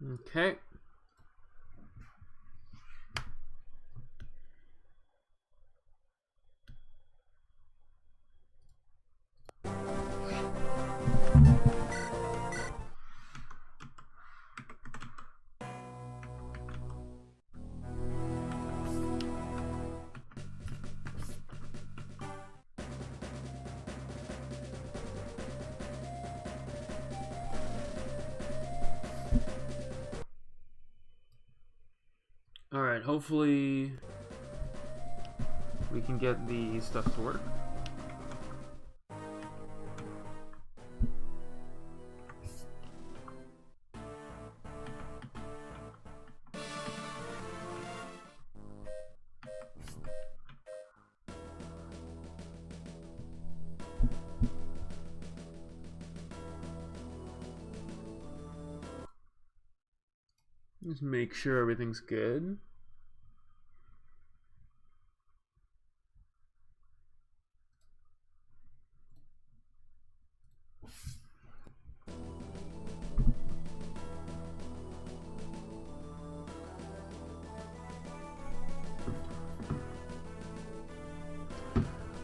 Okay. Alright, hopefully we can get the stuff to work. Just make sure everything's good.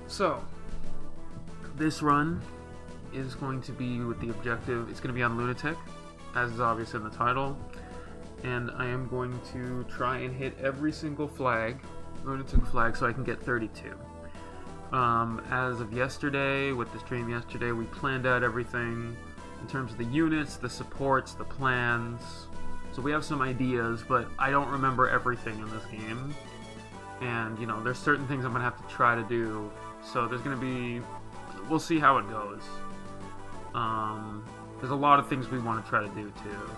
So, this run is going to be with the objective, it's going to be on Lunatic, as is obvious in the title, and I am going to try and hit every single flag, Lunatic flag, so I can get 32. As of yesterday, with the stream yesterday, we planned out everything in terms of the units, the supports, the plans, so we have some ideas, but I don't remember everything in this game, and, you know, there's certain things I'm going to have to try to do. So there's going to be, we'll see how it goes. There's a lot of things we want to try to do too.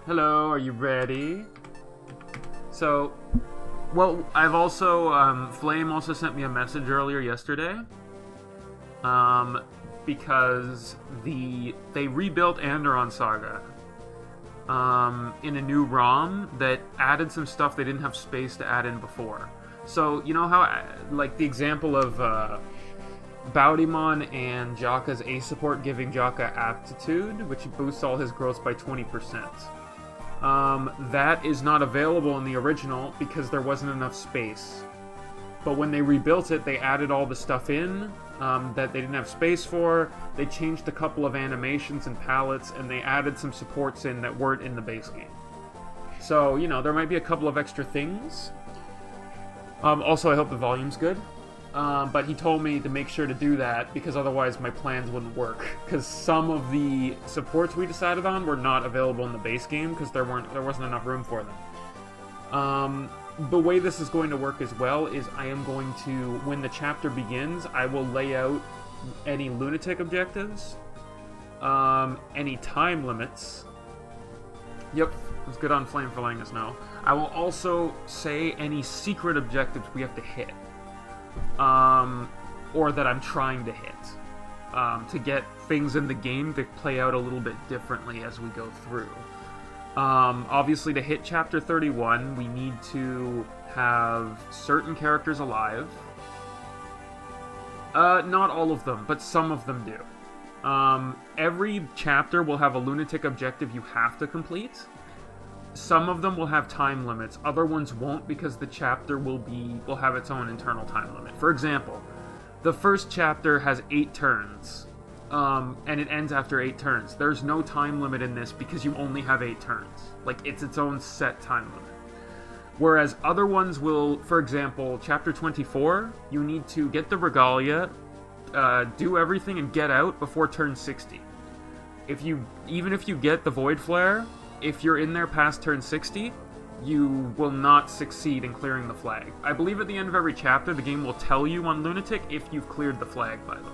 Hello, are you ready? So, well, I've also, Flame also sent me a message earlier yesterday. Because they rebuilt Andaron Saga. In a new ROM that added some stuff they didn't have space to add in before. So, you know how, like, the example of Baudimon and Jaka's A support giving Jaka aptitude, which boosts all his growth by 20%. That is not available in the original because there wasn't enough space. But when they rebuilt it, they added all the stuff in that they didn't have space for. They changed a couple of animations and palettes, and they added some supports in that weren't in the base game. So, you know, there might be a couple of extra things. Also, I hope the volume's good. But he told me to make sure to do that, because otherwise my plans wouldn't work. Because some of the supports we decided on were not available in the base game, because there wasn't enough room for them. The way this is going to work as well is I am going to, when the chapter begins, I will lay out any Lunatic objectives, any time limits. Yep, it's good on Flame for letting us know. I will also say any secret objectives we have to hit, or that I'm trying to hit, to get things in the game to play out a little bit differently as we go through. Obviously, to hit Chapter 31, we need to have certain characters alive. Not all of them, but some of them do. Every chapter will have a Lunatic objective you have to complete. Some of them will have time limits, other ones won't because the chapter will have its own internal time limit. For example, the first chapter has 8 turns. And it ends after 8 turns. There's no time limit in this because you only have 8 turns. Like, it's its own set time limit. Whereas other ones will, for example, Chapter 24, you need to get the Regalia, do everything and get out before turn 60. Even if you get the Void Flare, if you're in there past turn 60, you will not succeed in clearing the flag. I believe at the end of every chapter, the game will tell you on Lunatic if you've cleared the flag, by the way.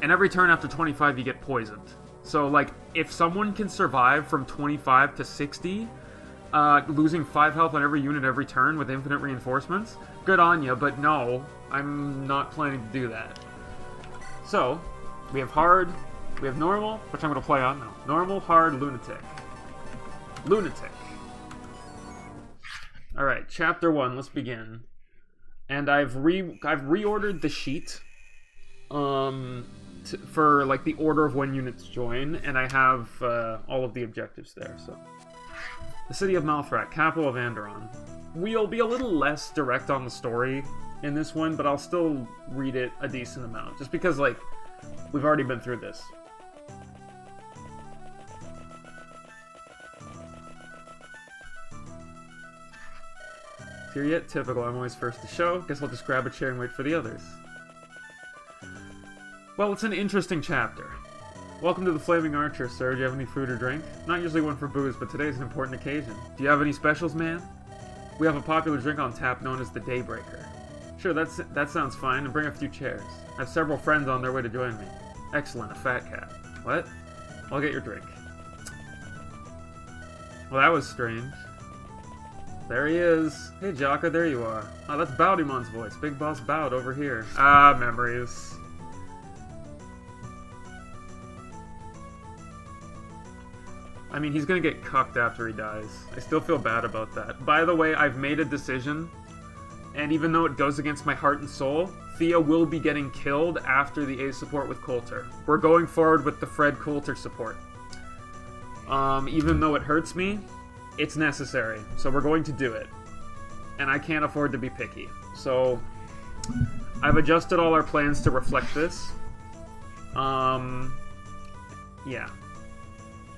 And every turn after 25, you get poisoned. So, like, if someone can survive from 25 to 60, losing 5 health on every unit every turn with infinite reinforcements, good on you, but no, I'm not planning to do that. So, we have hard, we have normal, which I'm going to play on now. Normal, hard, Lunatic. Lunatic. Alright, Chapter 1, let's begin. And I've reordered the sheet for like the order of when units join, and I have all of the objectives there. So, the city of Malfrak, capital of Andaron. We'll be a little less direct on the story in this one, but I'll still read it a decent amount, just because like we've already been through this. Here yet? Typical, I'm always first to show. Guess I'll just grab a chair and wait for the others. Well, it's an interesting chapter. Welcome to the Flaming Archer, sir. Do you have any food or drink? Not usually one for booze, but today's an important occasion. Do you have any specials, man? We have a popular drink on tap known as the Daybreaker. Sure, that sounds fine, and bring a few chairs. I have several friends on their way to join me. Excellent, a fat cat. What? I'll get your drink. Well, that was strange. There he is. Hey, Jaka, there you are. Oh, that's Bowdymon's voice. Big Boss Bowd over here. Ah, memories. I mean, he's gonna get cucked after he dies. I still feel bad about that. By the way, I've made a decision, and even though it goes against my heart and soul, Thea will be getting killed after the A support with Coulter. We're going forward with the Fred Coulter support. Even though it hurts me, it's necessary, so we're going to do it. And I can't afford to be picky. So, I've adjusted all our plans to reflect this. Yeah.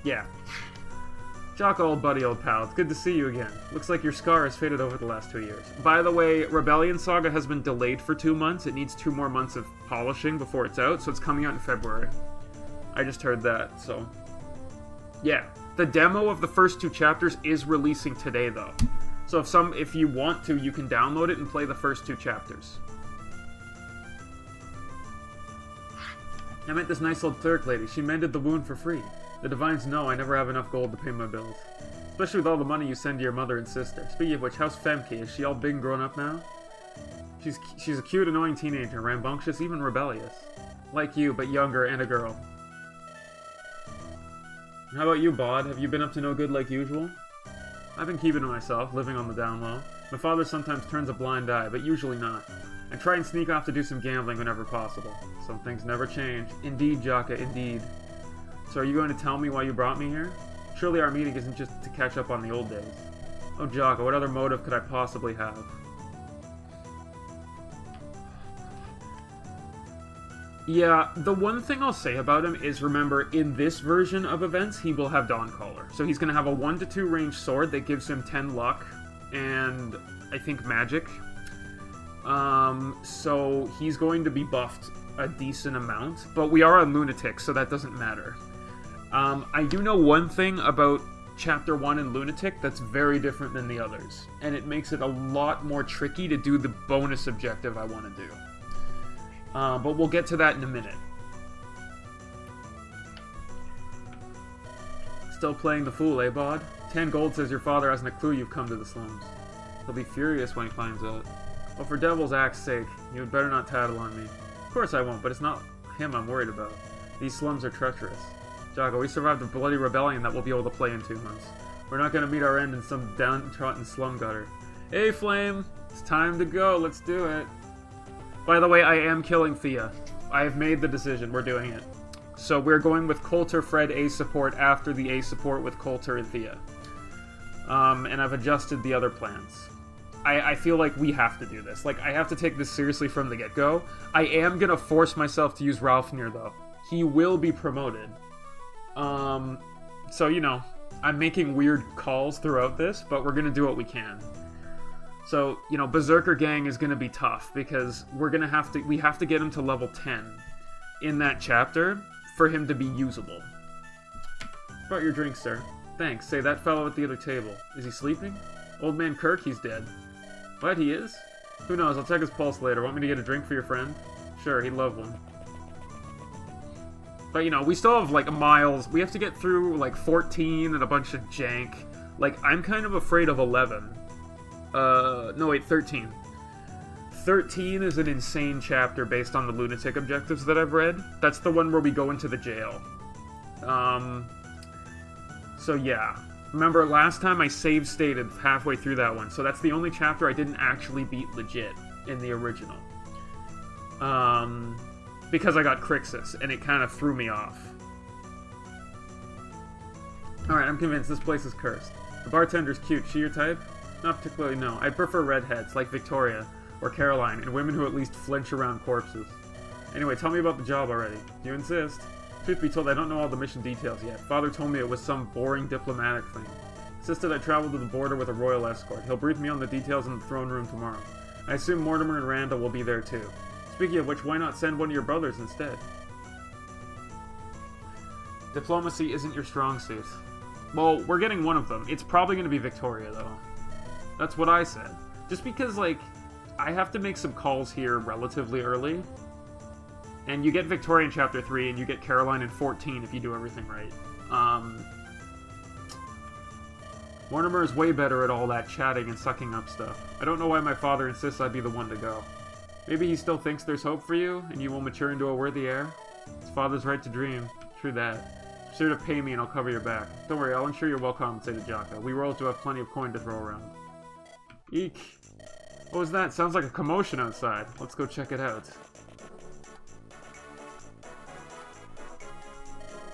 Yeah. Jocko, old buddy, old pal, it's good to see you again. Looks like your scar has faded over the last 2 years. By the way, Rebellion Saga has been delayed for 2 months. It needs 2 more months of polishing before it's out, so it's coming out in February. I just heard that, so... yeah. The demo of the first 2 chapters is releasing today, though. So if you want to, you can download it and play the first 2 chapters. I met this nice old cleric lady. She mended the wound for free. The Divines know I never have enough gold to pay my bills. Especially with all the money you send to your mother and sister. Speaking of which, how's Femke? Is she all big and grown up now? She's a cute, annoying teenager, rambunctious, even rebellious. Like you, but younger and a girl. How about you, Bod? Have you been up to no good like usual? I've been keeping to myself, living on the down low. My father sometimes turns a blind eye, but usually not. I try and sneak off to do some gambling whenever possible. Some things never change. Indeed, Jaka, indeed. So are you going to tell me why you brought me here? Surely our meeting isn't just to catch up on the old days. Oh, Jaka, what other motive could I possibly have? Yeah, the one thing I'll say about him is, remember, in this version of events, he will have Dawncaller. So he's going to have a 1-2 range sword that gives him 10 luck, and I think magic. So he's going to be buffed a decent amount, but we are on Lunatic, so that doesn't matter. I do know one thing about Chapter 1 in Lunatic that's very different than the others, and it makes it a lot more tricky to do the bonus objective I want to do. But we'll get to that in a minute. Still playing the fool, eh, Bod? 10 gold says your father hasn't a clue you've come to the slums. He'll be furious when he finds out. Well, for Devil's Axe's sake, you had better not tattle on me. Of course I won't, but it's not him I'm worried about. These slums are treacherous. Jocko, we survived a bloody rebellion that we'll be able to play in 2 months. We're not going to meet our end in some downtrodden slum gutter. Hey, Flame! It's time to go, let's do it. By the way, I am killing Thea. I have made the decision, we're doing it. So we're going with Coulter, Fred, A support after the A support with Coulter and Thea. And I've adjusted the other plans. I feel like we have to do this. Like, I have to take this seriously from the get-go. I am gonna force myself to use Ralfnir, though. He will be promoted. So, you know, I'm making weird calls throughout this, but we're gonna do what we can. So, you know, Berserker Gang is gonna be tough, because we have to get him to level 10 in that chapter for him to be usable. Brought your drink, sir. Thanks. Say, that fellow at the other table. Is he sleeping? Old man Kirk, he's dead. What, he is? Who knows, I'll check his pulse later. Want me to get a drink for your friend? Sure, he'd love one. But, you know, we still have, like, miles. We have to get through, like, 14 and a bunch of jank. Like, I'm kind of afraid of 11. No, wait, 13. 13 is an insane chapter based on the Lunatic objectives that I've read. That's the one where we go into the jail. So, yeah. Remember, last time I save stated halfway through that one, so that's the only chapter I didn't actually beat legit, in the original. Because I got Crixus, and it kind of threw me off. Alright, I'm convinced this place is cursed. The bartender's cute. She your type? Not particularly, no. I prefer redheads, like Victoria, or Caroline, and women who at least flinch around corpses. Anyway, tell me about the job already. You insist? Truth be told, I don't know all the mission details yet. Father told me it was some boring diplomatic thing. Insisted I travel to the border with a royal escort. He'll brief me on the details in the throne room tomorrow. I assume Mortimer and Randall will be there too. Speaking of which, why not send one of your brothers instead? Diplomacy isn't your strong suit. Well, we're getting one of them. It's probably going to be Victoria, though. That's what I said. Just because, like, I have to make some calls here relatively early. And you get Victoria in Chapter 3, and you get Caroline in 14 if you do everything right. Mortimer is way better at all that chatting and sucking up stuff. I don't know why my father insists I be the one to go. Maybe he still thinks there's hope for you, and you will mature into a worthy heir? His father's right to dream. True that. Be sure to pay me and I'll cover your back. Don't worry, I'll ensure you're well compensated, Jocko. We royals do have plenty of coin to throw around. Eek. What was that? Sounds like a commotion outside. Let's go check it out.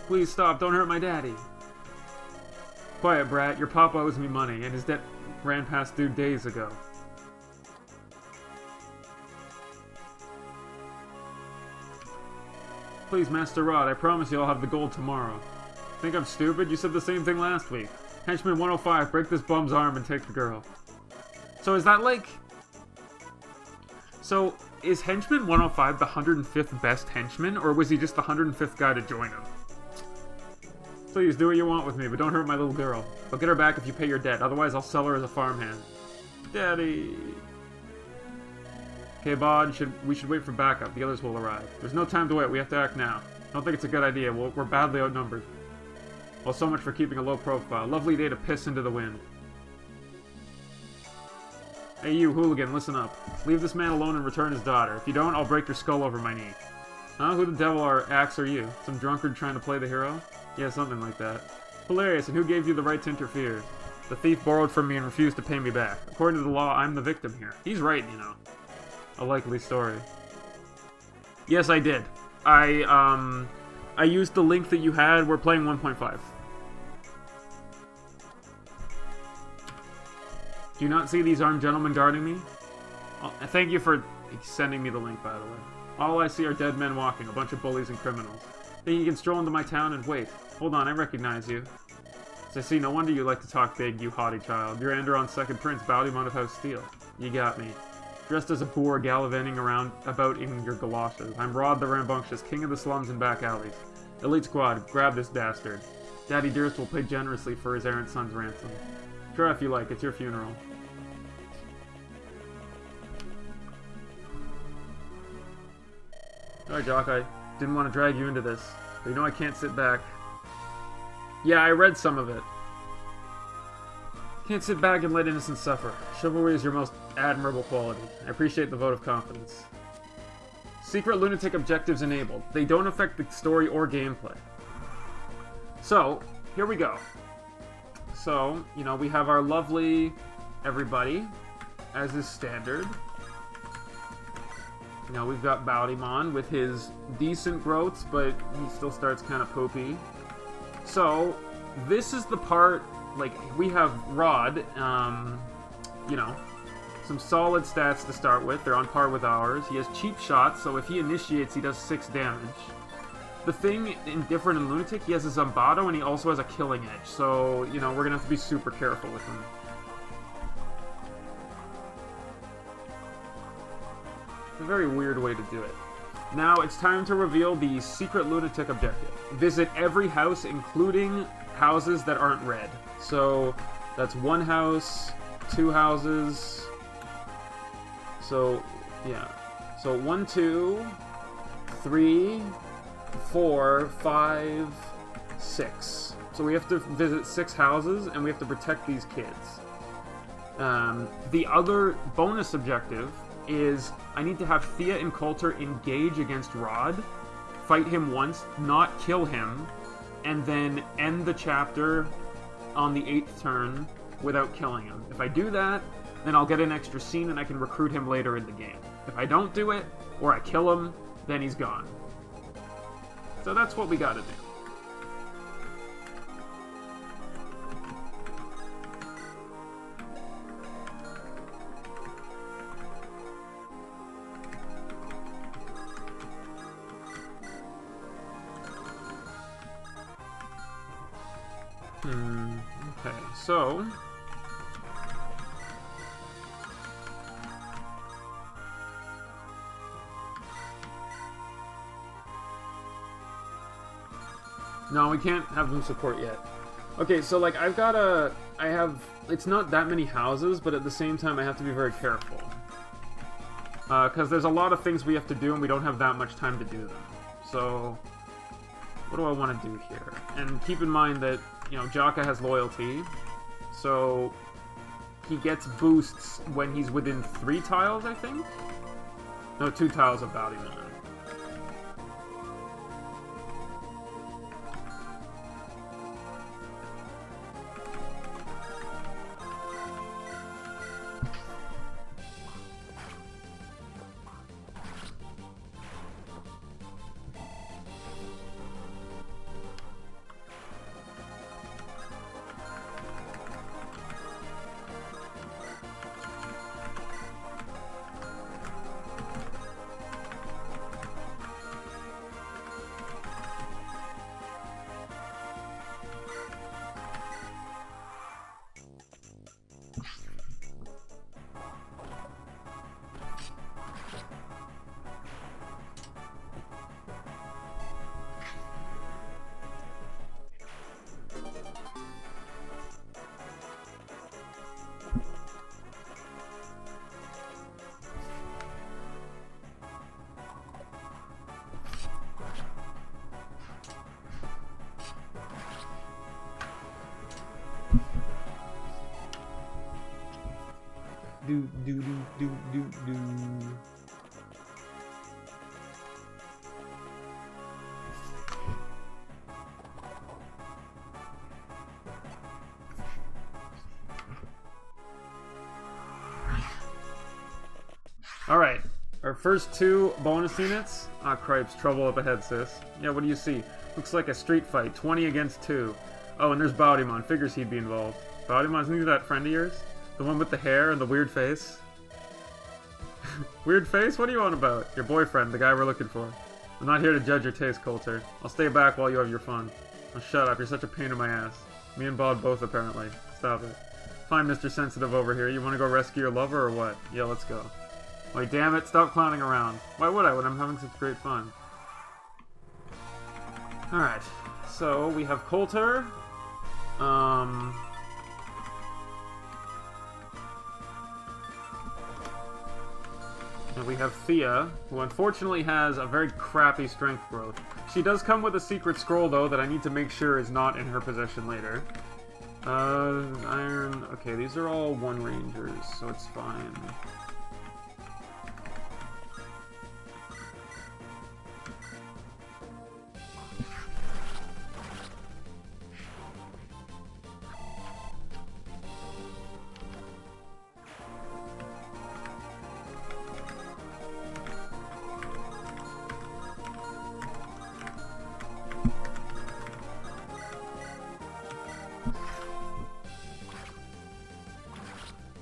Please stop, don't hurt my daddy. Quiet, brat. Your papa owes me money, and his debt ran past due days ago. Please, Master Rod, I promise you I'll have the gold tomorrow. Think I'm stupid? You said the same thing last week. Henchman 105, break this bum's arm and take the girl. So is that like... So, is Henchman 105 the 105th best henchman, or was he just the 105th guy to join him? Please, do what you want with me, but don't hurt my little girl. I'll get her back if you pay your debt, otherwise I'll sell her as a farmhand. Daddy... Okay, Bod, we should wait for backup. The others will arrive. There's no time to wait. We have to act now. I don't think it's a good idea. We're badly outnumbered. Well, so much for keeping a low profile. Lovely day to piss into the wind. Hey, you, hooligan, listen up. Leave this man alone and return his daughter. If you don't, I'll break your skull over my knee. Huh? Who the devil axe are you? Some drunkard trying to play the hero? Yeah, something like that. Hilarious, and who gave you the right to interfere? The thief borrowed from me and refused to pay me back. According to the law, I'm the victim here. He's right, you know. A likely story. Yes, I did. I used the link that you had. We're playing 1.5. Do you not see these armed gentlemen guarding me? Oh, thank you for sending me the link, by the way. All I see are dead men walking, a bunch of bullies and criminals. Think you can stroll into my town and wait. Hold on, I recognize you. As I see, no wonder you like to talk big, you haughty child. You're Andaron's second prince, Bowdymon of House Steel. You got me. Dressed as a boor gallivanting about in your galoshes. I'm Rod the Rambunctious, king of the slums and back alleys. Elite squad, grab this dastard. Daddy Dearest will pay generously for his errant son's ransom. Try if you like, it's your funeral. Alright, Jock, I didn't want to drag you into this, but you know I can't sit back. Yeah, I read some of it. Can't sit back and let innocents suffer. Chivalry is your most admirable quality. I appreciate the vote of confidence. Secret Lunatic objectives enabled. They don't affect the story or gameplay. So, here we go. So, you know, we have our lovely everybody, as is standard. You know, we've got Bowdymon with his decent growths, but he still starts kind of poopy. So, this is the part... Like, we have Rod, you know, some solid stats to start with. They're on par with ours. He has cheap shots, so if he initiates, he does 6 damage. The thing different in Lunatic, he has a Zombato, and he also has a killing edge. So, you know, we're going to have to be super careful with him. It's a very weird way to do it. Now, it's time to reveal the Secret Lunatic objective. Visit every house, including houses that aren't red. So, that's 1 house, 2 houses. So, yeah. So, 1, 2, 3, 4, 5, 6. So we have to visit 6 houses, and we have to protect these kids. The other bonus objective is I need to have Thea and Coulter engage against Rod, fight him once, not kill him, and then end the chapter on the 8th turn without killing him. If I do that, then I'll get an extra scene and I can recruit him later in the game. If I don't do it, or I kill him, then he's gone. So that's what we gotta do. Okay, so... No, we can't have them support yet. Okay, so, like, it's not that many houses, but at the same time I have to be very careful. Because there's a lot of things we have to do, and we don't have that much time to do them. So, what do I want to do here? And keep in mind that, you know, Jaka has loyalty, so he gets boosts when he's within 3 tiles, I think? No, 2 tiles of Bounty Man. Do. Alright, our first 2 bonus units. Ah, cripes, trouble up ahead, sis. Yeah, what do you see? Looks like a street fight, 20 against 2. Oh, and there's Baudimon. Figures he'd be involved. Baudimon, isn't he that friend of yours? The one with the hair and the weird face? Weird face? What are you on about? Your boyfriend, the guy we're looking for. I'm not here to judge your taste, Coulter. I'll stay back while you have your fun. Oh, shut up, you're such a pain in my ass. Me and Baud both, apparently. Stop it. Fine, Mr. Sensitive over here. You want to go rescue your lover or what? Yeah, let's go. Wait, damn it, stop clowning around. Why would I when I'm having such great fun? Alright, so we have Coulter. And we have Thea, who unfortunately has a very crappy strength growth. She does come with a secret scroll, though, that I need to make sure is not in her possession later. Iron... Okay, these are all 1 rangers, so it's fine.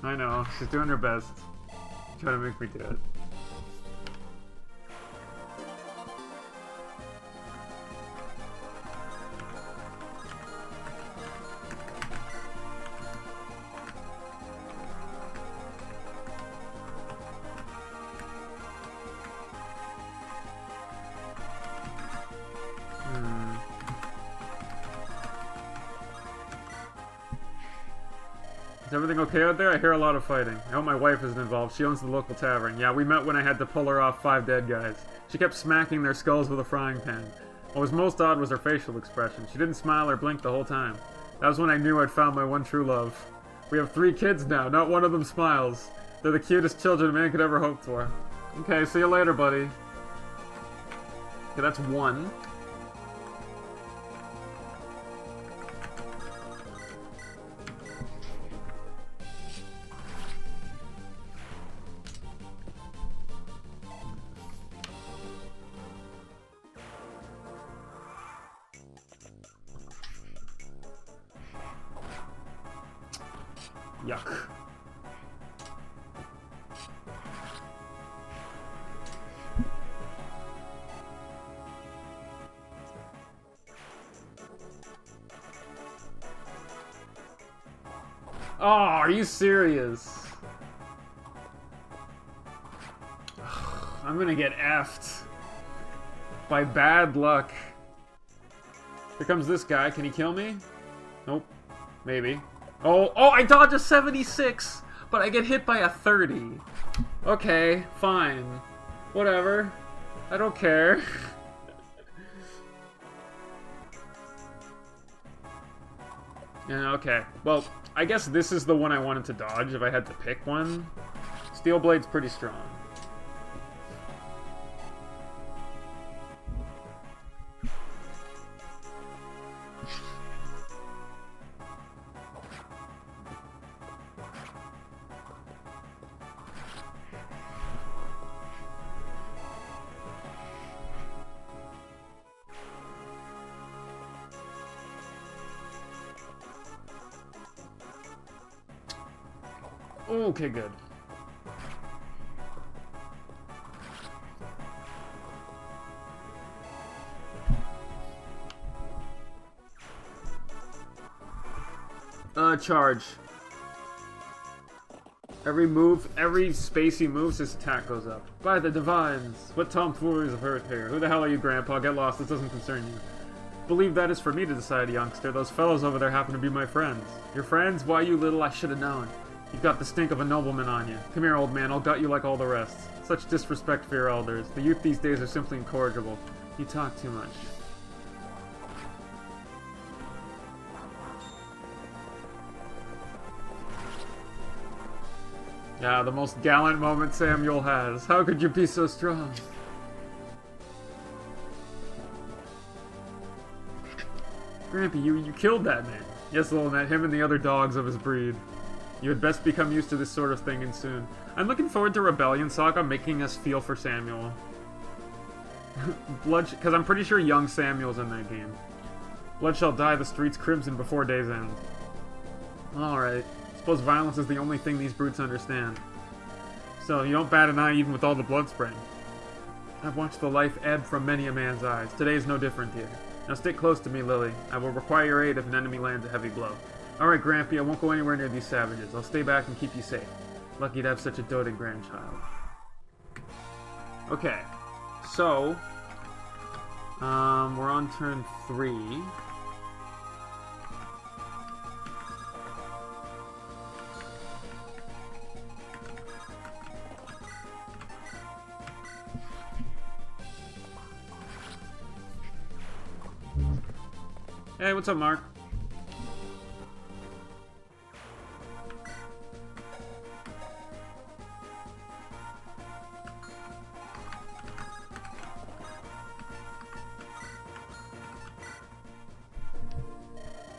I know, she's doing her best. Trying to make me do it. Is everything okay out there? I hear a lot of fighting. I hope my wife isn't involved. She owns the local tavern. Yeah, we met when I had to pull her off 5 dead guys. She kept smacking their skulls with a frying pan. What was most odd was her facial expression. She didn't smile or blink the whole time. That was when I knew I'd found my one true love. We have 3 kids now. Not one of them smiles. They're the cutest children a man could ever hope for. Okay, see you later, buddy. Okay, that's 1. Yuck. Oh, are you serious? I'm gonna get effed. By bad luck. Here comes this guy. Can he kill me? Nope. Maybe. Oh, I dodge a 76! But I get hit by a 30. Okay, fine. Whatever. I don't care. Yeah, okay. Well, I guess this is the one I wanted to dodge if I had to pick one. Steel Blade's pretty strong. Okay, good. Charge. Every space he moves, his attack goes up. By the divines! What tomfooleries have hurt here? Who the hell are you, Grandpa? Get lost, this doesn't concern you. Believe that is for me to decide, youngster. Those fellows over there happen to be my friends. Your friends? Why, you little, I should have known. You've got the stink of a nobleman on you. Come here, old man, I'll gut you like all the rest. Such disrespect for your elders. The youth these days are simply incorrigible. You talk too much. Yeah, the most gallant moment Samuel has. How could you be so strong? Grampy, you killed that man. Yes, little Ned, him and the other dogs of his breed. You had best become used to this sort of thing and soon. I'm looking forward to Rebellion Saga making us feel for Samuel. Because I'm pretty sure young Samuel's in that game. Blood shall dye the streets crimson before day's end. Alright. Suppose violence is the only thing these brutes understand. So, you don't bat an eye even with all the blood spraying. I've watched the life ebb from many a man's eyes. Today is no different here. Now stick close to me, Lily. I will require your aid if an enemy lands a heavy blow. Alright, Grampy, I won't go anywhere near these savages. I'll stay back and keep you safe. Lucky to have such a doting grandchild. Okay. So, we're on turn 3. Hey, what's up, Mark?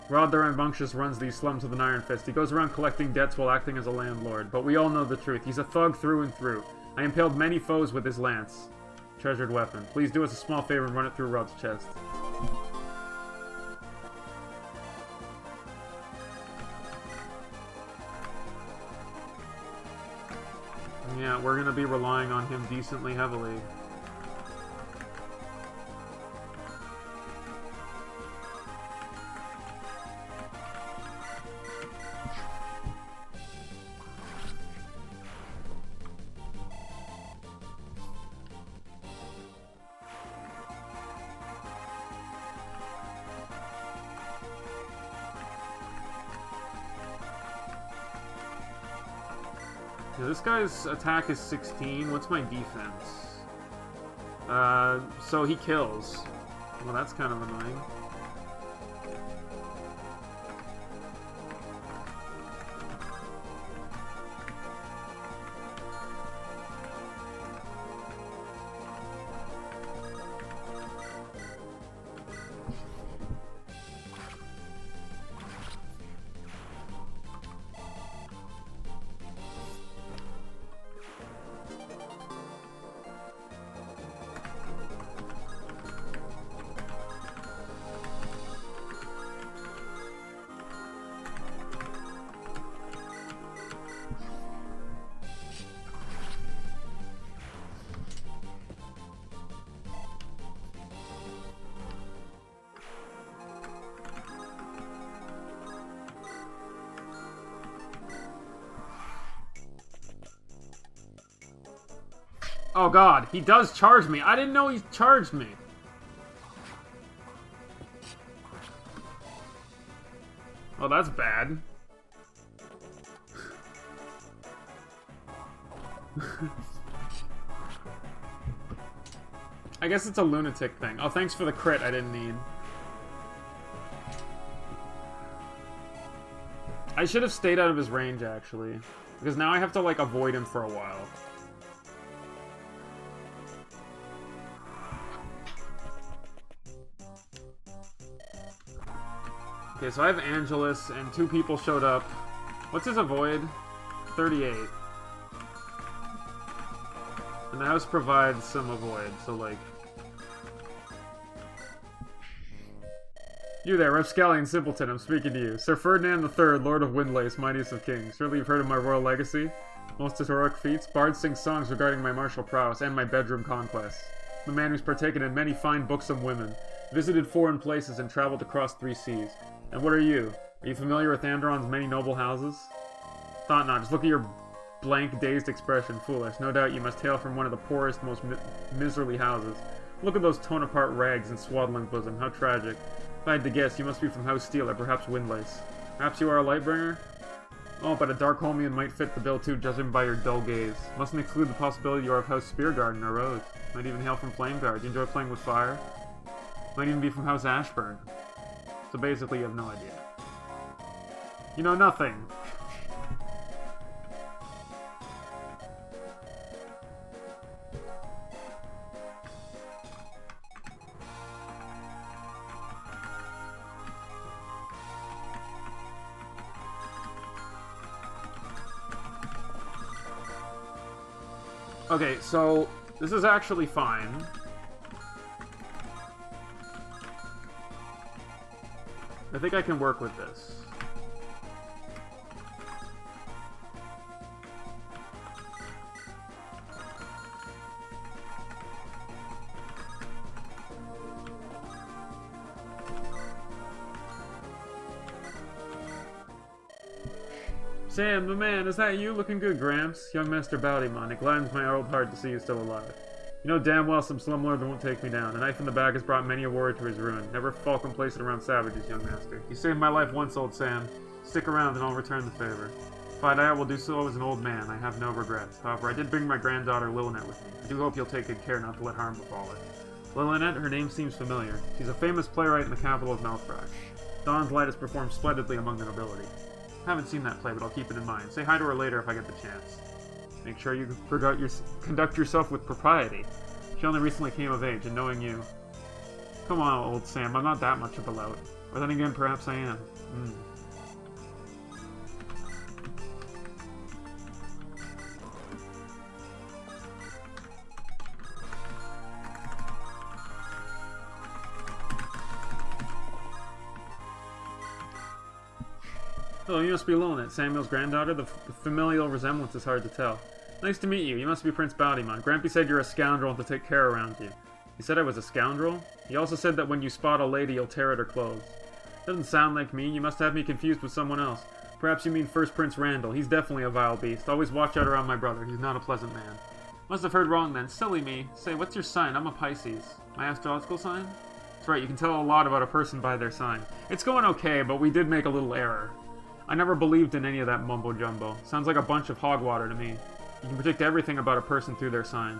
Rod the Rambunctious runs these slums with an iron fist. He goes around collecting debts while acting as a landlord, but we all know the truth. He's a thug through and through. I impaled many foes with his lance. Treasured weapon. Please do us a small favor and run it through Rod's chest. Yeah, we're gonna be relying on him decently heavily. Yeah, this guy's attack is 16. What's my defense? So he kills. Well, that's kind of annoying. Oh god, he does charge me. I didn't know he charged me. Oh, that's bad. I guess it's a lunatic thing. Oh, thanks for the crit I didn't need. I should have stayed out of his range, actually. Because now I have to, like, avoid him for a while. Okay, so I have Angelus, and 2 people showed up. What's his avoid? 38. And the house provides some avoid, so, like... You there, Rapscallion Simpleton, I'm speaking to you. Sir Ferdinand III, Lord of Windlace, mightiest of kings. Surely you've heard of my royal legacy? Most heroic feats? Bards sing songs regarding my martial prowess and my bedroom conquests. I'm a man who's partaken in many fine buxom women, visited foreign places, and traveled across 3 seas. And what are you? Are you familiar with Andaron's many noble houses? Thought not. Just look at your blank, dazed expression. Foolish. No doubt you must hail from one of the poorest, most miserly houses. Look at those torn-apart rags and swaddling bosom. How tragic. If I had to guess, you must be from House Steel, or perhaps Windlace. Perhaps you are a Lightbringer? Oh, but a Darkholmian might fit the bill too, judging by your dull gaze. Mustn't exclude the possibility you are of House Speargarden or Rose. Might even hail from Flameguard. You enjoy playing with fire? Might even be from House Ashburn. So basically, you have no idea. You know nothing! Okay, so this is actually fine. I think I can work with this. Sam, the man, is that you? Looking good, Gramps. Young Master Bountyman, it gladdens my old heart to see you still alive. You know damn well some slumlord won't take me down. A knife in the back has brought many a warrior to his ruin. Never fall complacent around savages, young master. You saved my life once, old Sam. Stick around and I'll return the favor. If I die, I will do so as an old man. I have no regrets. However, I did bring my granddaughter Lunatic with me. I do hope you'll take good care not to let harm befall her. Lunatic, her name seems familiar. She's a famous playwright in the capital of Malthrash. Dawn's Light has performed splendidly among the nobility. I haven't seen that play, but I'll keep it in mind. Say hi to her later if I get the chance. Make sure you conduct yourself with propriety. She only recently came of age, and knowing you... Come on, old Sam, I'm not that much of a lout. Or then again, perhaps I am. Oh, you must be Lunatic, Samuel's granddaughter. The familial resemblance is hard to tell. Nice to meet you. You must be Prince Bountyman. Grampy said you're a scoundrel and to take care around you. He said I was a scoundrel? He also said that when you spot a lady, you'll tear at her clothes. Doesn't sound like me. You must have me confused with someone else. Perhaps you mean First Prince Randall. He's definitely a vile beast. Always watch out around my brother. He's not a pleasant man. Must have heard wrong then. Silly me. Say, what's your sign? I'm a Pisces. My astrological sign? That's right. You can tell a lot about a person by their sign. It's going okay, but we did make a little error. I never believed in any of that mumbo-jumbo. Sounds like a bunch of hogwater to me. You can predict everything about a person through their sign.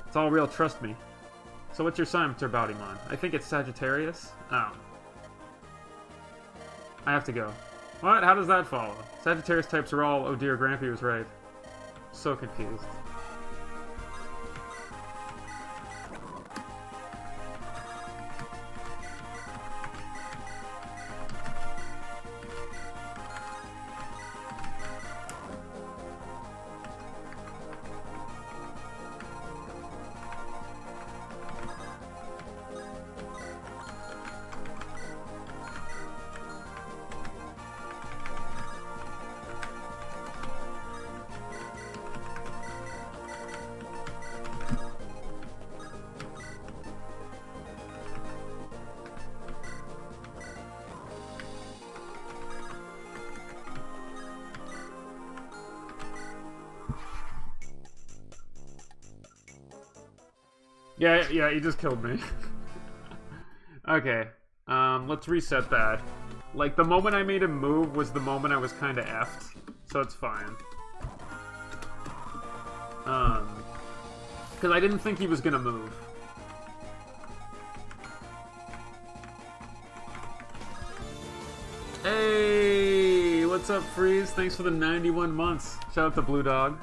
It's all real, trust me. So what's your sign, Mr. Bountyman? I think it's Sagittarius? Oh. I have to go. What? How does that follow? Sagittarius types are all, oh dear, Grampy was right. So confused. Yeah, he just killed me. Okay, let's reset that. Like, the moment I made him move was the moment I was kinda effed, so it's fine. Because I didn't think he was gonna move. Hey! What's up, Freeze? Thanks for the 91 months. Shout out to Blue Dog.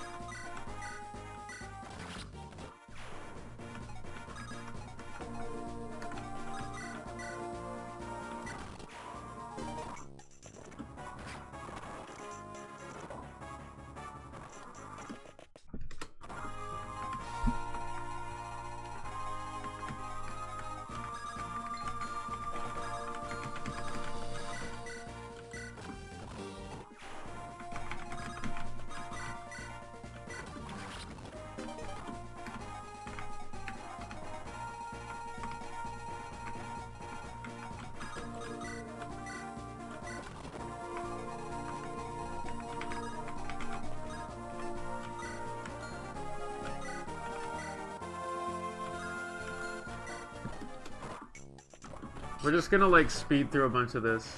We're just gonna, like, speed through a bunch of this.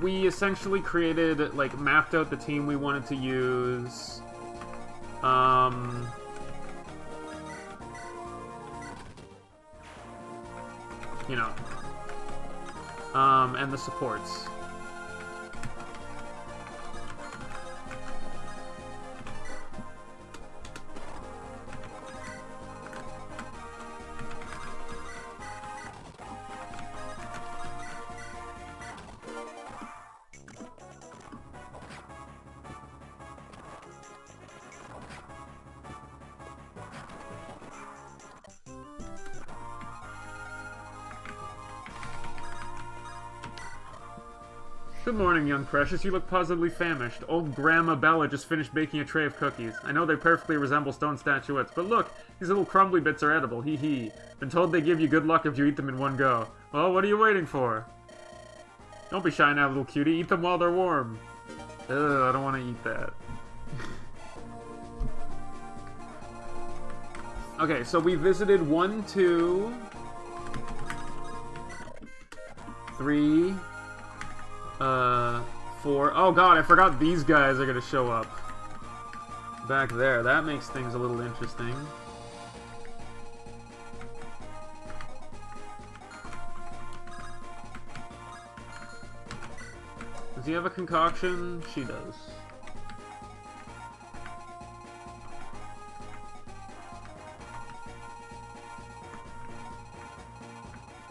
We essentially created, like, mapped out the team we wanted to use. You know. And the supports. Good morning, young precious. You look positively famished. Old Grandma Bella just finished baking a tray of cookies. I know they perfectly resemble stone statuettes, but look, these little crumbly bits are edible. Hee hee. Been told they give you good luck if you eat them in one go. Well, what are you waiting for? Don't be shy now, little cutie. Eat them while they're warm. Ugh, I don't want to eat that. Okay, so we visited 1, 2, 3... 4. Oh god, I forgot these guys are gonna show up. Back there. That makes things a little interesting. Does he have a concoction? She does.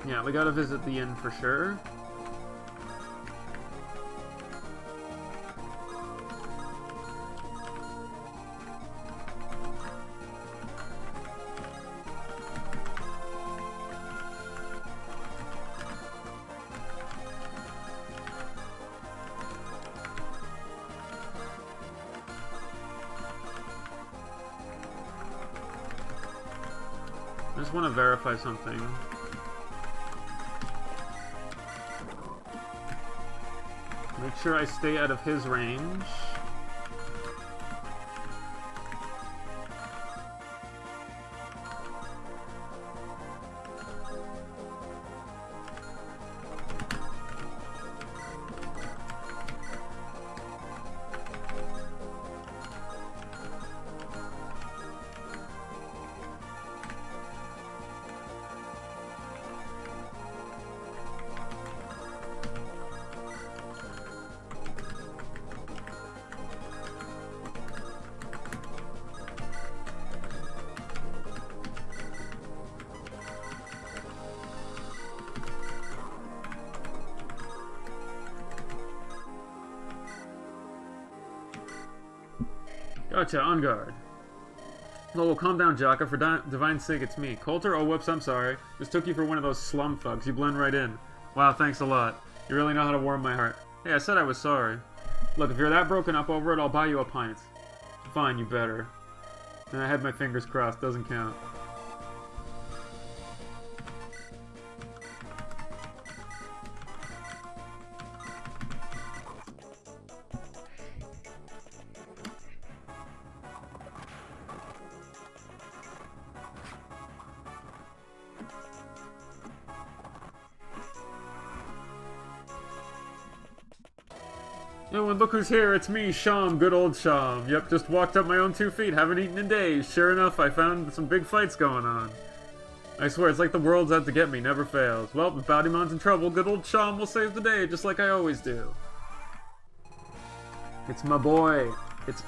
Yeah, we gotta visit the inn for sure. I just want to verify something. Make sure I stay out of his range. Gotcha, on guard. Oh, well, calm down, Jaka. For Divine's sake, it's me. Coulter? Oh, whoops, I'm sorry. Just took you for one of those slum thugs. You blend right in. Wow, thanks a lot. You really know how to warm my heart. Hey, I said I was sorry. Look, if you're that broken up over it, I'll buy you a pint. Fine, you better. And I had my fingers crossed. Doesn't count. Oh, and look who's here, it's me, Sham, good old Sham. Yep, just walked up my own 2 feet, haven't eaten in days. Sure enough, I found some big fights going on. I swear, it's like the world's out to get me, never fails. Well, if Bowdymon's in trouble, good old Sham will save the day, just like I always do. It's my boy. It's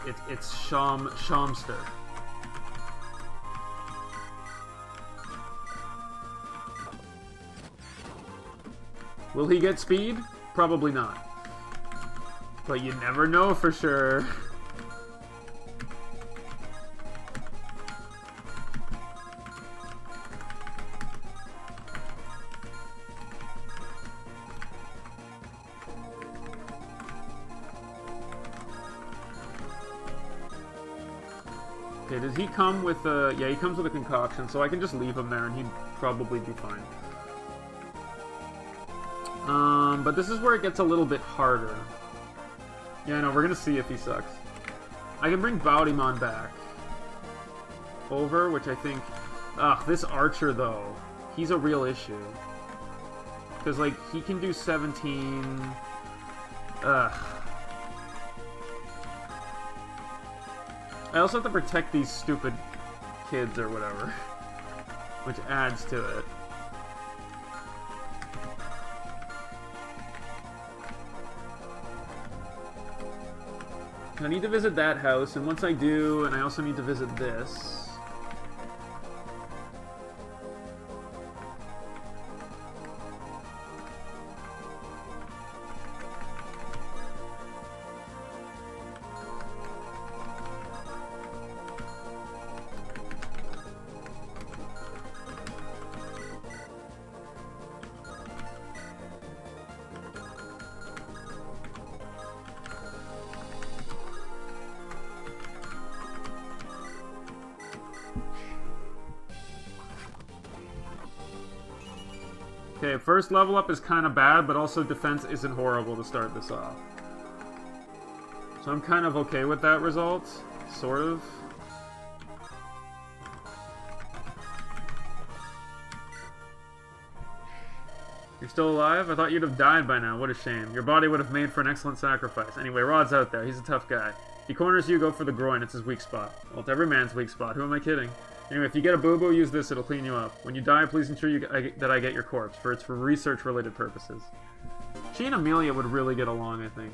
Shamster. Will he get speed? Probably not. But you never know for sure. Okay, does he come with a... Yeah, he comes with a concoction, so I can just leave him there and he'd probably be fine. But this is where it gets a little bit harder. Yeah, no, we're gonna see if he sucks. I can bring Bowdymon back. Over, which I think... Ugh, this Archer, though. He's a real issue. Because, like, he can do 17... Ugh. I also have to protect these stupid kids or whatever. Which adds to it. I need to visit that house, and once I do, and I also need to visit this. Okay, first level up is kind of bad, but also defense isn't horrible to start this off. So I'm kind of okay with that result. Sort of. You're still alive? I thought you'd have died by now. What a shame. Your body would have made for an excellent sacrifice. Anyway, Rod's out there. He's a tough guy. If he corners you, go for the groin. It's his weak spot. Well, it's every man's weak spot. Who am I kidding? Anyway, if you get a boo-boo, use this. It'll clean you up. When you die, please ensure that I get your corpse, for it's for research-related purposes. She and Amelia would really get along, I think.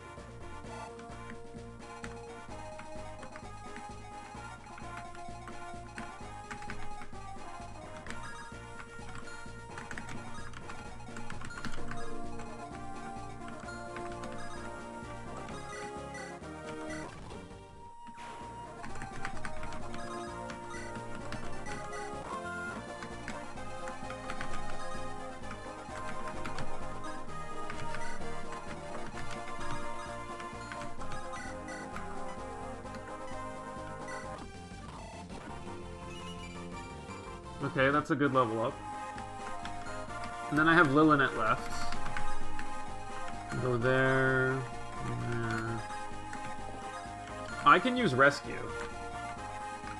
Okay, that's a good level up. And then I have Lilinet left. Go there. There. I can use Rescue.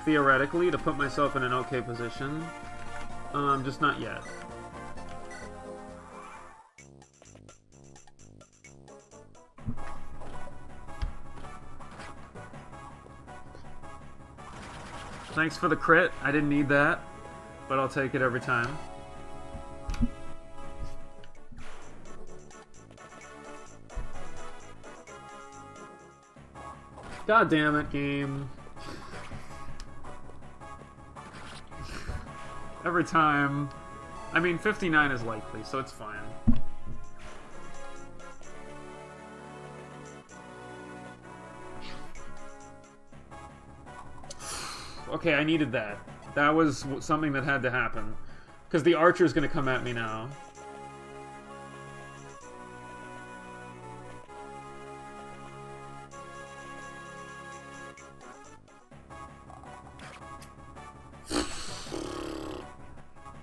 Theoretically, to put myself in an okay position. Just not yet. Thanks for the crit. I didn't need that. But I'll take it every time. God damn it, game. Every time. I mean, 59 is likely, so it's fine. Okay, I needed that. That was something that had to happen. Because the archer's gonna come at me now.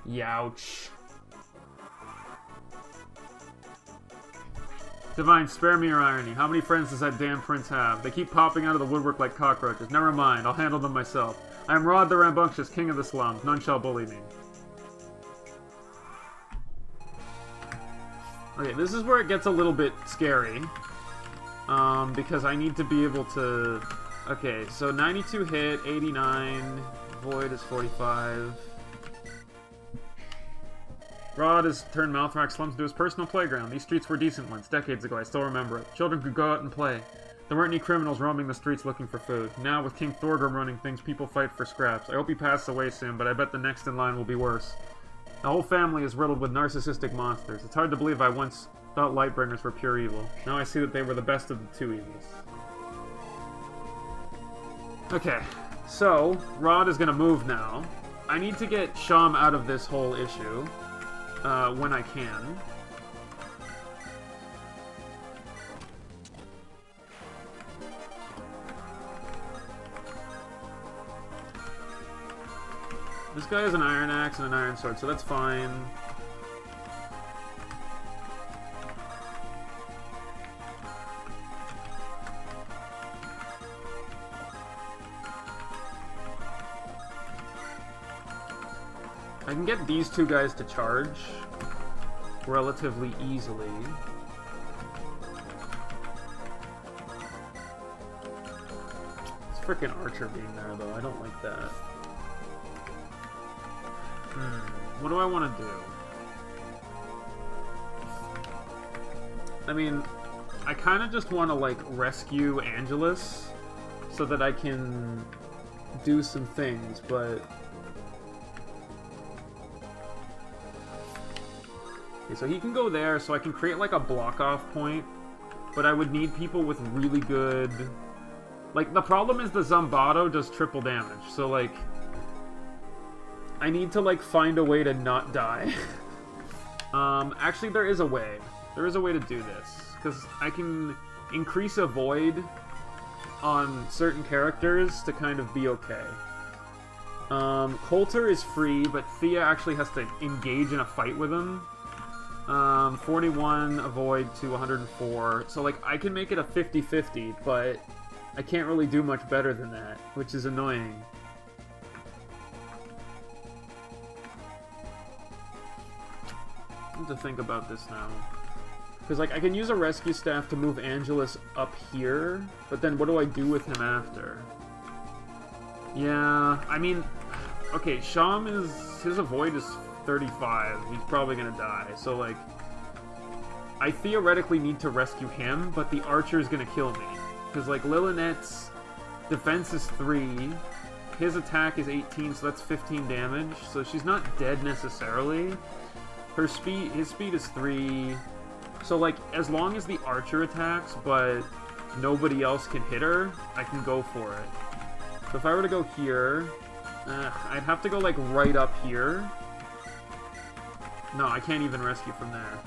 Youch. Divine, spare me your irony. How many friends does that damn prince have? They keep popping out of the woodwork like cockroaches. Never mind, I'll handle them myself. I am Rod the Rambunctious, king of the slums. None shall bully me. Okay, this is where it gets a little bit scary. Because I need to be able to... Okay, so 92 hit, 89. Void is 45. Rod has turned Malthrak slums into his personal playground. These streets were decent once, decades ago, I still remember it. Children could go out and play. There weren't any criminals roaming the streets looking for food. Now, with King Thorgrim running things, people fight for scraps. I hope he passes away soon, but I bet the next in line will be worse. The whole family is riddled with narcissistic monsters. It's hard to believe I once thought Lightbringers were pure evil. Now I see that they were the best of the two evils. Okay, so, Rod is gonna move now. I need to get Sham out of this whole issue. When I can. This guy has an iron axe and an iron sword, so that's fine. I can get these two guys to charge relatively easily. This frickin' archer being there, though, I don't like that. What do I want to do? I mean, I kind of just want to, like, rescue Angelus so that I can do some things, but... Okay, so he can go there, so I can create, like, a block-off point, but I would need people with really good... Like, the problem is the Zombato does triple damage, so, like... I need to, like, find a way to not die. Actually, there is a way. There is a way to do this, because I can increase a void on certain characters to kind of be okay. Coulter is free, but Thea actually has to engage in a fight with him. 41 avoid to 104. So, like, I can make it a 50-50, but I can't really do much better than that, which is annoying. I have to think about this now. Because, like, I can use a rescue staff to move Angelus up here, but then what do I do with him after? Yeah, I mean... Okay, Sham is... His avoid is 35. He's probably gonna die. So, like, I theoretically need to rescue him, but the archer is gonna kill me. Because, like, Lillinet's defense is 3. His attack is 18, so that's 15 damage. So she's not dead necessarily. His speed is 3. So, like, as long as the archer attacks, but nobody else can hit her, I can go for it. So if I were to go here, I'd have to go, like, right up here. No, I can't even rescue from there.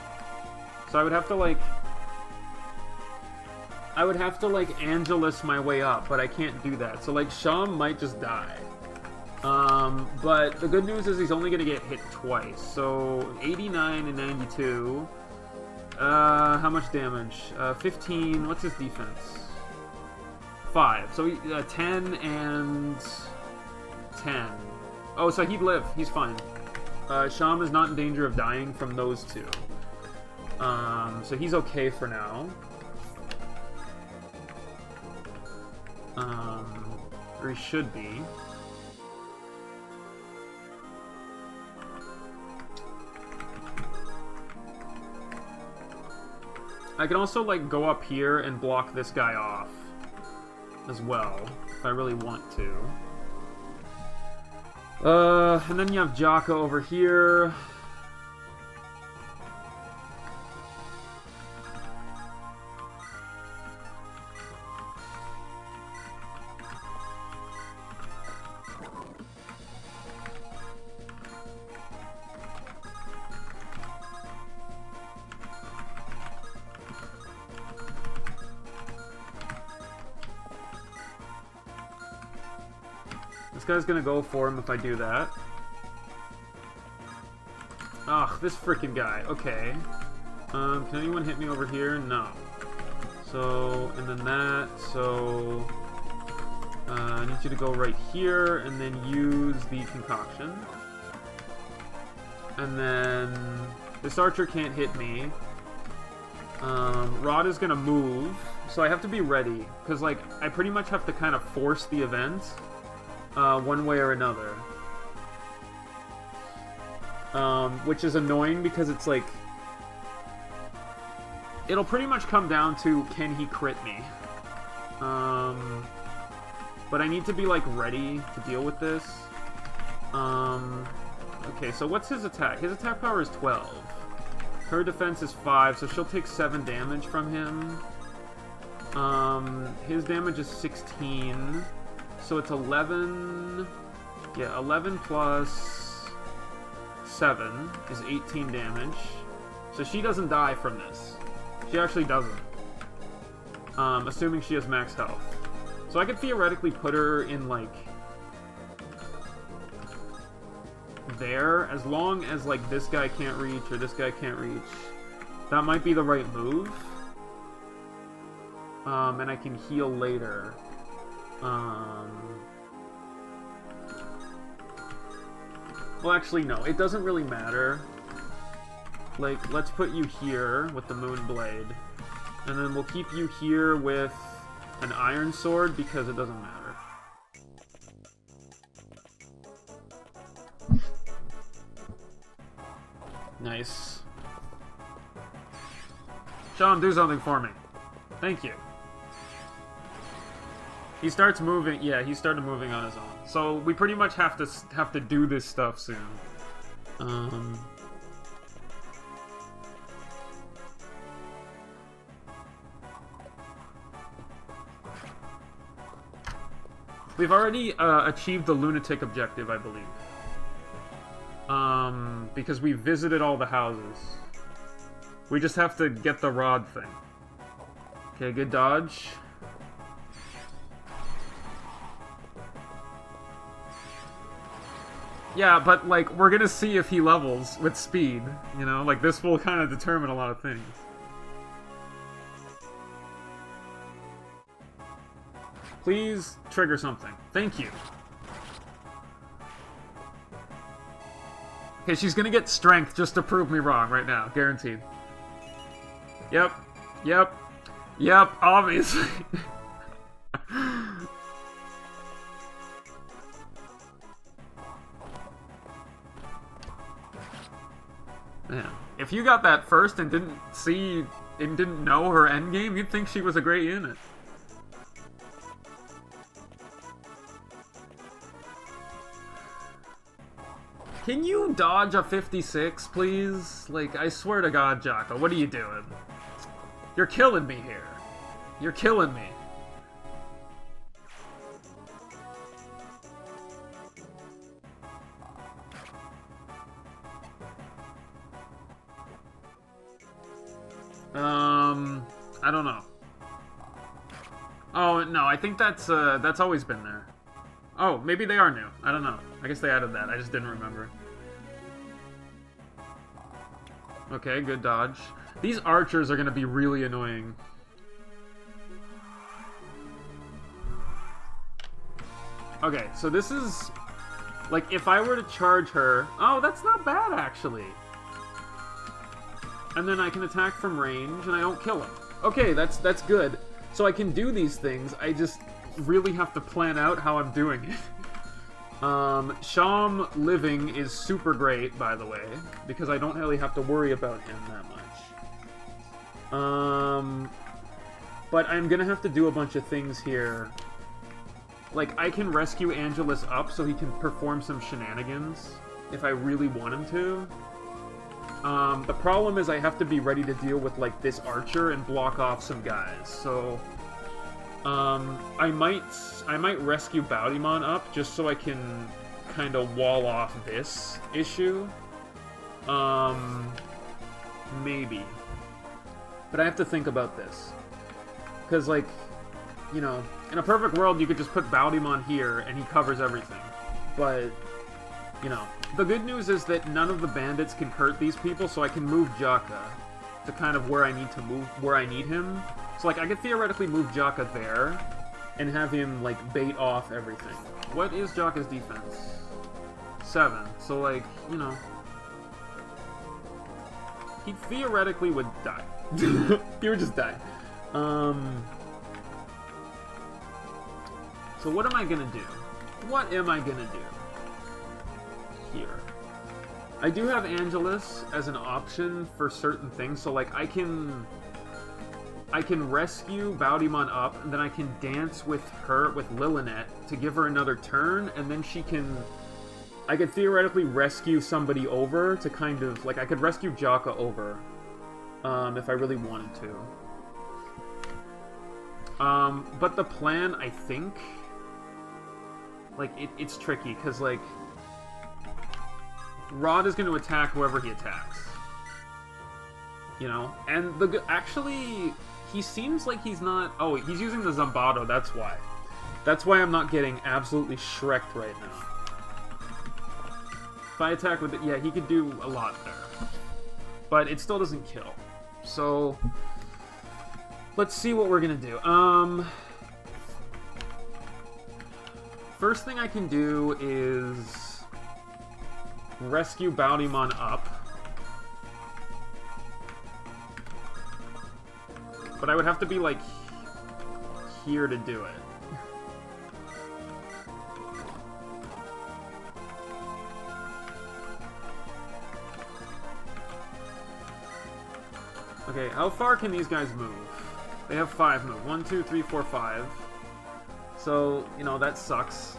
So I would have to, like... Angelus my way up, but I can't do that. So, like, Sham might just die. But the good news is he's only gonna get hit twice. So, 89 and 92. How much damage? 15. What's his defense? 5. So, 10 and 10. Oh, so he'd live. He's fine. Sham is not in danger of dying from those two. So he's okay for now. Or he should be. I can also, like, go up here and block this guy off as well, if I really want to. And then you have Jaka over here. guy's gonna go for him if I do that. Ugh, this freaking guy. Okay. Can anyone hit me over here? No. So, and then that. So, I need you to go right here and then use the concoction. And then this archer can't hit me. Rod is gonna move, so I have to be ready. Because, like, I pretty much have to kind of force the event one way or another. Which is annoying because it's like... It'll pretty much come down to, can he crit me? But I need to be, like, ready to deal with this. Okay, so what's his attack? His attack power is 12. Her defense is 5, so she'll take 7 damage from him. His damage is 16. So it's 11... Yeah, 11 plus 7 is 18 damage. So she doesn't die from this. She actually doesn't. Assuming she has max health. So I could theoretically put her in, like... there, as long as, like, this guy can't reach or this guy can't reach. That might be the right move. And I can heal later. Well, actually, no. It doesn't really matter. Like, let's put you here with the Moon Blade. And then we'll keep you here with an Iron Sword because it doesn't matter. Nice. Sean, do something for me. Thank you. He starts moving. Yeah, he started moving on his own. So we pretty much have to do this stuff soon. We've already achieved the Lunatic objective, I believe. Because we visited all the houses. We just have to get the rod thing. Okay, good dodge. Yeah, but, like, we're gonna see if he levels with speed, you know? Like, this will kind of determine a lot of things. Please trigger something. Thank you. Okay, she's gonna get strength just to prove me wrong right now. Guaranteed. Yep. Yep. Yep, obviously. Man, if you got that first and didn't see and didn't know her endgame, you'd think she was a great unit. Can you dodge a 56, please? Like, I swear to God, Jocko, what are you doing? You're killing me here. You're killing me. I don't know. Oh, no, I think that's always been there. Oh, maybe they are new. I don't know. I guess they added that. I just didn't remember. Okay, good dodge. These archers are going to be really annoying. Okay, so this is... like, if I were to charge her... Oh, that's not bad, actually. And then I can attack from range, and I don't kill him. Okay, that's good. So I can do these things, I just really have to plan out how I'm doing it. Sham living is super great, by the way, because I don't really have to worry about him that much. But I'm gonna have to do a bunch of things here. Like, I can rescue Angelus up so he can perform some shenanigans, if I really want him to. The problem is I have to be ready to deal with, like, this archer and block off some guys, so... I might rescue Baudimon up just so I can kind of wall off this issue. Maybe. But I have to think about this. Because, like, you know, in a perfect world you could just put Baudimon here and he covers everything. But, you know. The good news is that none of the bandits can hurt these people, so I can move Jaka to kind of where I need to move, where I need him. So, like, I could theoretically move Jaka there and have him, like, bait off everything. What is Jaka's defense? 7. So, like, you know. He theoretically would die. He would just die. So what am I gonna do? What am I gonna do? Here. I do have Angelus as an option for certain things, so like I can rescue Baudimon up, and then I can dance with her, with Lilinet, to give her another turn, and then she can... I could theoretically rescue somebody over to kind of... Like, I could rescue Jaka over, if I really wanted to. But the plan, I think... Like, it's tricky, because, like... Rod is going to attack whoever he attacks. You know? And actually, he seems like he's not... Oh, he's using the Zambado, that's why. That's why I'm not getting absolutely Shrek'd right now. If I attack with it, yeah, he could do a lot there. But it still doesn't kill. So, let's see what we're going to do. First thing I can do is rescue Baudimon up. But I would have to be, like, here to do it. Okay, how far can these guys move? They have 5 move. 1, 2, 3, 4, 5. So, you know, that sucks.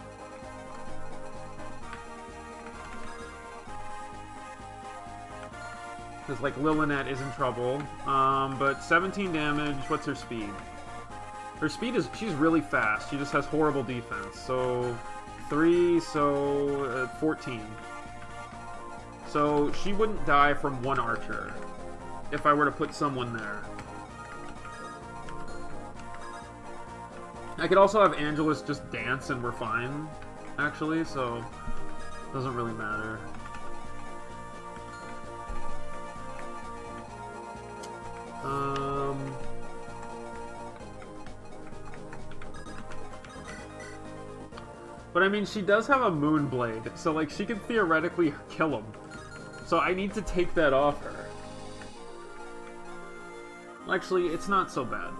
Because, like, Lilinet is in trouble. But 17 damage. What's her speed? Her speed is... She's really fast. She just has horrible defense. So, 3, so... 14. So, she wouldn't die from one archer. If I were to put someone there. I could also have Angelus just dance and we're fine, actually, so it doesn't really matter. But I mean, she does have a Moonblade, so like she could theoretically kill him. So I need to take that off her. Actually, it's not so bad.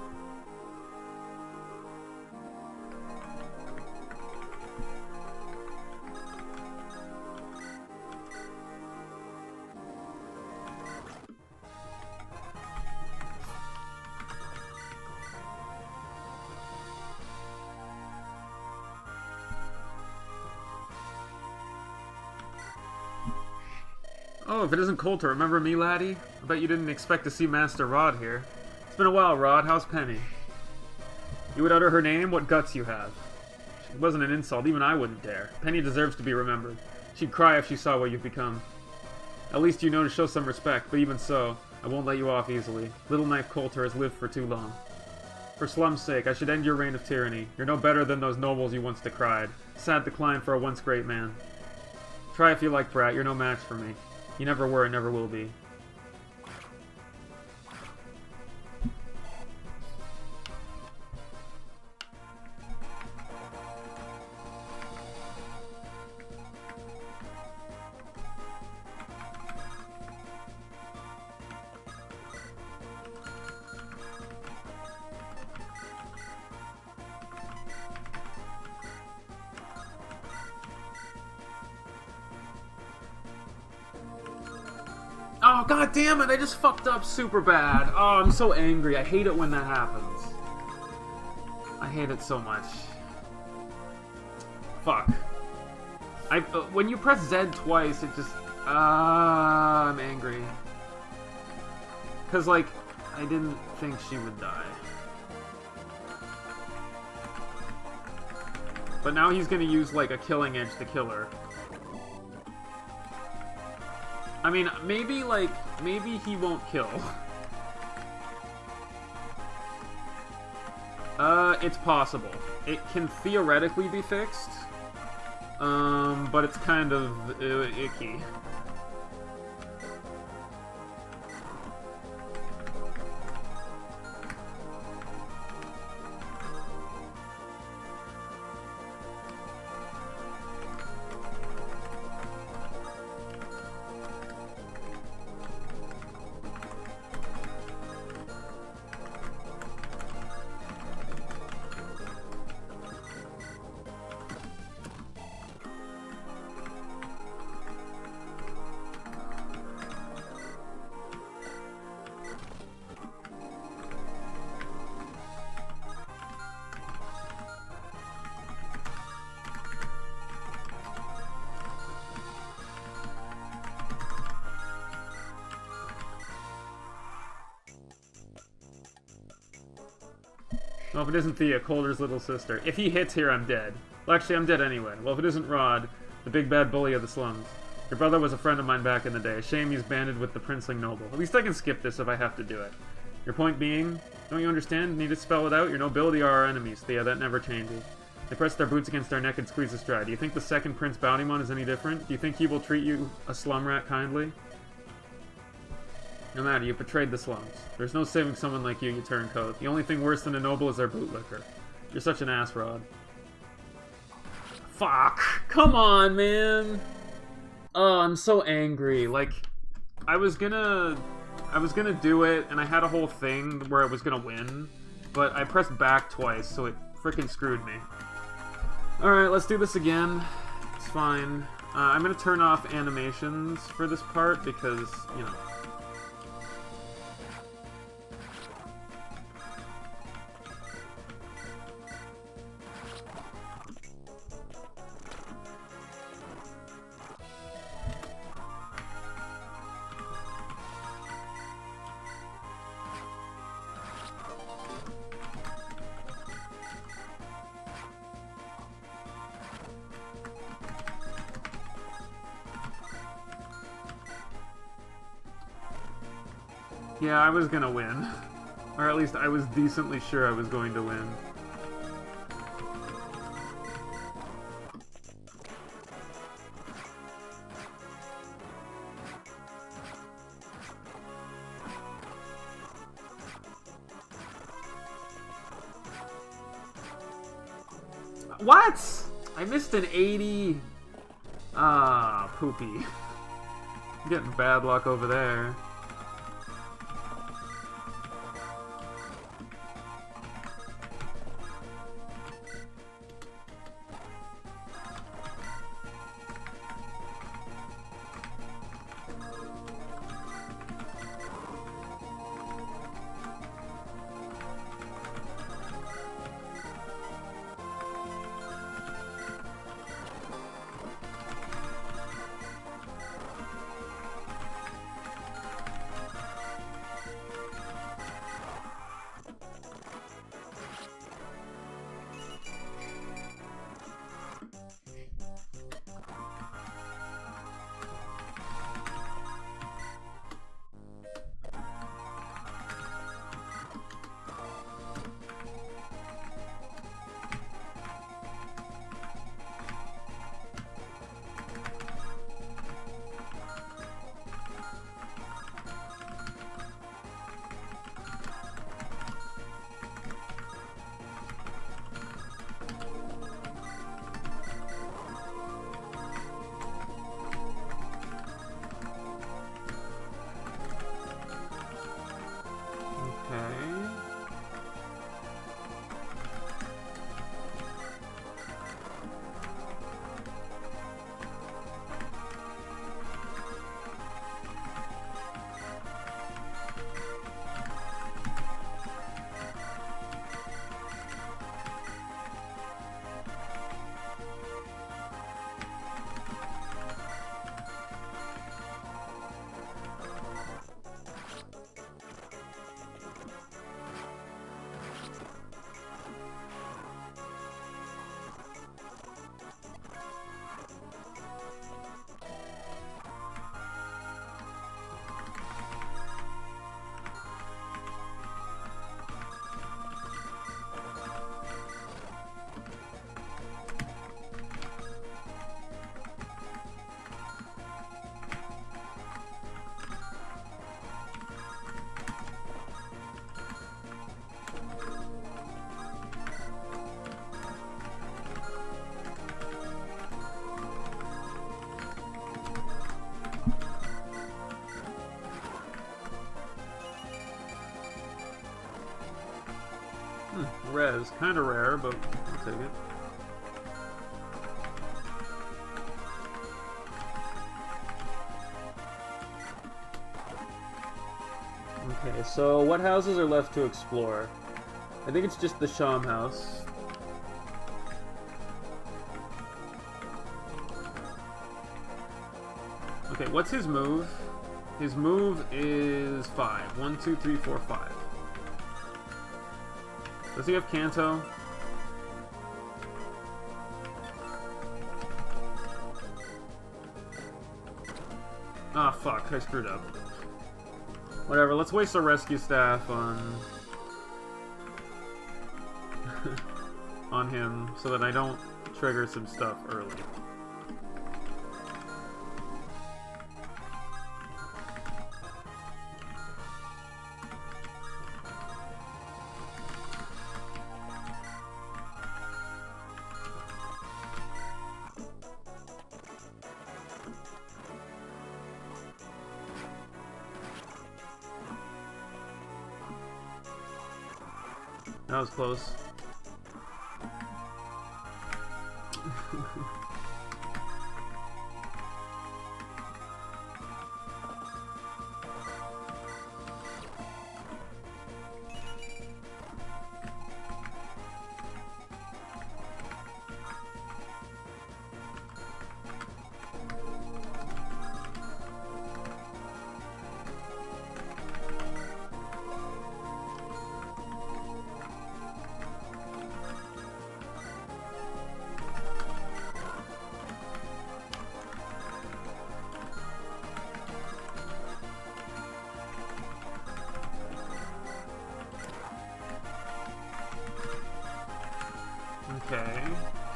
Oh, if it isn't Coulter, remember me, laddie? I bet you didn't expect to see Master Rod here. It's been a while, Rod. How's Penny? You would utter her name? What guts you have. It wasn't an insult. Even I wouldn't dare. Penny deserves to be remembered. She'd cry if she saw what you've become. At least you know to show some respect, but even so, I won't let you off easily. Little Knife Coulter has lived for too long. For Slum's sake, I should end your reign of tyranny. You're no better than those nobles you once decried. Sad decline for a once great man. Try if you like, brat. You're no match for me. You never were and never will be. Oh, god damn it, I just fucked up super bad. Oh, I'm so angry. I hate it when that happens. I hate it so much. Fuck. When you press Z twice, it just... I'm angry. Because, like, I didn't think she would die. But now he's gonna use, like, a Killing Edge to kill her. I mean, maybe, like, maybe he won't kill. It's possible. It can theoretically be fixed. But it's kind of icky. Well, if it isn't Thea, Coulter's little sister. If he hits here, I'm dead. Well, actually, I'm dead anyway. Well, if it isn't Rod, the big bad bully of the slums. Your brother was a friend of mine back in the day. Shame he's banded with the princeling noble. At least I can skip this if I have to do it. Your point being, don't you understand? Need to spell it out? Your nobility are our enemies, Thea. That never changes. They press their boots against our neck and squeeze us dry. Do you think the second Prince Bowdymon is any different? Do you think he will treat you, a slum rat, kindly? No matter, you betrayed the slums. There's no saving someone like you turncoat. The only thing worse than a noble is our bootlicker. You're such an ass, Rod. Fuck! Come on, man! Oh, I'm so angry. Like, I was gonna do it, and I had a whole thing where I was gonna win, but I pressed back twice, so it frickin' screwed me. Alright, let's do this again. It's fine. I'm gonna turn off animations for this part, because, you know... Yeah, I was gonna win. Or at least I was decently sure I was going to win. What? I missed an 80. Ah, poopy. I'm getting bad luck over there. Res. Kinda rare, but I'll take it. Okay, so what houses are left to explore? I think it's just the Sham house. Okay, what's his move? His move is 5. 1, 2, 3, 4, 5. Does he have Kanto? Ah, fuck, I screwed up. Whatever, let's waste our rescue staff on... on him, so that I don't trigger some stuff early. That was close. Okay,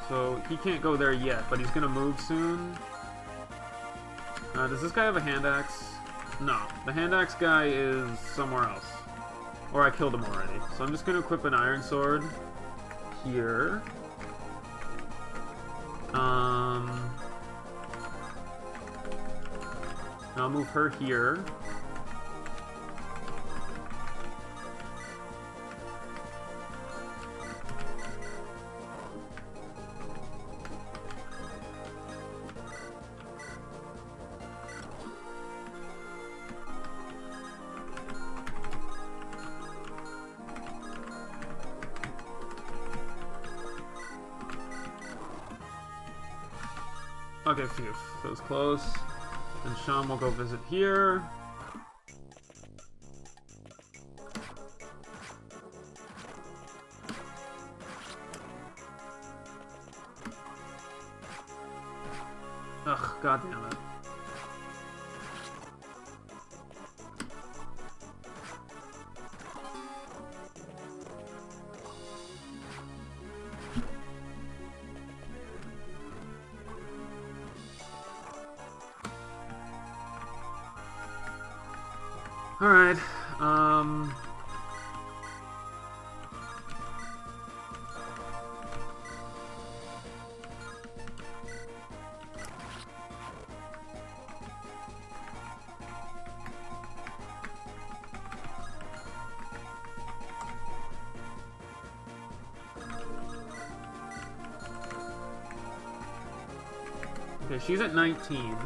so he can't go there yet, but he's gonna move soon. Does this guy have a hand axe? No, the hand axe guy is somewhere else. Or I killed him already. So I'm just gonna equip an iron sword here. I'll move her here. Okay, phew. That was close. And Sham will go visit here. Ugh, god damn it. Alright, okay, she's at 19.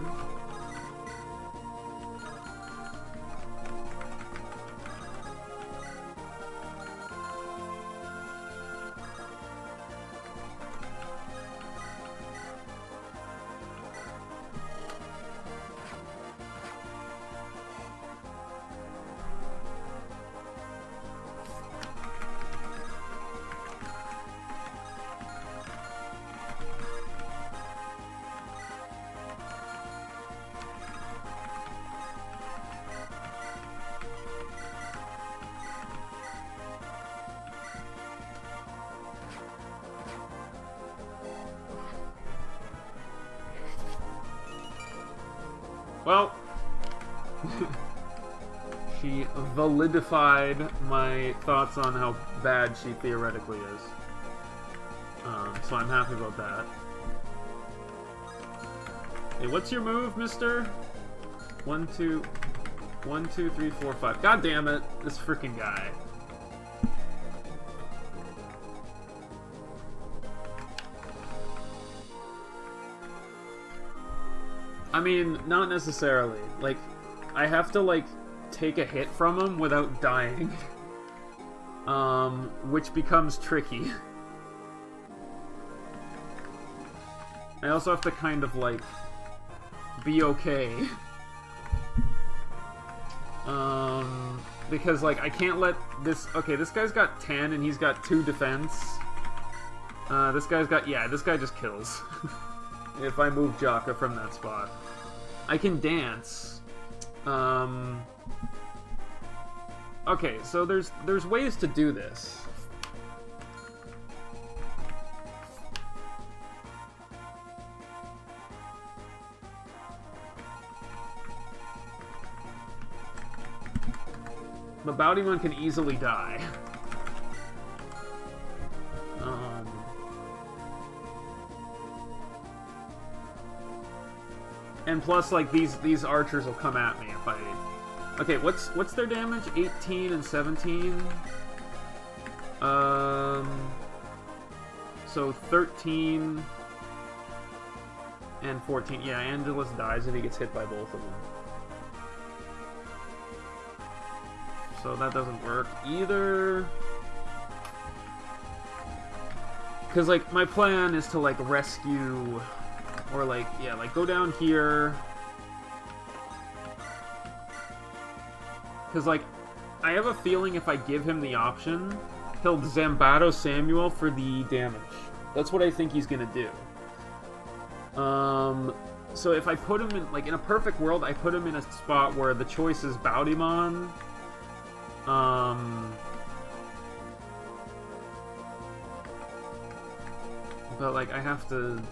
Well, she validified my thoughts on how bad she theoretically is. So I'm happy about that. Hey, what's your move, mister? 1, 2, 1, 2, 3, 4, 5. God damn it, this freaking guy. I mean, not necessarily. Like, I have to, like, take a hit from him without dying. Which becomes tricky. I also have to kind of, like, be okay. Because, like, I can't let this... Okay, this guy's got 10 and he's got 2 defense. This guy's got... Yeah, this guy just kills. If I move Jaka from that spot. I can dance. Okay, so there's ways to do this. But Bountyman can easily die. And plus, like, these archers will come at me if I... Okay, what's their damage? 18 and 17? So 13 and 14. Yeah, Angelus dies if he gets hit by both of them. So that doesn't work either. Because, like, my plan is to, like, rescue... Or, like, yeah, like, go down here. Because, like, I have a feeling if I give him the option, he'll Zambato Samuel for the damage. That's what I think he's gonna do. So if I put him in, like, in a perfect world, I put him in a spot where the choice is Bountyman. But, like, I have to...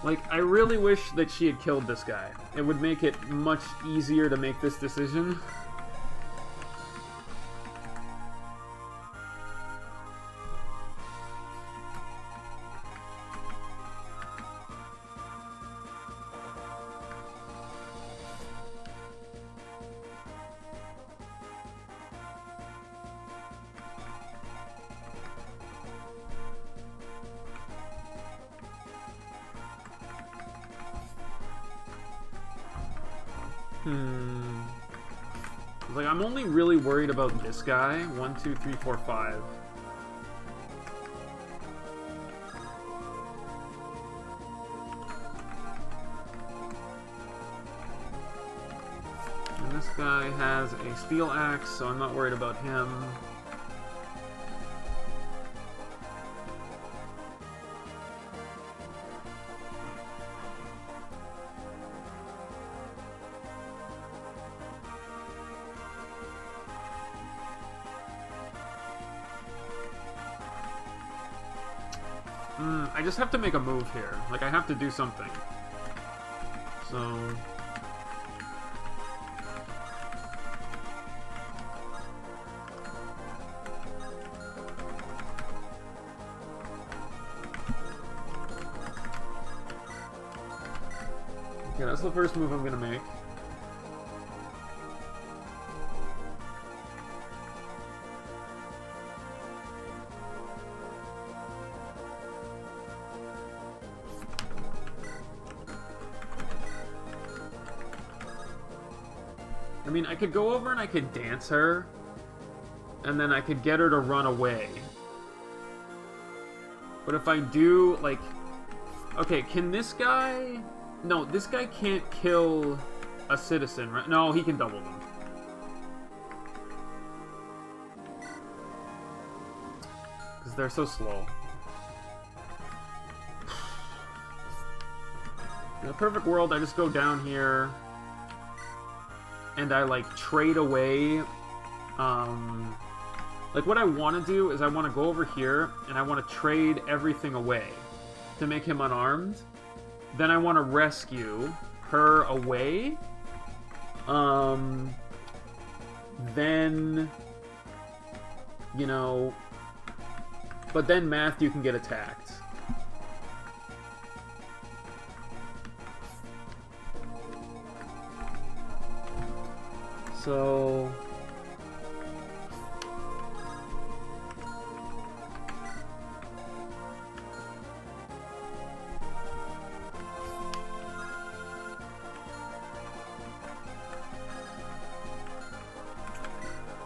Like, I really wish that she had killed this guy. It would make it much easier to make this decision. Like, I'm only really worried about this guy. 1, 2, 3, 4, 5. And this guy has a steel axe, so I'm not worried about him. I just have to make a move here. Like, I have to do something. So... Okay, that's the first move I'm gonna make. I mean, I could go over and I could dance her, and then I could get her to run away. But if I do, like... Okay, can this guy... No, this guy can't kill a citizen, right? No, he can double them. Because they're so slow. In a perfect world, I just go down here... and I, like, trade away, like, what I want to do is I want to go over here, and I want to trade everything away to make him unarmed. Then I want to rescue her away. Then you know... But then Matthew can get attacked. So...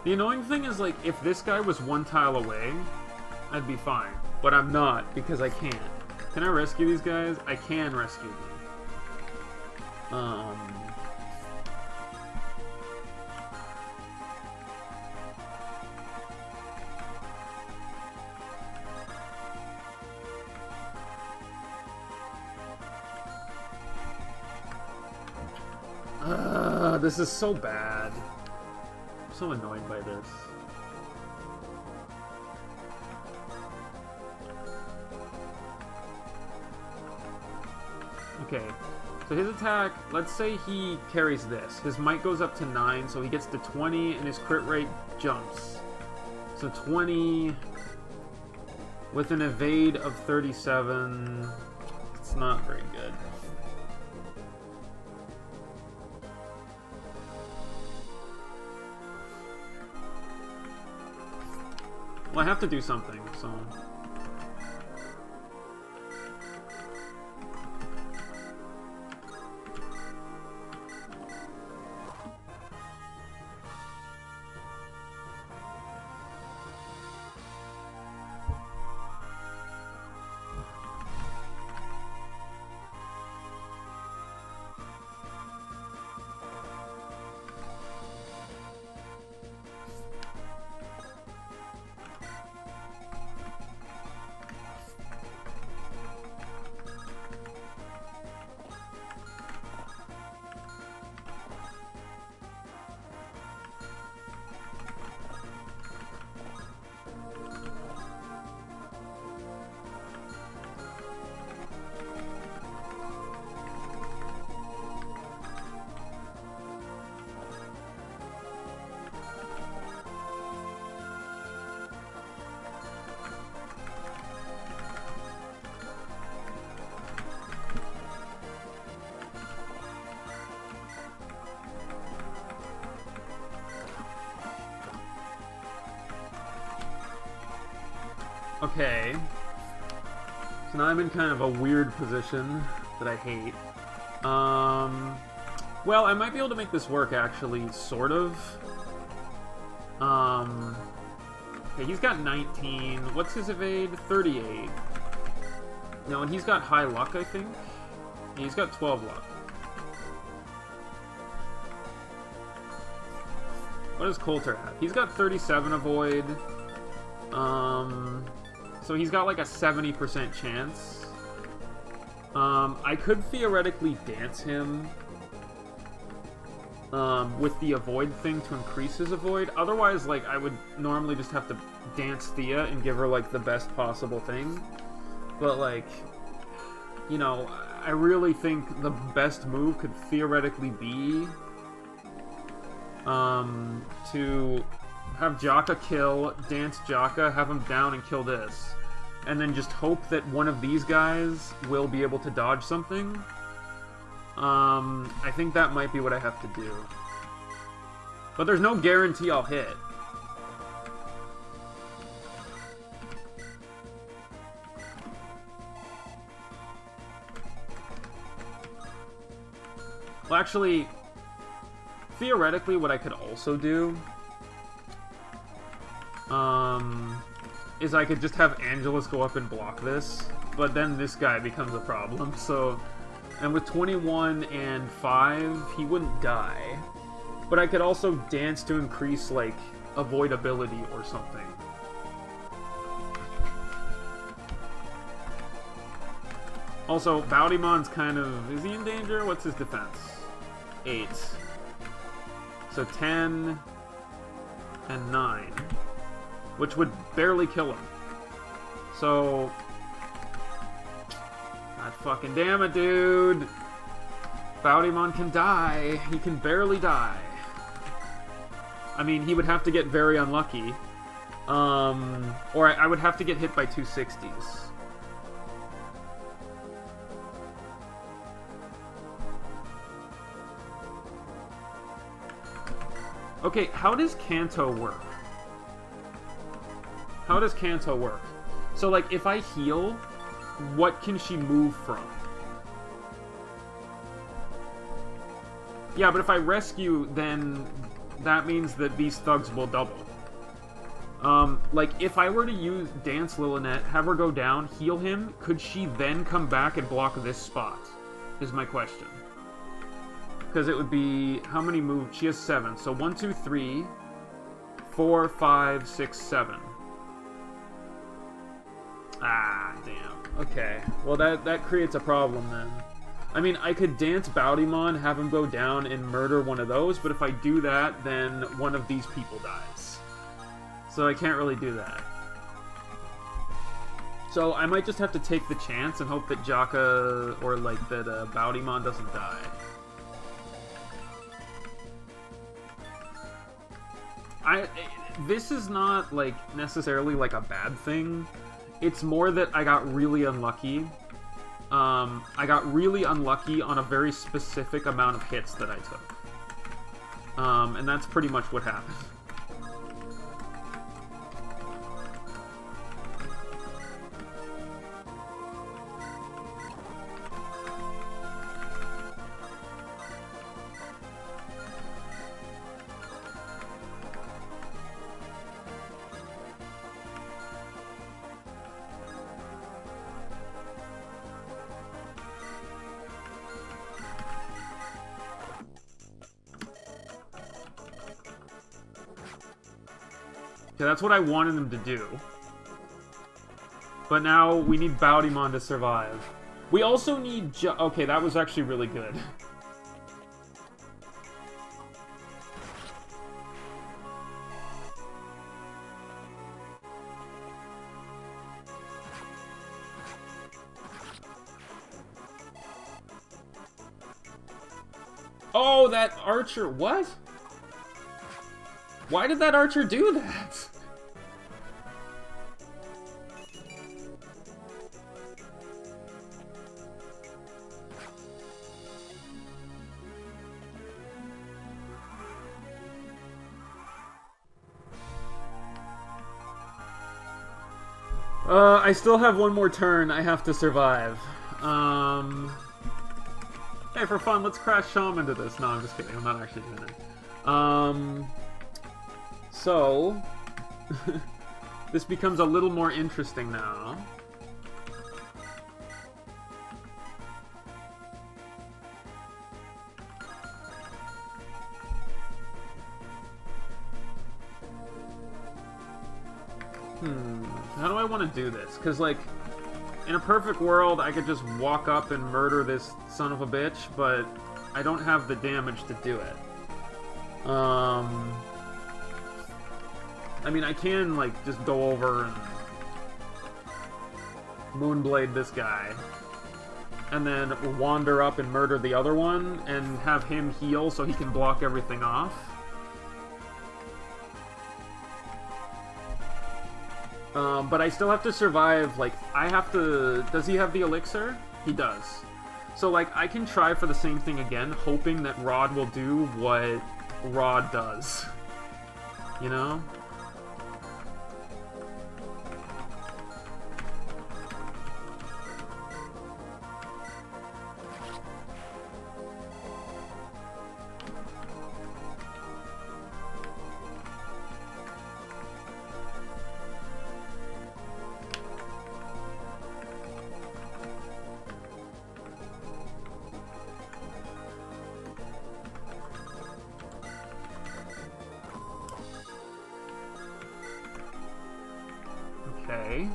The annoying thing is, like, if this guy was one tile away, I'd be fine. But I'm not, because I can't. Can I rescue these guys? I can rescue them. This is so bad. I'm so annoyed by this. Okay, so his attack, let's say he carries this. His might goes up to 9, so he gets to 20, and his crit rate jumps. So 20 with an evade of 37. It's not very good. Well, I have to do something, so... Okay. So now I'm in kind of a weird position that I hate. Well, I might be able to make this work, actually, sort of. Okay, he's got 19. What's his evade? 38. No, and he's got high luck, I think. Yeah, he's got 12 luck. What does Coulter have? He's got 37 avoid. So he's got like a 70% chance. I could theoretically dance him with the avoid thing to increase his avoid. Otherwise, like, I would normally just have to dance Thea and give her like the best possible thing. But like, you know, I really think the best move could theoretically be to have Jaka kill, dance Jaka, have him down and kill this. And then just hope that one of these guys will be able to dodge something. I think that might be what I have to do. But there's no guarantee I'll hit. Well, actually, theoretically, what I could also do is I could just have Angelus go up and block this, but then this guy becomes a problem, so... And with 21 and 5, he wouldn't die. But I could also dance to increase, like, avoidability or something. Also, Baudimon's kind of... Is he in danger? What's his defense? 8. So 10 and 9. Which would barely kill him. So... God fucking damn it, dude! Baudimon can die. He can barely die. I mean, he would have to get very unlucky. Or I would have to get hit by 260s. Okay, how does Kanto work? How does Kanto work? So, like, if I heal, what can she move from? Yeah, but if I rescue, then that means that these thugs will double. Like, if I were to use Dance Lilinet, have her go down, heal him, could she then come back and block this spot? Is my question. Because it would be... How many moves? She has 7. So 1, 2, 3, 4, 5, 6, 7. Ah, damn. Okay. Well, that creates a problem then. I mean, I could dance Baudimon, have him go down, and murder one of those, but if I do that, then one of these people dies. So I can't really do that. So I might just have to take the chance and hope that Jaka, or like that Baudimon doesn't die. This is not, like, necessarily, like, a bad thing. It's more that I got really unlucky. I got really unlucky on a very specific amount of hits that I took. And that's pretty much what happened. Okay, that's what I wanted them to do. But now we need Baudimon to survive. We also need okay, that was actually really good. Oh, that archer... What? Why did that archer do that? I still have one more turn. I have to survive. Hey, for fun, let's crash Shaman into this. No, I'm just kidding. I'm not actually doing it. So, this becomes a little more interesting now. How do I want to do this? Because, like, in a perfect world, I could just walk up and murder this son of a bitch, but I don't have the damage to do it. I mean, I can, like, just go over and Moonblade this guy, and then wander up and murder the other one, and have him heal so he can block everything off. But I still have to survive, like, I have to... Does he have the elixir? He does. So, like, I can try for the same thing again, hoping that Rod will do what Rod does. You know? Okay.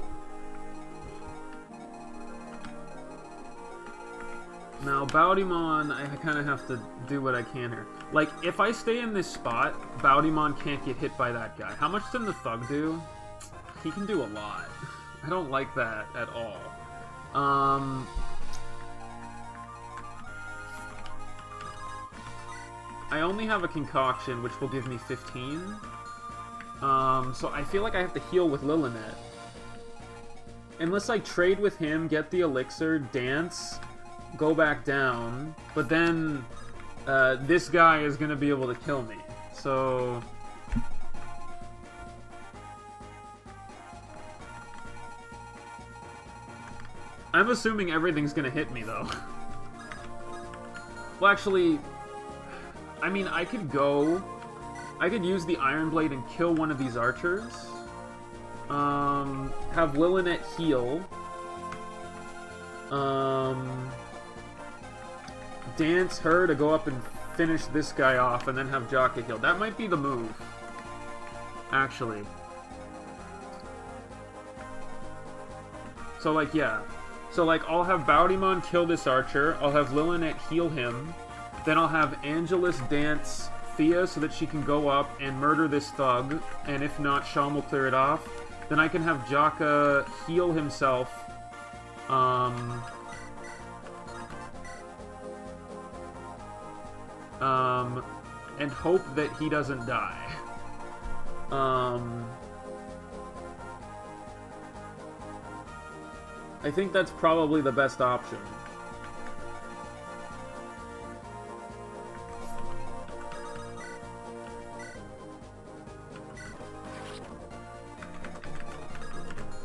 Now, Baudimon, I kind of have to do what I can here. Like, if I stay in this spot, Baudimon can't get hit by that guy. How much can the Thug do? He can do a lot. I don't like that at all. I only have a concoction, which will give me 15. So I feel like I have to heal with Lunatic. Unless I trade with him, get the elixir, dance, go back down, but then this guy is gonna be able to kill me. So I'm assuming everything's gonna hit me, though. Well, actually, I mean, I could use the Iron Blade and kill one of these archers. Have Lunatic heal. Dance her to go up and finish this guy off, and then have Jaka heal. That might be the move, actually. So, like, yeah. So, like, I'll have Baudimon kill this archer, I'll have Lunatic heal him, then I'll have Angelus dance Thea so that she can go up and murder this thug, and if not, Sham will clear it off. Then I can have Jaka heal himself, and hope that he doesn't die. I think that's probably the best option.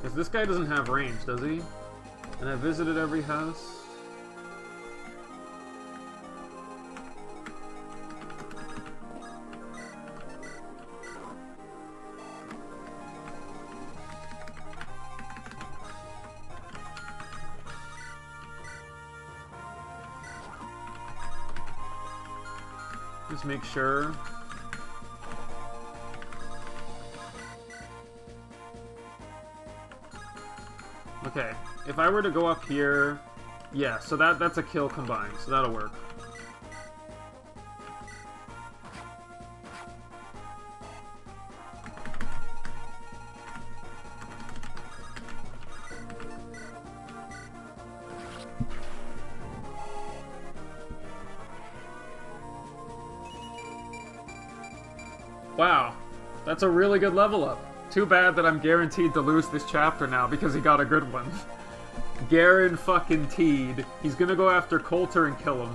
Because this guy doesn't have range, does he? And I visited every house. Just make sure. Okay, if I were to go up here, yeah, so that's a kill combined, so that'll work. Wow, that's a really good level up. Too bad that I'm guaranteed to lose this chapter now because he got a good one. Guaranteed. He's gonna go after Coulter and kill him.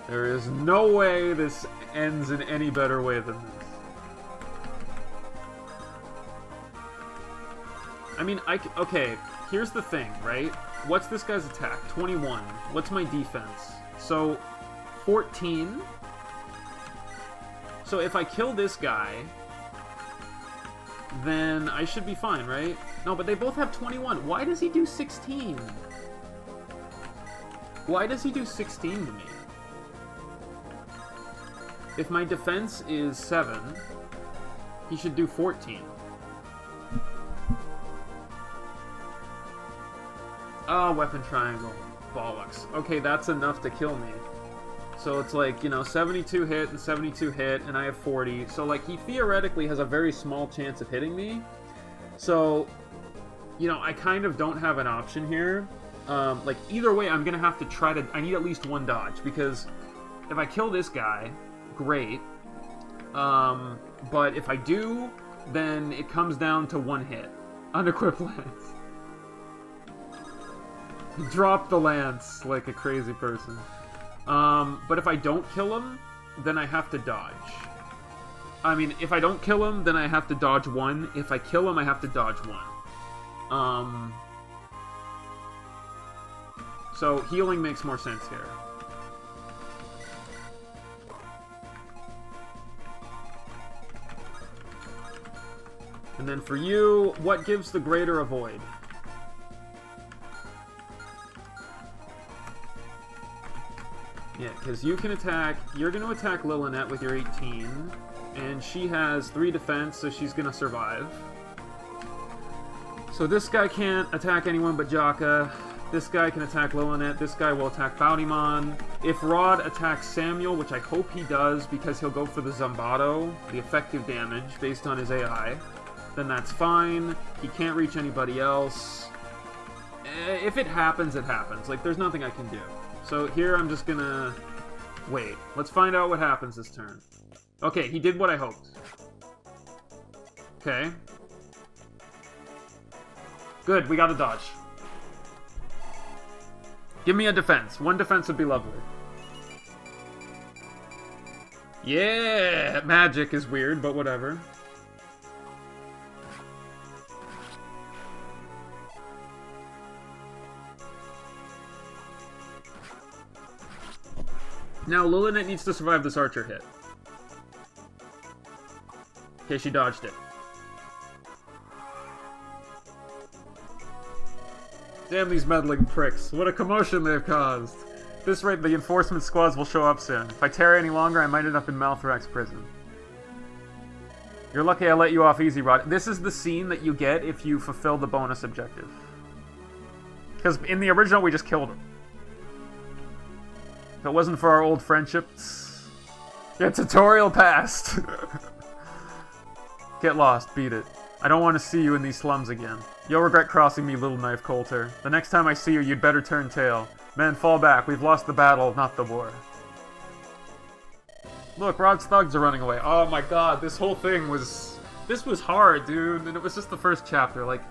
There is no way this ends in any better way than this. I mean, okay, here's the thing, right? What's this guy's attack? 21. What's my defense? So, 14. So if I kill this guy, then I should be fine, right? No, but they both have 21. Why does he do 16? Why does he do 16 to me? If my defense is 7, he should do 14. Oh, weapon triangle. Bollocks. Okay, that's enough to kill me. So it's like, you know, 72 hit and 72 hit, and I have 40. So, like, he theoretically has a very small chance of hitting me. So, you know, I kind of don't have an option here. Like, either way, I'm going to have to try to... I need at least one dodge, because if I kill this guy, great. But if I do, then it comes down to one hit. Unequipped lance. Drop the lance like a crazy person. But if I don't kill him, then I have to dodge. I mean, if I don't kill him, then I have to dodge 1. If I kill him, I have to dodge 1. So healing makes more sense here. And then for you, what gives the greater avoid? Yeah, because you can attack... You're going to attack Lunatic with your 18, and she has 3 defense, so she's going to survive. So this guy can't attack anyone but Jaka. This guy can attack Lunatic. This guy will attack Baudimon. If Rod attacks Samuel, which I hope he does, because he'll go for the Zombato, the effective damage, based on his AI, then that's fine. He can't reach anybody else. If it happens, it happens. Like, there's nothing I can do. So here I'm just gonna... Wait. Let's find out what happens this turn. Okay, he did what I hoped. Okay. Good, we got a dodge. Give me a defense. One defense would be lovely. Yeah! Magic is weird, but whatever. Now, Lunatic needs to survive this archer hit. Okay, she dodged it. Damn these meddling pricks. What a commotion they've caused. At this rate, the enforcement squads will show up soon. If I tarry any longer, I might end up in Malthrax prison. You're lucky I let you off easy, Rod. This is the scene that you get if you fulfill the bonus objective. Because in the original, we just killed him. If it wasn't for our old friendships... Yeah, tutorial passed! Get lost, beat it. I don't want to see you in these slums again. You'll regret crossing me, Little Knife Coulter. The next time I see you, you'd better turn tail. Men, fall back. We've lost the battle, not the war. Look, Rod's thugs are running away. Oh my god, this whole thing was... This was hard, dude, and it was just the first chapter. Like,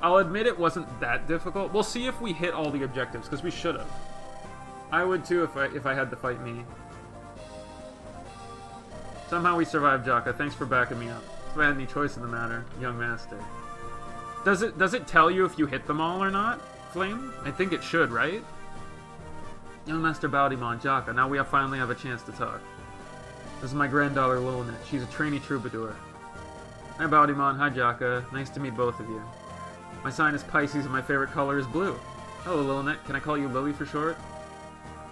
I'll admit it wasn't that difficult. We'll see if we hit all the objectives, because we should have. I would too if I had to fight me. Somehow we survived, Jaka. Thanks for backing me up. If I had any choice in the matter, young master. Does it tell you if you hit them all or not, Flame? I think it should, right? Young Master Baudimon, Jaka, now we finally have a chance to talk. This is my granddaughter, Lunatic. She's a trainee troubadour. Hi, Baudimon. Hi, Jaka. Nice to meet both of you. My sign is Pisces and my favorite color is blue. Hello, Lunatic. Can I call you Lily for short?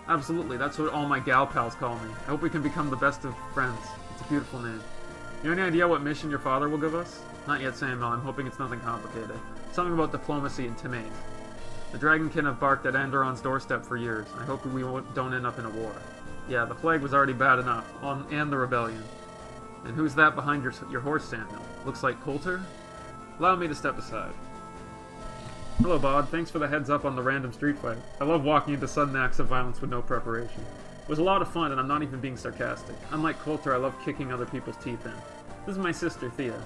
Absolutely. That's what all my gal pals call me. I hope we can become the best of friends. It's a beautiful name. You have any idea what mission your father will give us? Not yet, Samuel. I'm hoping it's nothing complicated. Something about diplomacy and Timate. The Dragonkin have barked at Andaron's doorstep for years. I hope we don't end up in a war. Yeah, the plague was already bad enough, and the rebellion. And who's that behind your horse, Samuel? Looks like Coulter? Allow me to step aside. Hello, Bod. Thanks for the heads up on the random street fight. I love walking into sudden acts of violence with no preparation. It was a lot of fun, and I'm not even being sarcastic. Unlike Coulter, I love kicking other people's teeth in. This is my sister, Thea.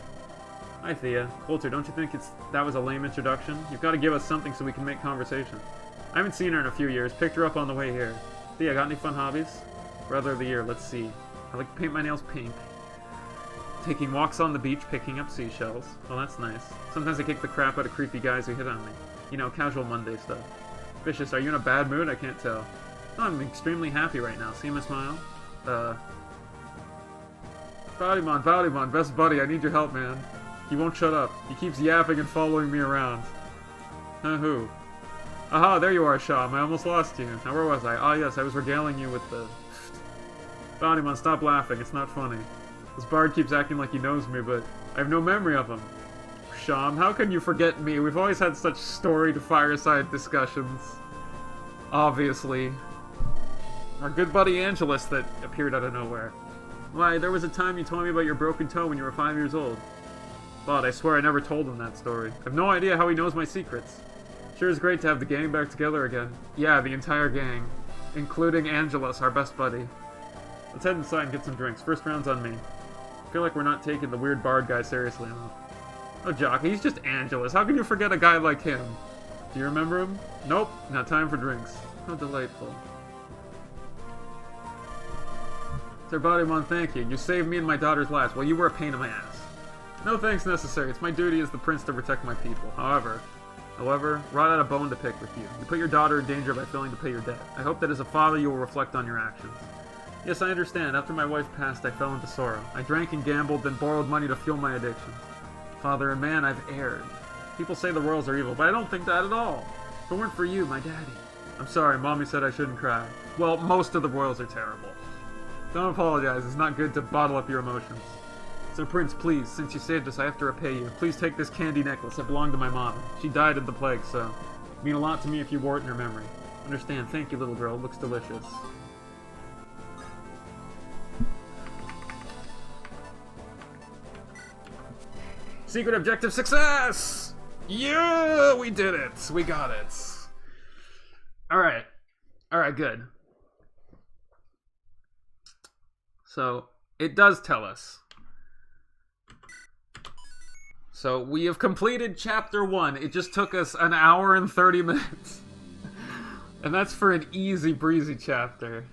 Hi, Thea. Coulter, don't you think that was a lame introduction? You've got to give us something so we can make conversation. I haven't seen her in a few years. Picked her up on the way here. Thea, got any fun hobbies? Brother of the year, let's see. I like to paint my nails pink. Taking walks on the beach, picking up seashells. Oh, that's nice. Sometimes I kick the crap out of creepy guys who hit on me. You know, casual Monday stuff. Vicious, are you in a bad mood? I can't tell. No, I'm extremely happy right now. See my smile? Baudimon, best buddy, I need your help, man. He won't shut up. He keeps yapping and following me around. Who? Aha, there you are, Sham. I almost lost you. Now, where was I? Ah, yes, I was regaling you with the... Baudimon, stop laughing. It's not funny. This bard keeps acting like he knows me, but I have no memory of him. Sham, how can you forget me? We've always had such storied fireside discussions. Obviously. Our good buddy Angelus that appeared out of nowhere. Why, there was a time you told me about your broken toe when you were 5 years old. But I swear I never told him that story. I have no idea how he knows my secrets. Sure is great to have the gang back together again. Yeah, the entire gang. Including Angelus, our best buddy. Let's head inside and get some drinks. First round's on me. I feel like we're not taking the weird bard guy seriously enough. Oh, Jock, he's just Angelus. How can you forget a guy like him? Do you remember him? Nope. Now time for drinks. How delightful. Sir Baudimon, thank you. You saved me and my daughter's lives. Well, you were a pain in my ass. No thanks necessary. It's my duty as the prince to protect my people. However, Rod had a bone to pick with you. You put your daughter in danger by failing to pay your debt. I hope that as a father you will reflect on your actions. Yes, I understand. After my wife passed, I fell into sorrow. I drank and gambled, then borrowed money to fuel my addiction. Father and man, I've erred. People say the royals are evil, but I don't think that at all. If it weren't for you, my daddy. I'm sorry, Mommy said I shouldn't cry. Well, most of the royals are terrible. Don't apologize. It's not good to bottle up your emotions. Sir Prince, please, since you saved us, I have to repay you. Please take this candy necklace. It belonged to my mom. She died of the plague, so it'd mean a lot to me if you wore it in her memory. Understand. Thank you, little girl. It looks delicious. Secret objective success! Yeah, we did it. We got it. Alright. Alright, good. So, it does tell us. So we have completed chapter 1. It just took us an hour and 30 minutes. And that's for an easy breezy chapter.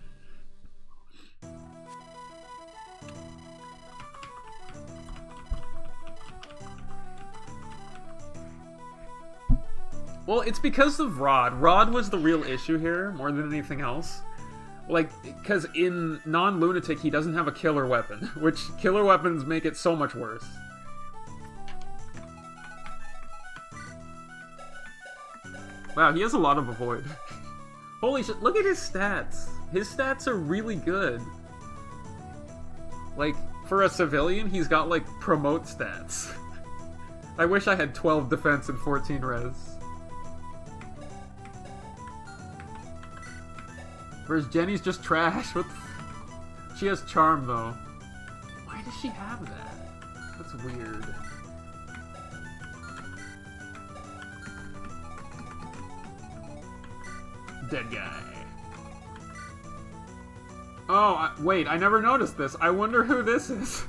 Well, it's because of Rod. Rod was the real issue here, more than anything else. Like, because in non-Lunatic, he doesn't have a killer weapon, which killer weapons make it so much worse. Wow, he has a lot of avoid. Holy shit, look at his stats. His stats are really good. Like, for a civilian, he's got, like, promote stats. I wish I had 12 defense and 14 res. Whereas Jenny's just trash. What the she has charm, though. Why does she have that? That's weird. Dead guy. Oh, wait, I never noticed this. I wonder who this is.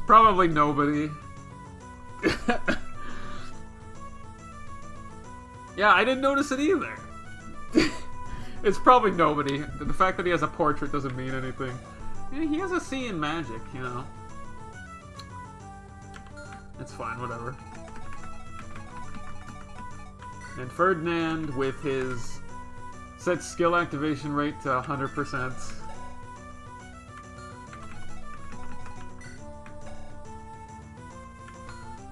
Probably nobody. Yeah, I didn't notice it either. It's probably nobody. The fact that he has a portrait doesn't mean anything. Yeah, he has a C in magic, you know. It's fine, whatever. And Ferdinand with his set skill activation rate to 100%.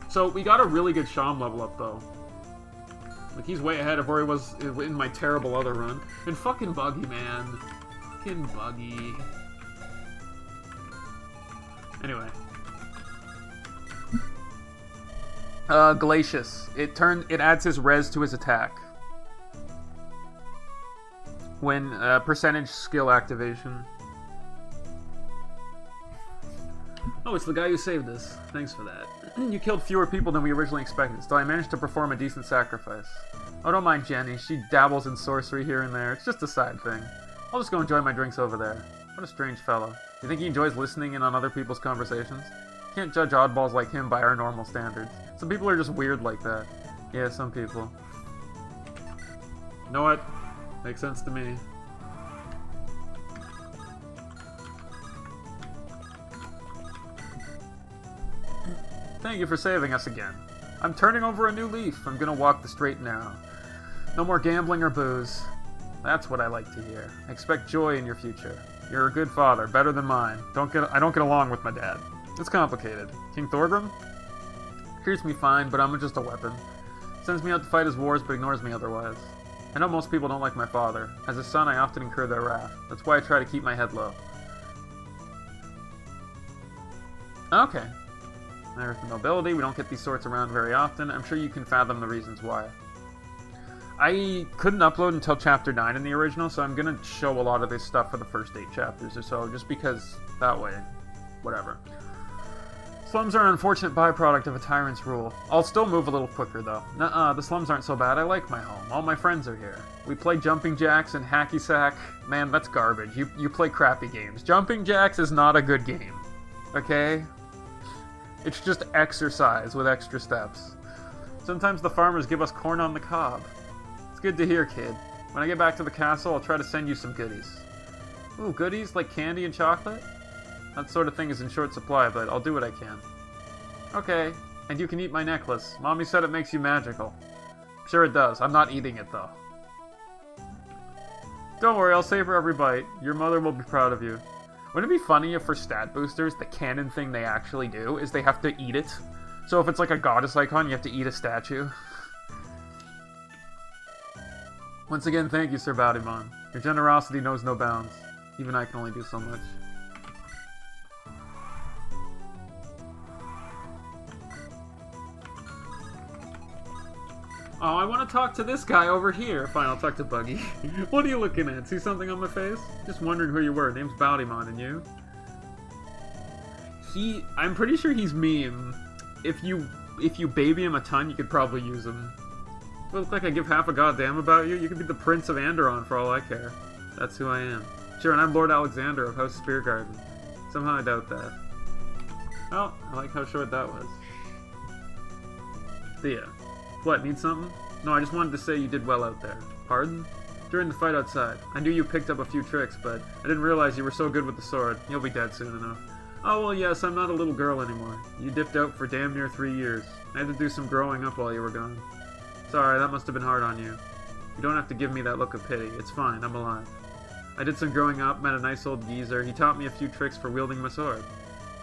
So we got a really good Sham level up though. Like he's way ahead of where he was in my terrible other run. And fucking Buggy, man. Fucking Buggy. Anyway. Glacius. It adds his res to his attack. When percentage skill activation. Oh, it's the guy who saved us. Thanks for that. You killed fewer people than we originally expected, still I managed to perform a decent sacrifice. Oh, don't mind Jenny. She dabbles in sorcery here and there. It's just a side thing. I'll just go enjoy my drinks over there. What a strange fellow. You think he enjoys listening in on other people's conversations? You can't judge oddballs like him by our normal standards. Some people are just weird like that. Yeah, some people. You know what? Makes sense to me. Thank you for saving us again. I'm turning over a new leaf. I'm gonna walk the straight and narrow. No more gambling or booze. That's what I like to hear. I expect joy in your future. You're a good father, better than mine. I don't get along with my dad. It's complicated. King Thorgrim? Treats me fine, but I'm just a weapon. Sends me out to fight his wars, but ignores me otherwise. I know most people don't like my father. As a son, I often incur their wrath. That's why I try to keep my head low. Okay. There's the nobility. We don't get these sorts around very often. I'm sure you can fathom the reasons why. I couldn't upload until chapter 9 in the original, so I'm going to show a lot of this stuff for the first 8 chapters or so, just because that way. Whatever. Slums are an unfortunate byproduct of a tyrant's rule. I'll still move a little quicker, though. Nuh-uh, the slums aren't so bad. I like my home. All my friends are here. We play jumping jacks and hacky sack. Man, that's garbage. You play crappy games. Jumping jacks is not a good game. Okay? It's just exercise with extra steps. Sometimes the farmers give us corn on the cob. It's good to hear, kid. When I get back to the castle, I'll try to send you some goodies. Ooh, goodies? Like candy and chocolate? That sort of thing is in short supply, but I'll do what I can. Okay, and you can eat my necklace. Mommy said it makes you magical. Sure it does. I'm not eating it, though. Don't worry, I'll savor every bite. Your mother will be proud of you. Wouldn't it be funny if for stat boosters, the canon thing they actually do is they have to eat it? So if it's like a goddess icon, you have to eat a statue. Once again, thank you, Sir Boudimon. Your generosity knows no bounds. Even I can only do so much. Oh, I want to talk to this guy over here. Fine, I'll talk to Buggy. What are you looking at? See something on my face? Just wondering who you were. Name's Boudimon, and you? I'm pretty sure he's meme. If you baby him a ton, you could probably use him. If I look like I give half a goddamn about you, you could be the Prince of Andaron for all I care. That's who I am. Sure, and I'm Lord Alexander of House Speargarden. Somehow I doubt that. Oh, I like how short that was. Thea. What, need something? No, I just wanted to say you did well out there. Pardon? During the fight outside. I knew you picked up a few tricks, but I didn't realize you were so good with the sword. You'll be dead soon enough. Oh, well, yes, I'm not a little girl anymore. You dipped out for damn near 3 years. I had to do some growing up while you were gone. Sorry, that must have been hard on you. You don't have to give me that look of pity. It's fine, I'm alive. I did some growing up, met a nice old geezer. He taught me a few tricks for wielding my sword.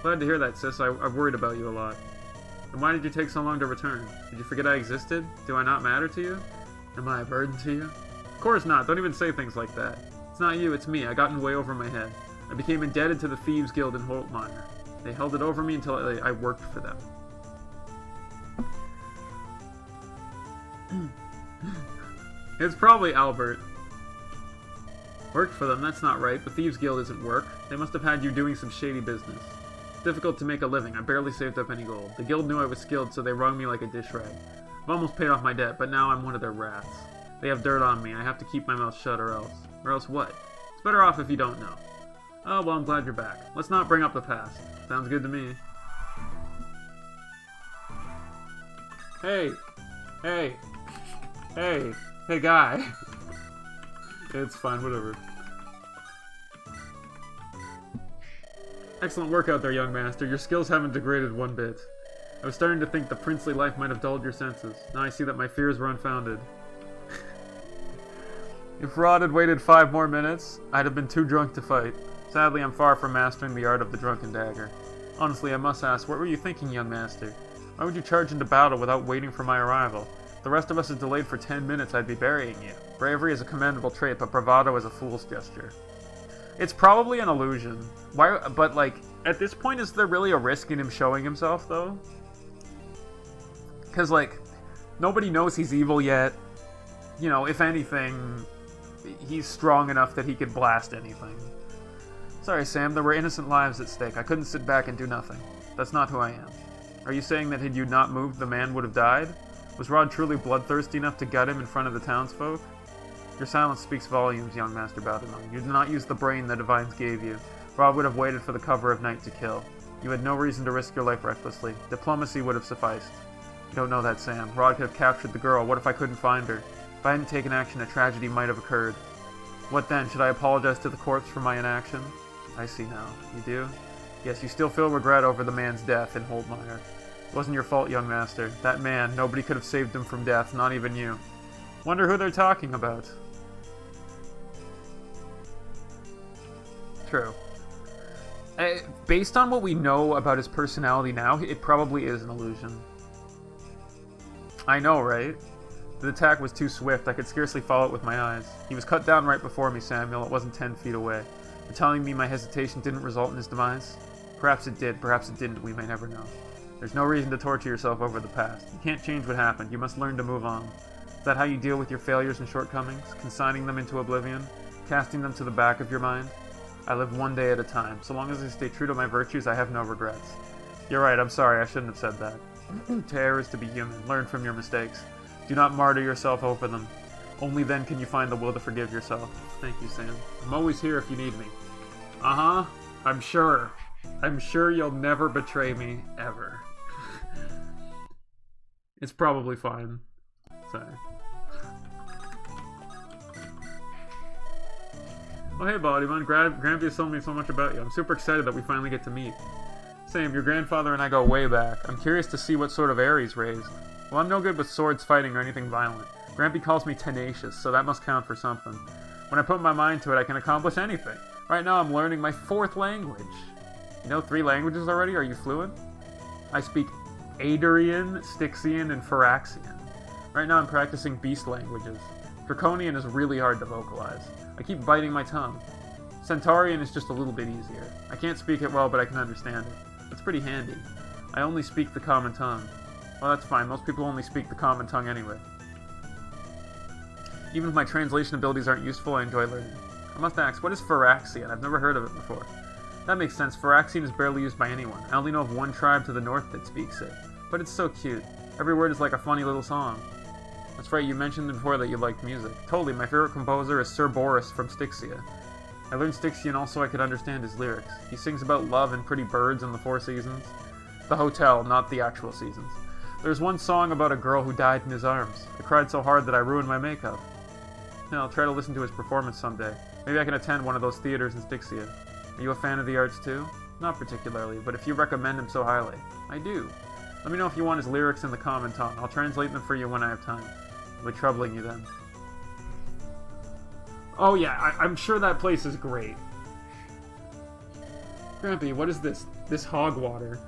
Glad to hear that, sis. I've worried about you a lot. And why did you take so long to return? Did you forget I existed? Do I not matter to you? Am I a burden to you? Of course not. Don't even say things like that. It's not you, it's me. I got in way over my head. I became indebted to the Thieves Guild in Holtmire. They held it over me until I worked for them. It's probably Albert. Worked for them, that's not right. The Thieves Guild isn't work. They must have had you doing some shady business. It's difficult to make a living. I barely saved up any gold. The guild knew I was skilled, so they wrung me like a dish rag. I've almost paid off my debt, but now I'm one of their rats. They have dirt on me. I have to keep my mouth shut or else. Or else what? It's better off if you don't know. Oh, well, I'm glad you're back. Let's not bring up the past. Sounds good to me. Hey! Hey! Hey! Hey, guy! It's fine, whatever. Excellent work out there, young master. Your skills haven't degraded one bit. I was starting to think the princely life might have dulled your senses. Now I see that my fears were unfounded. If Rod had waited 5 more minutes, I'd have been too drunk to fight. Sadly, I'm far from mastering the art of the drunken dagger. Honestly, I must ask, what were you thinking, young master? Why would you charge into battle without waiting for my arrival? If the rest of us is delayed for 10 minutes, I'd be burying you. Bravery is a commendable trait, but bravado is a fool's gesture. It's probably an illusion. Why? But, like, at this point, is there really a risk in him showing himself, though? Because, like, nobody knows he's evil yet. You know, if anything, he's strong enough that he could blast anything. Sorry, Sam, there were innocent lives at stake. I couldn't sit back and do nothing. That's not who I am. Are you saying that had you not moved, the man would have died? Was Rod truly bloodthirsty enough to gut him in front of the townsfolk? Your silence speaks volumes, young Master Bowdemon. You did not use the brain the divines gave you. Rod would have waited for the cover of night to kill. You had no reason to risk your life recklessly. Diplomacy would have sufficed. You don't know that, Sam. Rod could have captured the girl. What if I couldn't find her? If I hadn't taken action, a tragedy might have occurred. What then? Should I apologize to the corpse for my inaction? I see now. You do? Yes, you still feel regret over the man's death in Holtmire. It wasn't your fault, young master. That man, nobody could have saved him from death, not even you. Wonder who they're talking about. True. Based on what we know about his personality now, it probably is an illusion. I know, right? The attack was too swift. I could scarcely follow it with my eyes. He was cut down right before me, Samuel. It wasn't 10 feet away. You're telling me my hesitation didn't result in his demise? Perhaps it did, perhaps it didn't. We may never know. There's no reason to torture yourself over the past. You can't change what happened. You must learn to move on. Is that how you deal with your failures and shortcomings? Consigning them into oblivion? Casting them to the back of your mind? I live one day at a time. So long as I stay true to my virtues, I have no regrets. You're right, I'm sorry. I shouldn't have said that. To err is to be human. Learn from your mistakes. Do not martyr yourself over them. Only then can you find the will to forgive yourself. Thank you, Sam. I'm always here if you need me. Uh-huh. I'm sure. I'm sure you'll never betray me, ever. It's probably fine. Sorry. Oh, hey, Bowdemon. Grampy has told me so much about you. I'm super excited that we finally get to meet. Sam, your grandfather and I go way back. I'm curious to see what sort of heir he's raised. Well, I'm no good with swords, fighting, or anything violent. Grampy calls me tenacious, so that must count for something. When I put my mind to it, I can accomplish anything. Right now, I'm learning my 4th language. You know 3 languages already? Are you fluent? I speak Adarian, Styxian, and Phyraxian. Right now, I'm practicing beast languages. Draconian is really hard to vocalize. I keep biting my tongue. Centaurian is just a little bit easier. I can't speak it well, but I can understand it. It's pretty handy. I only speak the common tongue. Well, that's fine. Most people only speak the common tongue anyway. Even if my translation abilities aren't useful, I enjoy learning. I must ask, what is Phyraxian? I've never heard of it before. That makes sense. Phyraxian is barely used by anyone. I only know of one tribe to the north that speaks it. But it's so cute. Every word is like a funny little song. That's right, you mentioned before that you liked music. Totally, my favorite composer is Sir Boris from Styxia. I learned Styxian also I could understand his lyrics. He sings about love and pretty birds and the four seasons. The hotel, not the actual seasons. There's one song about a girl who died in his arms. I cried so hard that I ruined my makeup. Yeah, I'll try to listen to his performance someday. Maybe I can attend one of those theaters in Styxia. Are you a fan of the arts too? Not particularly, but if you recommend him so highly. I do. Let me know if you want his lyrics in the common tongue. I'll translate them for you when I have time. I'll be troubling you then. Oh yeah, I'm sure that place is great. Grampy, what is this? This hog water.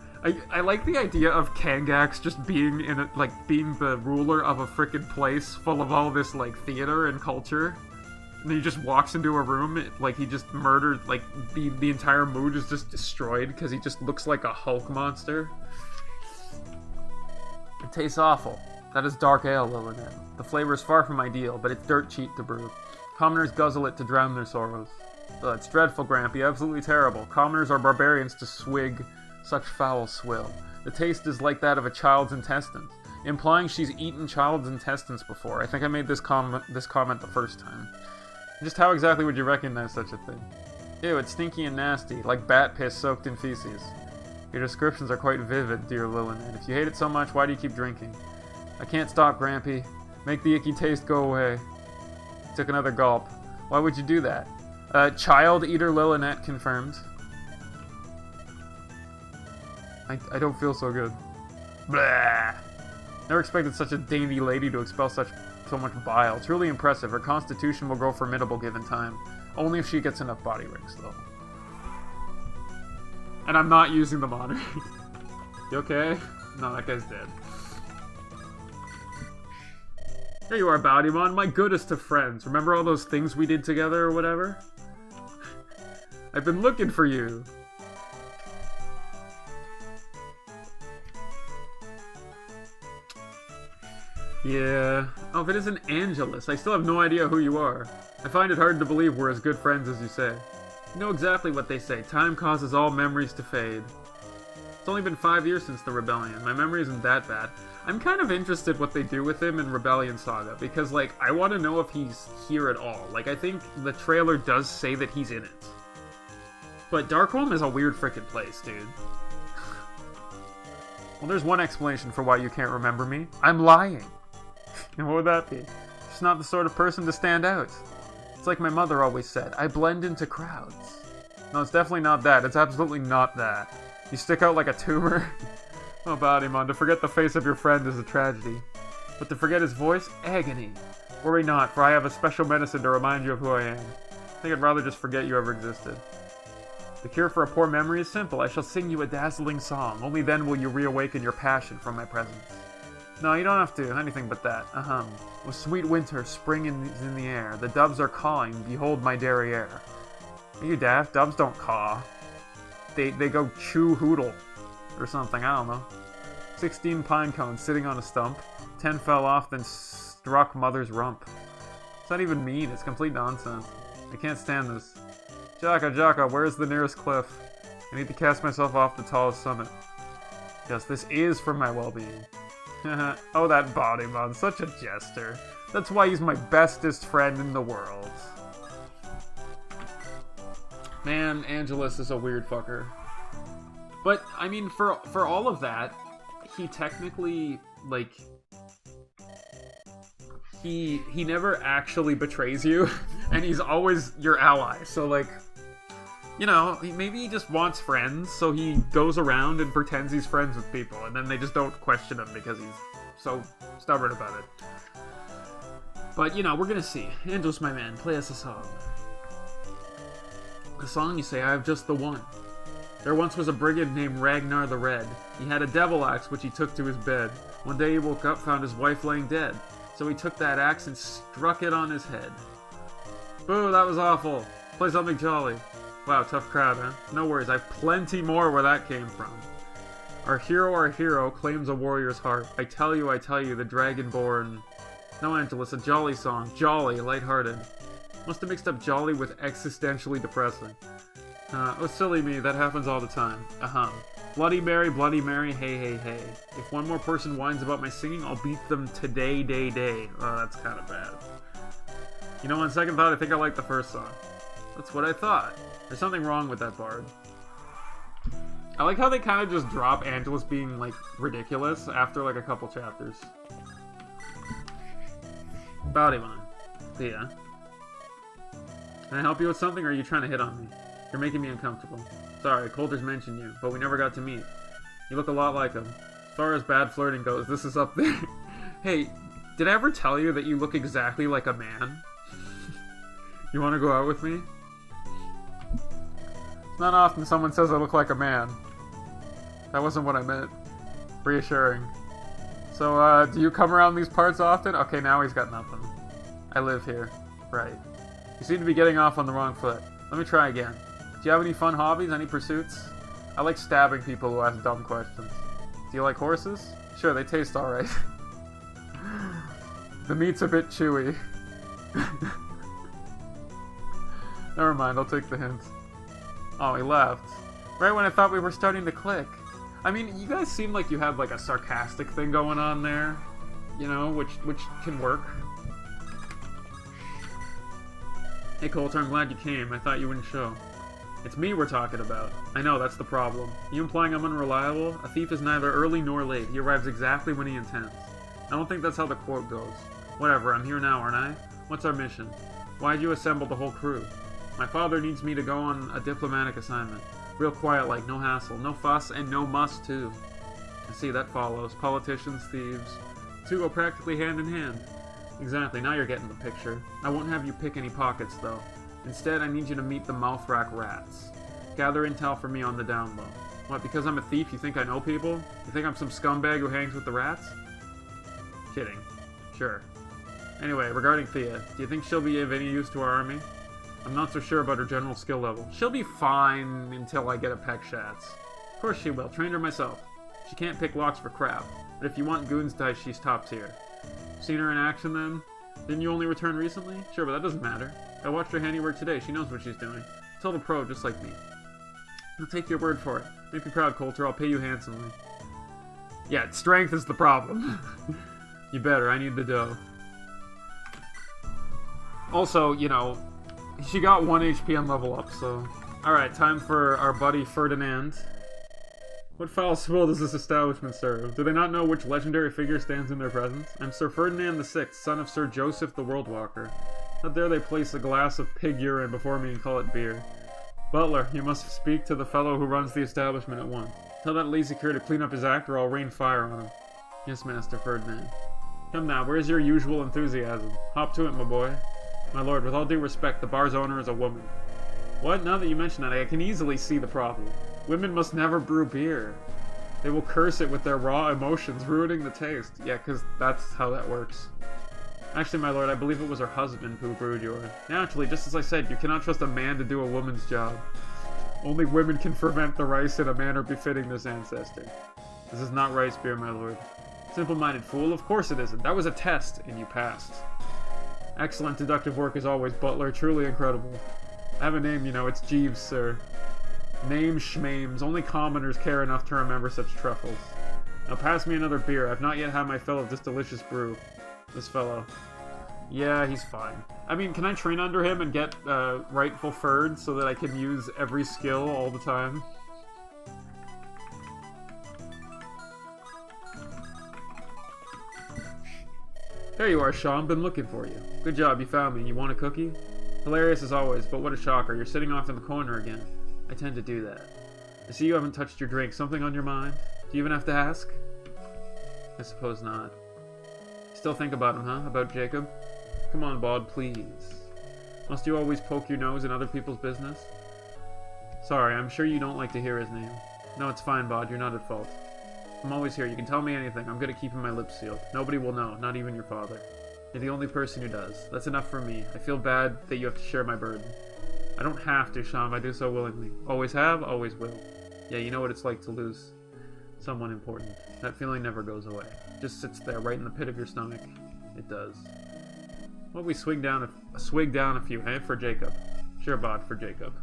I like the idea of Kangax just being in a, like, being the ruler of a frickin' place full of all this, like, theater and culture. And he just walks into a room, like, he just murdered, like, the entire mood is just destroyed because he just looks like a Hulk monster. It tastes awful. That is dark ale, Lilinet. The flavor is far from ideal, but it's dirt cheap to brew. Commoners guzzle it to drown their sorrows. It's dreadful, Grampy, absolutely terrible. Commoners are barbarians to swig such foul swill. The taste is like that of a child's intestines, implying she's eaten child's intestines before. I think I made this comment the first time. Just how exactly would you recognize such a thing? Ew, it's stinky and nasty, like bat piss soaked in feces. Your descriptions are quite vivid, dear Lilinet. If you hate it so much, why do you keep drinking? I can't stop, Grampy. Make the icky taste go away. Took another gulp. Why would you do that? Child Eater Lilinet confirmed. I don't feel so good. Blah! Never expected such a dainty lady to expel so much bile. Truly impressive. Her constitution will grow formidable given time. Only if she gets enough body rings, though. And I'm not using the monitor. You okay? No, that guy's dead. There you are, Bowdymon, my goodest of friends. Remember all those things we did together or whatever? I've been looking for you. Yeah. Oh, if it isn't Angelus, I still have no idea who you are. I find it hard to believe we're as good friends as you say. You know exactly what they say. Time causes all memories to fade. It's only been 5 years since the rebellion. My memory isn't that bad. I'm kind of interested what they do with him in Rebellion Saga, because, like, I want to know if he's here at all. Like, I think the trailer does say that he's in it. But Darkholm is a weird frickin' place, dude. Well, there's one explanation for why you can't remember me. I'm lying. And what would that be? Just not the sort of person to stand out. It's like my mother always said, I blend into crowds. No, it's definitely not that. It's absolutely not that. You stick out like a tumor. Oh, Bowdymon, to forget the face of your friend is a tragedy. But to forget his voice, agony. Worry not, for I have a special medicine to remind you of who I am. I think I'd rather just forget you ever existed. The cure for a poor memory is simple. I shall sing you a dazzling song. Only then will you reawaken your passion from my presence. No, you don't have to. Anything but that. With sweet winter, spring is in the air. The doves are cawing. Behold my derriere. Are you daft? Doves don't caw. They go chew hoodle. Or something, I don't know. 16 pine cones sitting on a stump. 10 fell off, then struck mother's rump. It's not even mean. It's complete nonsense. I can't stand this. Jaka, where's the nearest cliff? I need to cast myself off the tallest summit. Yes, this is for my well-being. Oh, that Bowdymon, such a jester. That's why he's my bestest friend in the world. Man, Angelus is a weird fucker. But, I mean, for all of that, he technically, like... He never actually betrays you, and he's always your ally, so, like... You know, maybe he just wants friends, so he goes around and pretends he's friends with people, and then they just don't question him because he's so stubborn about it. But, you know, we're gonna see. Angelus, my man, play us a song. A song, you say? I have just the one. There once was a brigand named Ragnar the Red. He had a devil axe which he took to his bed. One day he woke up, found his wife laying dead. So he took that axe and struck it on his head. Boo, that was awful. Play something jolly. Wow, tough crowd, huh? No worries, I've plenty more where that came from. Our hero, claims a warrior's heart. I tell you, the dragonborn... No, Angelus, a jolly song. Jolly, lighthearted. Must have mixed up jolly with existentially depressing. Oh, silly me, that happens all the time. Bloody Mary, hey, hey, hey. If one more person whines about my singing, I'll beat them today, day. Oh, that's kind of bad. You know, on second thought, I think I like the first song. That's what I thought. There's something wrong with that bard. I like how they kind of just drop Angelus being, like, ridiculous after, like, a couple chapters. Bodymon. Thea. Can I help you with something, or are you trying to hit on me? You're making me uncomfortable. Sorry, Coulter's mentioned you, but we never got to meet. You look a lot like him. As far as bad flirting goes, this is up there. Hey, did I ever tell you that you look exactly like a man? You want to go out with me? It's not often someone says I look like a man. That wasn't what I meant. Reassuring. So, do you come around these parts often? Okay, now he's got nothing. I live here. Right. You seem to be getting off on the wrong foot. Let me try again. Do you have any fun hobbies? Any pursuits? I like stabbing people who ask dumb questions. Do you like horses? Sure, they taste alright. The meat's a bit chewy. Never mind, I'll take the hint. Oh, he left. Right when I thought we were starting to click. I mean, you guys seem like you had like a sarcastic thing going on there. You know, which can work. Hey Coulter, I'm glad you came. I thought you wouldn't show. It's me we're talking about. I know, that's the problem. You implying I'm unreliable? A thief is neither early nor late. He arrives exactly when he intends. I don't think that's how the quote goes. Whatever, I'm here now, aren't I? What's our mission? Why'd you assemble the whole crew? My father needs me to go on a diplomatic assignment. Real quiet like, no hassle, no fuss, and no muss, too. I see, that follows. Politicians, thieves. Two go practically hand in hand. Exactly, now you're getting the picture. I won't have you pick any pockets, though. Instead, I need you to meet the mouth-rack rats. Gather intel for me on the down low. What, because I'm a thief, you think I know people? You think I'm some scumbag who hangs with the rats? Kidding. Sure. Anyway, regarding Thea, do you think she'll be of any use to our army? I'm not so sure about her general skill level. She'll be fine until I get a peck shots. Of course she will. Trained her myself. She can't pick locks for crap. But if you want goons dice, she's top tier. Seen her in action then? Didn't you only return recently? Sure, but that doesn't matter. I watched her handiwork today. She knows what she's doing. Total pro, just like me. I'll take your word for it. Make me proud, Coulter. I'll pay you handsomely. Yeah, strength is the problem. You better. I need the dough. Also, you know, she got 1 HP on level up, so... Alright, time for our buddy Ferdinand. What foul swill does this establishment serve? Do they not know which legendary figure stands in their presence? I'm Sir Ferdinand VI, son of Sir Joseph the Worldwalker. How dare they place a glass of pig urine before me and call it beer? Butler, you must speak to the fellow who runs the establishment at once. Tell that lazy cur to clean up his act or I'll rain fire on him. Yes, Master Ferdinand. Come now, where's your usual enthusiasm? Hop to it, my boy. My lord, with all due respect, the bar's owner is a woman. What? Now that you mention that, I can easily see the problem. Women must never brew beer. They will curse it with their raw emotions, ruining the taste. Yeah, because that's how that works. Actually, my lord, I believe it was her husband who brewed yours. Naturally, just as I said, you cannot trust a man to do a woman's job. Only women can ferment the rice in a manner befitting this ancestor. This is not rice beer, my lord. Simple-minded fool, of course it isn't. That was a test, and you passed. Excellent deductive work as always, Butler. Truly incredible. I have a name, you know. It's Jeeves, sir. Name schmames. Only commoners care enough to remember such truffles. Now pass me another beer. I've not yet had my fill of this delicious brew. This fellow. Yeah, he's fine. I mean, can I train under him and get rightful Ferd so that I can use every skill all the time? There you are, Sean. Been looking for you. Good job, you found me. You want a cookie? Hilarious as always, but what a shocker. You're sitting off in the corner again. I tend to do that. I see you haven't touched your drink. Something on your mind? Do you even have to ask? I suppose not. Still think about him, huh? About Jacob? Come on, Bod, please. Must you always poke your nose in other people's business? Sorry, I'm sure you don't like to hear his name. No, it's fine, Bod. You're not at fault. I'm always here. You can tell me anything. I'm good at keeping my lips sealed. Nobody will know, not even your father. You're the only person who does. That's enough for me. I feel bad that you have to share my burden. I don't have to, Sham. I do so willingly. Always have, always will. Yeah, you know what it's like to lose someone important. That feeling never goes away. It just sits there, right in the pit of your stomach. It does. Well, we swig down a few, hey? For Jacob. Sure, Bod, for Jacob.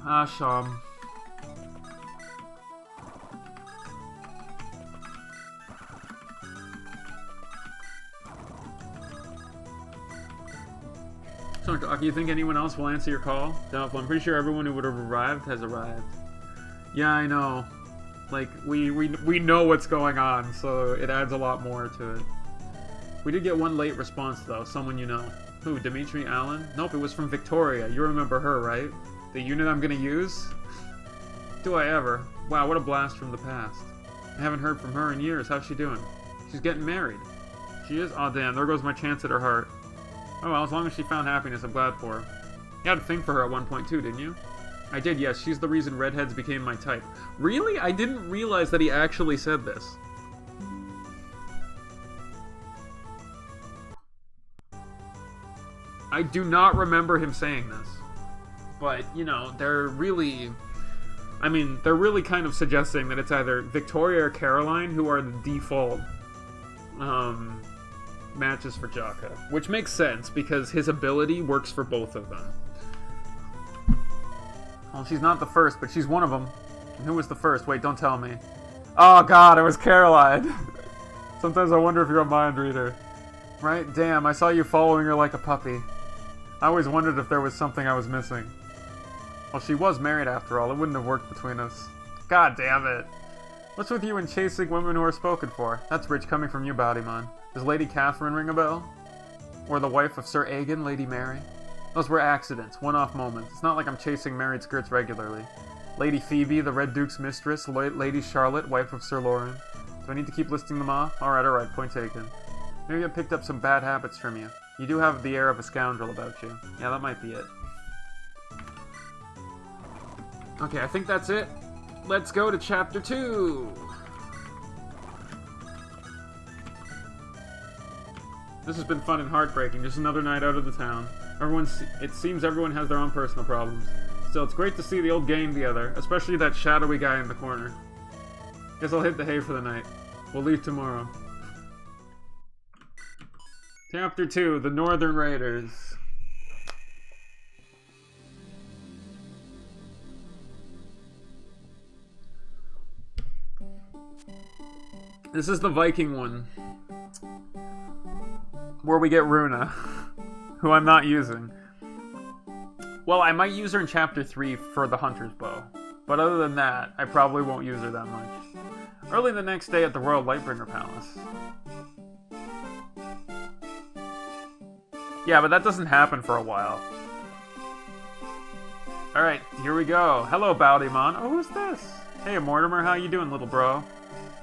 Ah, Sham. Do you think anyone else will answer your call? Doubtful. I'm pretty sure everyone who would have arrived has arrived. Yeah, I know. Like, we know what's going on, so it adds a lot more to it. We did get one late response, though. Someone you know. Who, Dimitri Allen? Nope, it was from Victoria. You remember her, right? The unit I'm gonna use? Do I ever? Wow, what a blast from the past. I haven't heard from her in years. How's she doing? She's getting married. She is? Aw, damn, there goes my chance at her heart. Oh well, as long as she found happiness, I'm glad for her. You had a thing for her at one point too, didn't you? I did, yes. She's the reason redheads became my type. Really? I didn't realize that he actually said this. I do not remember him saying this. But, you know, they're really kind of suggesting that it's either Victoria or Caroline who are the default matches for Jaka. Which makes sense, because his ability works for both of them. Well, she's not the first, but she's one of them. And who was the first? Wait, don't tell me. Oh god, it was Caroline! Sometimes I wonder if you're a mind reader. Right? Damn, I saw you following her like a puppy. I always wondered if there was something I was missing. Well, she was married after all. It wouldn't have worked between us. God damn it. What's with you and chasing women who are spoken for? That's rich coming from you, Bodyman. Does Lady Catherine ring a bell? Or the wife of Sir Aegon, Lady Mary? Those were accidents, one-off moments. It's not like I'm chasing married skirts regularly. Lady Phoebe, the Red Duke's mistress. Lady Charlotte, wife of Sir Lauren. Do I need to keep listing them off? Alright, point taken. Maybe I picked up some bad habits from you. You do have the air of a scoundrel about you. Yeah, that might be it. Okay, I think that's it. Let's go to Chapter 2! This has been fun and heartbreaking. Just another night out of the town. It seems everyone has their own personal problems. Still, it's great to see the old gang together, especially that shadowy guy in the corner. Guess I'll hit the hay for the night. We'll leave tomorrow. Chapter 2, The Northern Raiders. This is the Viking one. Where we get Runa, who I'm not using. Well, I might use her in Chapter 3 for the Hunter's Bow. But other than that, I probably won't use her that much. Early the next day at the Royal Lightbringer Palace. Yeah, but that doesn't happen for a while. Alright, here we go. Hello, Bowdymon. Oh, who's this? Hey, Mortimer, how you doing, little bro?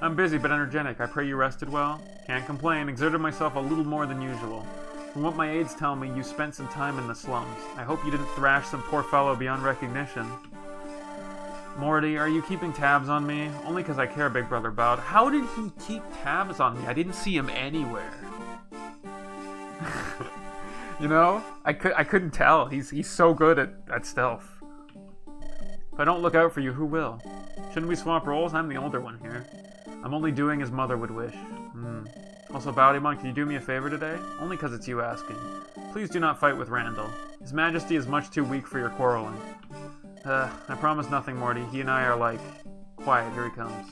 I'm busy but energetic. I pray you rested well? Can't complain. Exerted myself a little more than usual. From what my aides tell me, you spent some time in the slums. I hope you didn't thrash some poor fellow beyond recognition. Morty, are you keeping tabs on me? Only because I care, Big Brother Bowd. How did he keep tabs on me? I didn't see him anywhere. You know? I couldn't tell. He's so good at stealth. If I don't look out for you, who will? Shouldn't we swap roles? I'm the older one here. I'm only doing as Mother would wish. Also, Bowdymon, can you do me a favor today? Only because it's you asking. Please do not fight with Randall. His Majesty is much too weak for your quarreling. I promise nothing, Morty. He and I are like... Quiet, here he comes.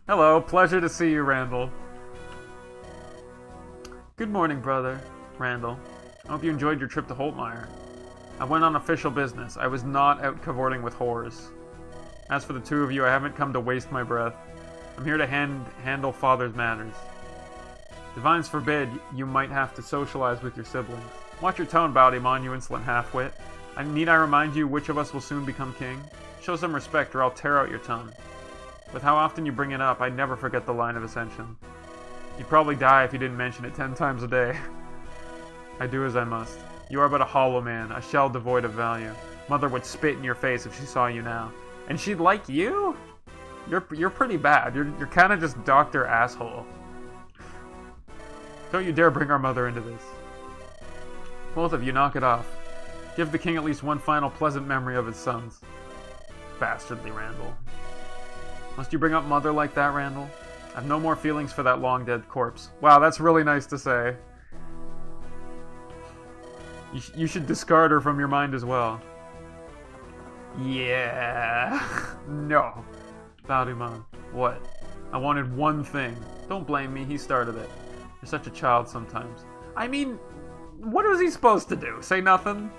Hello, pleasure to see you, Randall. Good morning, brother. Randall. I hope you enjoyed your trip to Holtmeyer. I went on official business. I was not out cavorting with whores. As for the two of you, I haven't come to waste my breath. I'm here to handle father's matters. Divines forbid you might have to socialize with your siblings. Watch your tone, Bowdymon, you insolent half-wit. Need I remind you which of us will soon become king? Show some respect or I'll tear out your tongue. With how often you bring it up, I never forget the line of ascension. You'd probably die if you didn't mention it 10 times a day. I do as I must. You are but a hollow man, a shell devoid of value. Mother would spit in your face if she saw you now. And she'd like you? You're pretty bad. You're kind of just Dr. Asshole. Don't you dare bring our mother into this. Both of you, knock it off. Give the king at least one final pleasant memory of his sons. Bastardly Randall. Must you bring up Mother like that, Randall? I've no more feelings for that long-dead corpse. Wow, that's really nice to say. You should discard her from your mind as well. Yeah. No. Bowdymon. What? I wanted one thing. Don't blame me, he started it. You're such a child sometimes. I mean, what was he supposed to do? Say nothing?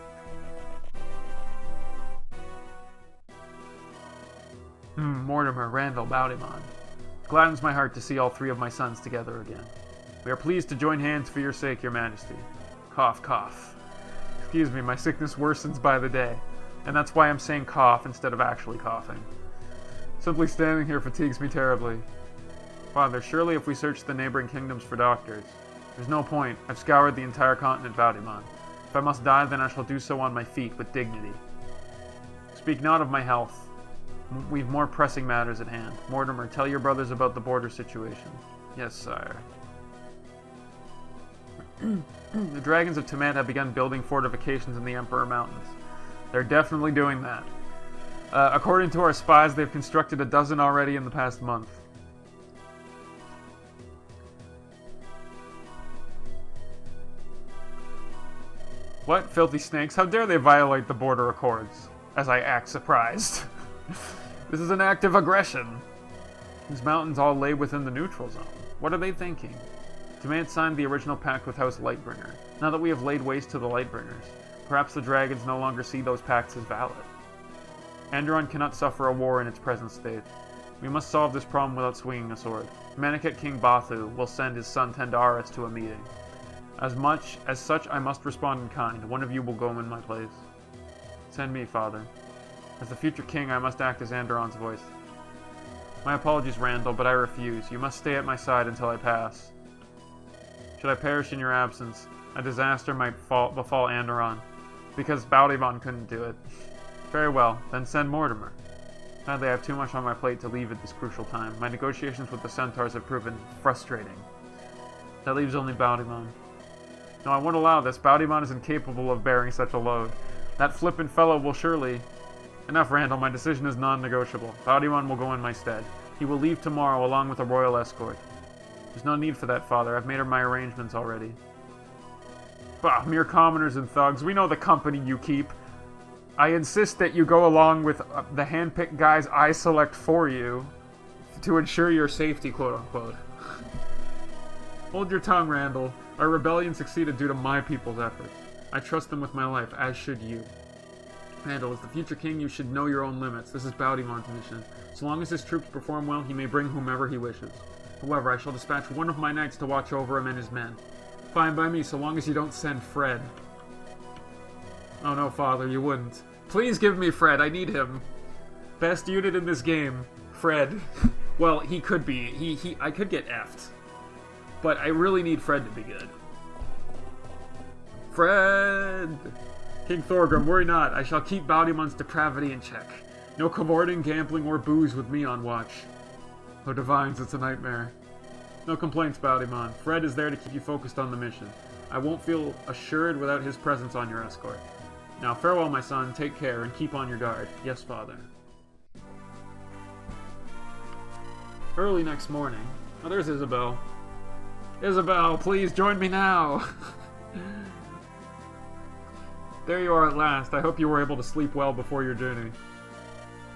Mortimer, Randall, Bowdymon. It gladdens my heart to see all three of my sons together again. We are pleased to join hands for your sake, your majesty. Cough, cough. Excuse me, my sickness worsens by the day, and that's why I'm saying cough instead of actually coughing. Simply standing here fatigues me terribly. Father, surely if we search the neighboring kingdoms for doctors, there's no point. I've scoured the entire continent, Bowdymon. If I must die, then I shall do so on my feet with dignity. Speak not of my health. We've more pressing matters at hand. Mortimer, tell your brothers about the border situation. Yes, sire. The dragons of Tiamat have begun building fortifications in the Emperor Mountains. They're definitely doing that. According to our spies, they've constructed a dozen already in the past month. What? Filthy snakes? How dare they violate the border accords? As I act surprised. This is an act of aggression. These mountains all lay within the neutral zone. What are they thinking? Tiamat signed the original pact with House Lightbringer. Now that we have laid waste to the Lightbringers, perhaps the dragons no longer see those pacts as valid. Andaron cannot suffer a war in its present state. We must solve this problem without swinging a sword. Maniket King Bathu will send his son Tendaris to a meeting. As such, I must respond in kind. One of you will go in my place. Send me, father. As the future king, I must act as Andaron's voice. My apologies, Randall, but I refuse. You must stay at my side until I pass. Should I perish in your absence, a disaster might befall Andaron, because Bowdymon couldn't do it. Very well, then send Mortimer. Sadly, I have too much on my plate to leave at this crucial time. My negotiations with the centaurs have proven frustrating. That leaves only Bowdymon. No, I won't allow this. Bowdymon is incapable of bearing such a load. That flippant fellow will surely... Enough, Randall. My decision is non-negotiable. Bowdymon will go in my stead. He will leave tomorrow along with a royal escort. There's no need for that, father. I've made my arrangements already. Bah, mere commoners and thugs. We know the company you keep. I insist that you go along with the hand-picked guys I select for you to ensure your safety, quote-unquote. Hold your tongue, Randall. Our rebellion succeeded due to my people's efforts. I trust them with my life, as should you. Randall, as the future king, you should know your own limits. This is Bowdymon's mission. So long as his troops perform well, he may bring whomever he wishes. However, I shall dispatch one of my knights to watch over him and his men. Fine by me, so long as you don't send Fred. Oh no, father, you wouldn't. Please give me Fred, I need him. Best unit in this game, Fred. Well, he could be. I could get effed. But I really need Fred to be good. Fred! King Thorgrim, worry not. I shall keep Bowdymon's depravity in check. No cavorting, gambling, or booze with me on watch. Oh, divines, it's a nightmare. No complaints, Bowdymon. Fred is there to keep you focused on the mission. I won't feel assured without his presence on your escort. Now, farewell, my son. Take care, and keep on your guard. Yes, father. Early next morning. Oh, there's Isabel. Isabel, please join me now! There you are at last. I hope you were able to sleep well before your journey.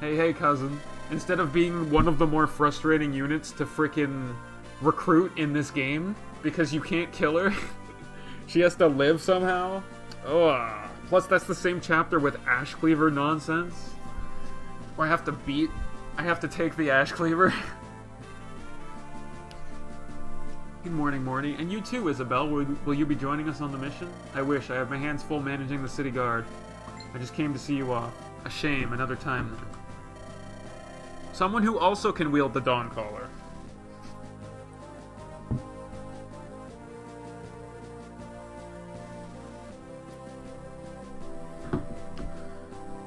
Hey, cousin. Instead of being one of the more frustrating units to frickin' recruit in this game, because you can't kill her, she has to live somehow. Ugh. Plus, that's the same chapter with Ash Cleaver nonsense. Where I have to take the Ash Cleaver. Good morning, Morty. And you too, Isabel. Will you be joining us on the mission? I wish. I have my hands full managing the city guard. I just came to see you off. A shame. Another time then. Someone who also can wield the Dawncaller.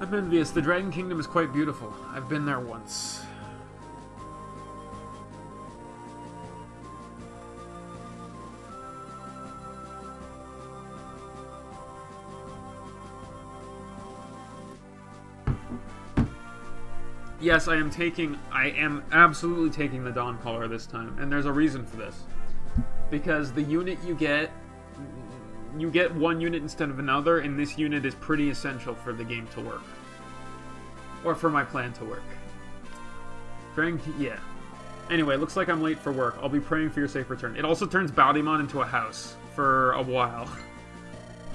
I'm envious. The Dragon Kingdom is quite beautiful. I've been there once. Yes, I am absolutely taking the Dawncaller this time, and there's a reason for this. Because the unit you get one unit instead of another, and this unit is pretty essential for the game to work. Or for my plan to work. Yeah. Anyway, looks like I'm late for work. I'll be praying for your safe return. It also turns Baldimon into a house for a while.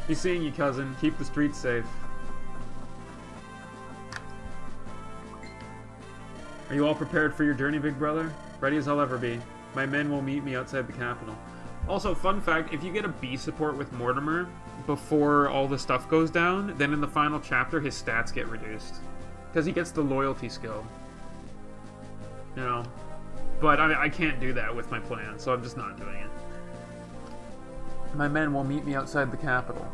Be seeing you, cousin. Keep the streets safe. Are you all prepared for your journey, big brother? Ready as I'll ever be. My men will meet me outside the capital. Also, fun fact, if you get a B support with Mortimer before all the stuff goes down, then in the final chapter his stats get reduced. Because he gets the loyalty skill. You know? But I can't do that with my plan, so I'm just not doing it. My men will meet me outside the capital.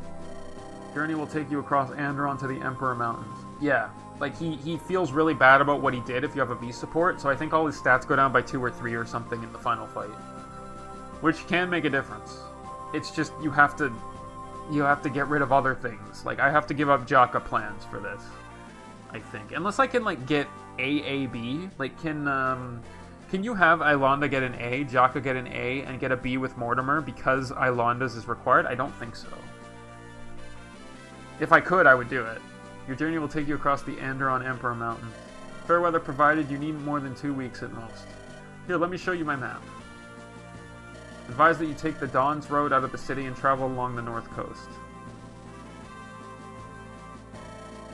Journey will take you across Andaron to the Emperor Mountains. Yeah, like he feels really bad about what he did if you have a B support, so I think all his stats go down by 2 or 3 or something in the final fight. Which can make a difference. It's just you have to get rid of other things. Like I have to give up Jaka plans for this, I think. Unless I can like get AAB. Like can you have Ilonda get an A, Jaka get an A, and get a B with Mortimer because Ilonda's is required? I don't think so. If I could, I would do it. Your journey will take you across the Andaron Emperor Mountain. Fair weather provided, you need more than 2 weeks at most. Here, let me show you my map. Advise that you take the Dawn's Road out of the city and travel along the north coast.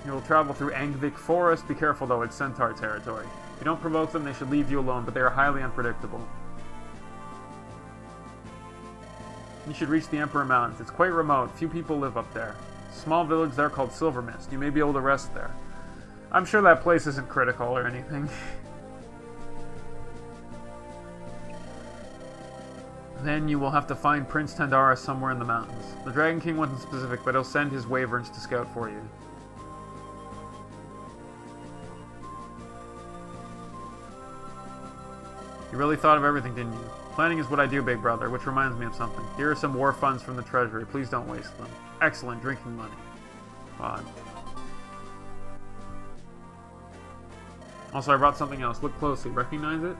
You will travel through Angvik Forest. Be careful though, it's Centaur territory. If you don't provoke them, they should leave you alone, but they are highly unpredictable. You should reach the Emperor Mountains. It's quite remote. Few people live up there. Small village there called Silver Mist. You may be able to rest there. I'm sure that place isn't critical or anything. Then you will have to find Prince Tandara somewhere in the mountains. The Dragon King wasn't specific, but he'll send his wyverns to scout for you. You really thought of everything, didn't you? Planning is what I do, big brother, which reminds me of something. Here are some war funds from the treasury. Please don't waste them. Excellent drinking money. Fine. Also, I brought something else. Look closely. Recognize it?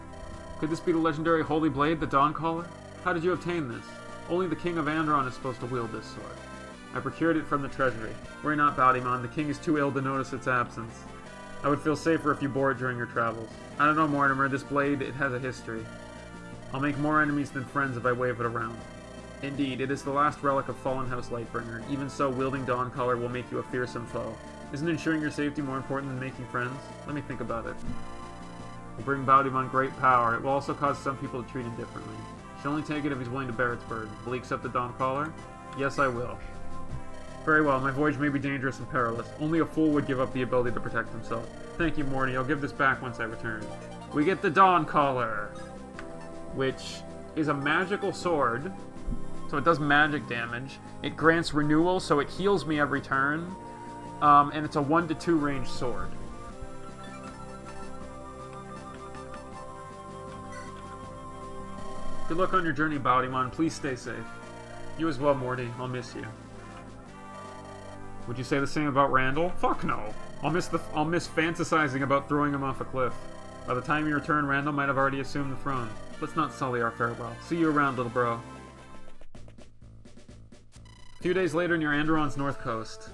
Could this be the legendary Holy Blade, the Dawncaller? How did you obtain this? Only the King of Andaron is supposed to wield this sword. I procured it from the treasury. Worry not, Baldimon. The king is too ill to notice its absence. I would feel safer if you bore it during your travels. I don't know, Mortimer. This blade, it has a history. I'll make more enemies than friends if I wave it around. Indeed, it is the last relic of Fallen House Lightbringer. Even so, wielding Dawncaller will make you a fearsome foe. Isn't ensuring your safety more important than making friends? Let me think about it. It will bring Baldimon great power. It will also cause some people to treat him differently. You should only take it if he's willing to bear its burden. Will he accept the Dawncaller? Yes, I will. Very well, my voyage may be dangerous and perilous. Only a fool would give up the ability to protect himself. Thank you, Morty. I'll give this back once I return. We get the Dawncaller, which is a magical sword, so it does magic damage. It grants renewal, so it heals me every turn, and it's a 1-2 range sword. Good luck on your journey, Baldimon. Please stay safe. You as well, Morty. I'll miss you. Would you say the same about Randall? Fuck no. I'll miss fantasizing about throwing him off a cliff. By the time you return, Randall might have already assumed the throne. Let's not sully our farewell. See you around, little bro. A few days later near Andaron's north coast.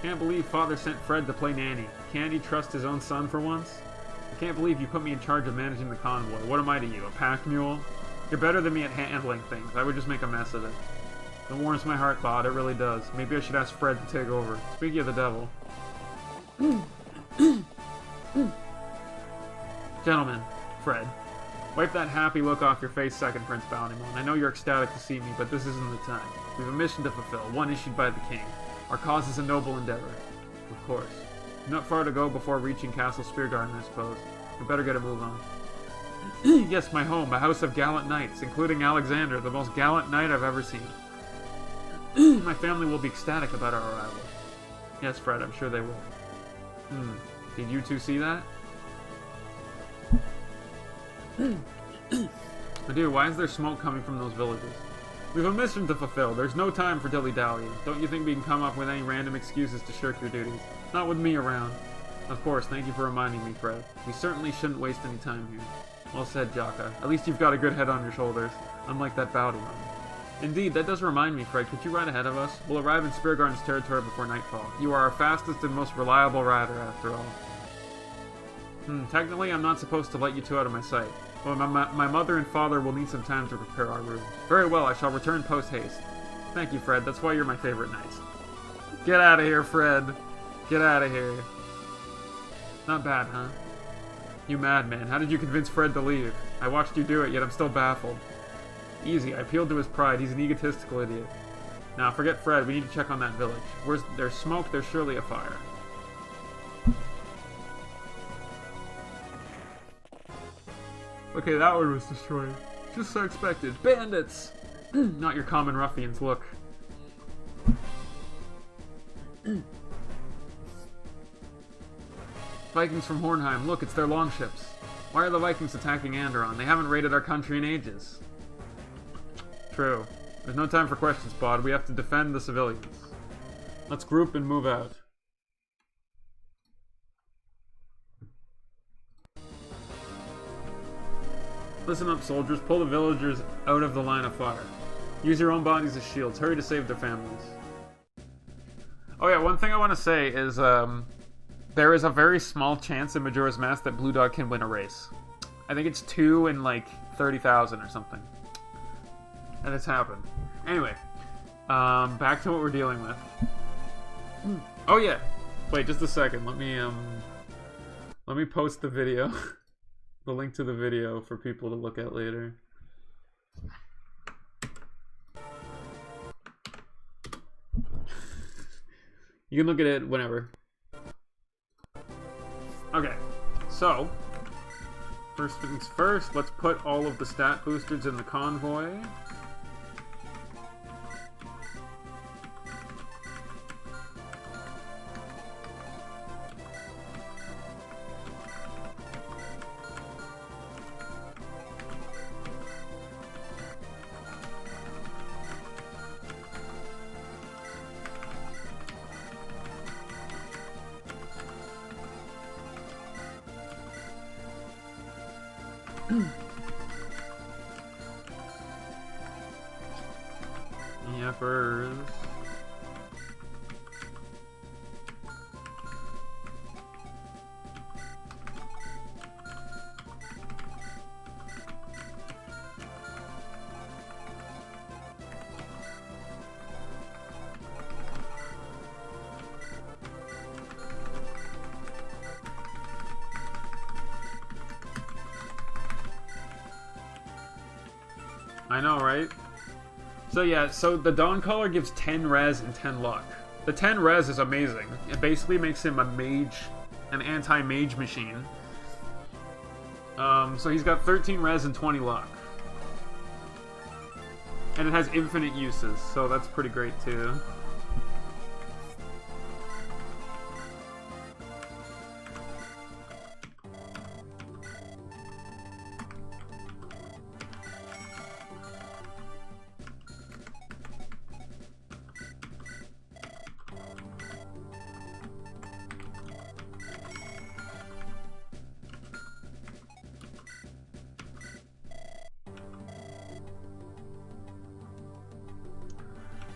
Can't believe Father sent Fred to play nanny. Can't he trust his own son for once? I can't believe you put me in charge of managing the convoy. What am I to you, a pack mule? You're better than me at handling things. I would just make a mess of it. It warms my heart, Bod. It really does. Maybe I should ask Fred to take over. Speaking of the devil. Gentlemen, Fred. Wipe that happy look off your face, Second Prince Baldimon. I know you're ecstatic to see me, but this isn't the time. We have a mission to fulfill, one issued by the king. Our cause is a noble endeavor. Of course. Not far to go before reaching Castle Speargarden, I suppose. We better get a move on. Yes, my home, a house of gallant knights, including Alexander, the most gallant knight I've ever seen. My family will be ecstatic about our arrival. Yes, Fred, I'm sure they will. Did you two see that? Dude, why is there smoke coming from those villages? We have a mission to fulfill. There's no time for dilly-dallying. Don't you think we can come up with any random excuses to shirk your duties? Not with me around. Of course, thank you for reminding me, Fred. We certainly shouldn't waste any time here. Well said, Jaka. At least you've got a good head on your shoulders, unlike that Baldimon. Indeed, that does remind me, Fred. Could you ride ahead of us? We'll arrive in Speargarden's territory before nightfall. You are our fastest and most reliable rider, after all. Technically, I'm not supposed to let you two out of my sight. Well, my mother and father will need some time to prepare our room. Very well, I shall return post-haste. Thank you, Fred. That's why you're my favorite knight. Get out of here, Fred. Get out of here. Not bad, huh? You madman. How did you convince Fred to leave? I watched you do it, yet I'm still baffled. Easy. I appealed to his pride. He's an egotistical idiot. Now, forget Fred. We need to check on that village. Where's there's smoke, there's surely a fire. Okay, that one was destroyed. Just so expected. Bandits! Not your common ruffians, look. Vikings from Hornheim. Look, it's their longships. Why are the Vikings attacking Andaron? They haven't raided our country in ages. True. There's no time for questions, Bod. We have to defend the civilians. Let's group and move out. Listen up, soldiers. Pull the villagers out of the line of fire. Use your own bodies as shields. Hurry to save their families. Oh yeah, one thing I want to say is there is a very small chance in Majora's Mask that Blue Dog can win a race. I think it's 2 in like 30,000 or something. And it's happened. Anyway, back to what we're dealing with. Oh yeah, wait just a second. Let me post the video, the link to the video for people to look at later. You can look at it whenever. Okay, so first things first. Let's put all of the stat boosters in the convoy. Yepers. I know, right? So yeah, so the Dawn Caller gives 10 res and 10 luck. The 10 res is amazing. It basically makes him a mage, an anti-mage machine. So he's got 13 res and 20 luck. And it has infinite uses, so that's pretty great too.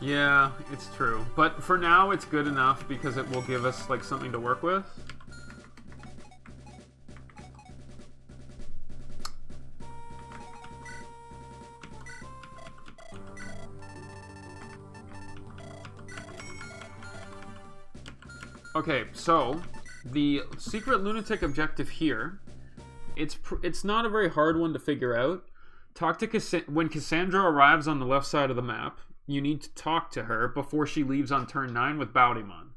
Yeah, it's true. But for now, it's good enough because it will give us, like, something to work with. Okay, so the secret lunatic objective here, it's not a very hard one to figure out. Talk to when Cassandra arrives on the left side of the map. You need to talk to her before she leaves on turn 9 with Baudimon.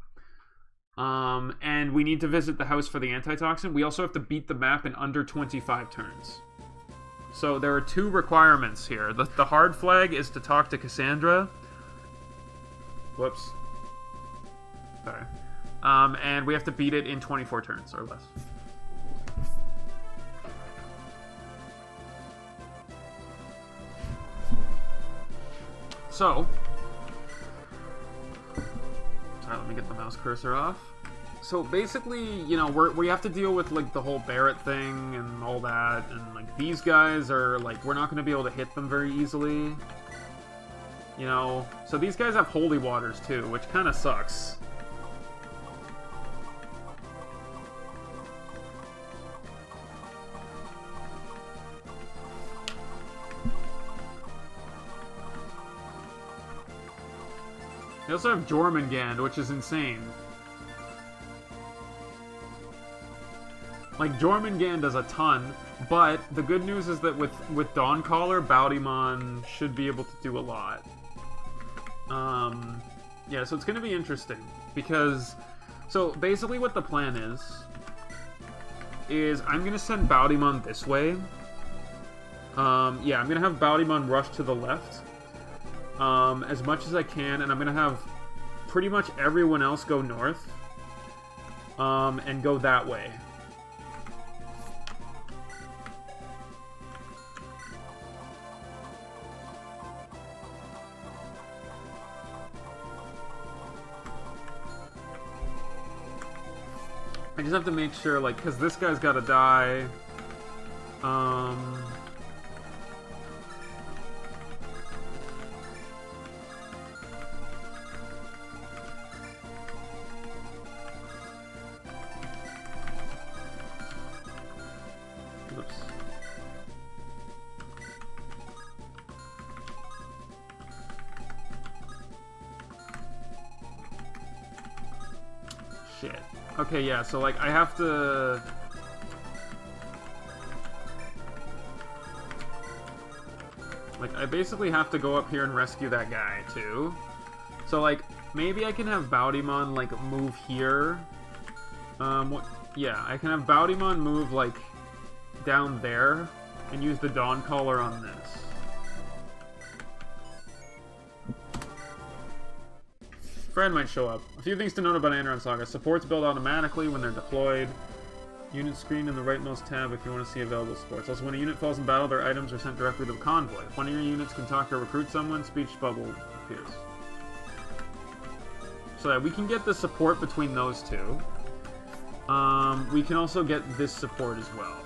And we need to visit the house for the antitoxin. We also have to beat the map in under 25 turns. So there are 2 requirements here. The hard flag is to talk to Cassandra. Whoops. Sorry. And we have to beat it in 24 turns or less. So, sorry, let me get the mouse cursor off. So basically, you know, we have to deal with like the whole Barrett thing and all that, and like these guys are like we're not going to be able to hit them very easily. You know, so these guys have holy waters too, which kind of sucks. They also have Jormungand, which is insane. Like, Jormungand does a ton, but the good news is that with Dawncaller, Baudimon should be able to do a lot. Yeah, so it's going to be interesting, because... So, basically what the plan is I'm going to send Baudimon this way. Yeah, I'm going to have Baudimon rush to the left. As much as I can, and I'm going to have pretty much everyone else go north. And go that way. I just have to make sure, like, because this guy's gotta die. Oops. Shit. Okay, yeah, so, like, I have to... Like, I basically have to go up here and rescue that guy, too. So, like, maybe I can have Baudimon, like, move here. What? Yeah, I can have Baudimon move, like, down there, and use the Dawncaller on this. Fred might show up. A few things to note about Andaron Saga. Supports build automatically when they're deployed. Unit screen in the rightmost tab if you want to see available supports. Also, when a unit falls in battle, their items are sent directly to the convoy. If one of your units can talk or recruit someone, speech bubble appears. So yeah, we can get the support between those two. We can also get this support as well.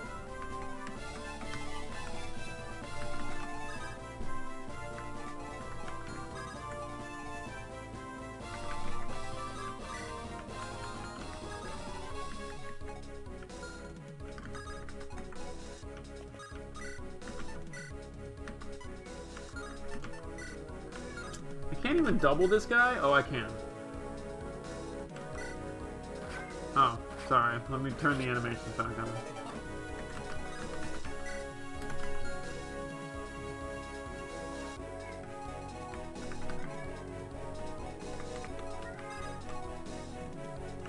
I can't even double this guy? Oh, I can. Oh, sorry. Let me turn the animations back on.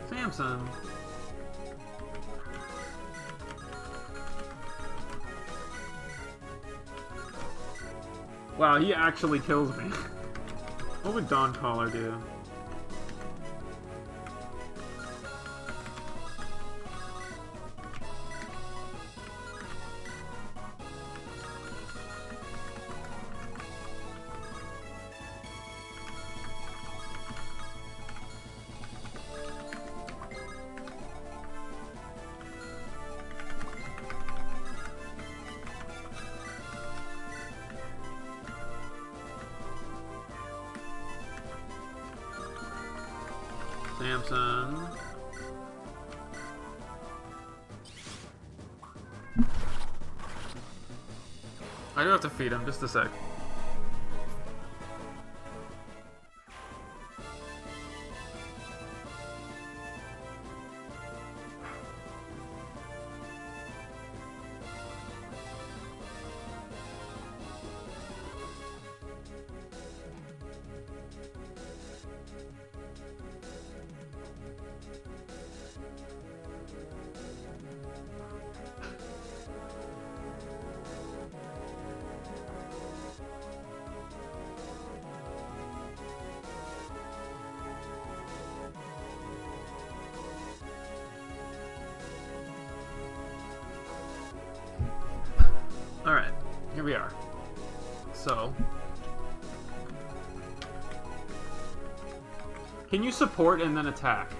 Samson. Wow, he actually kills me. What would Dawncaller do? Samson. I do have to feed him, just a sec. Alright, here we are. So... Can you support and then attack?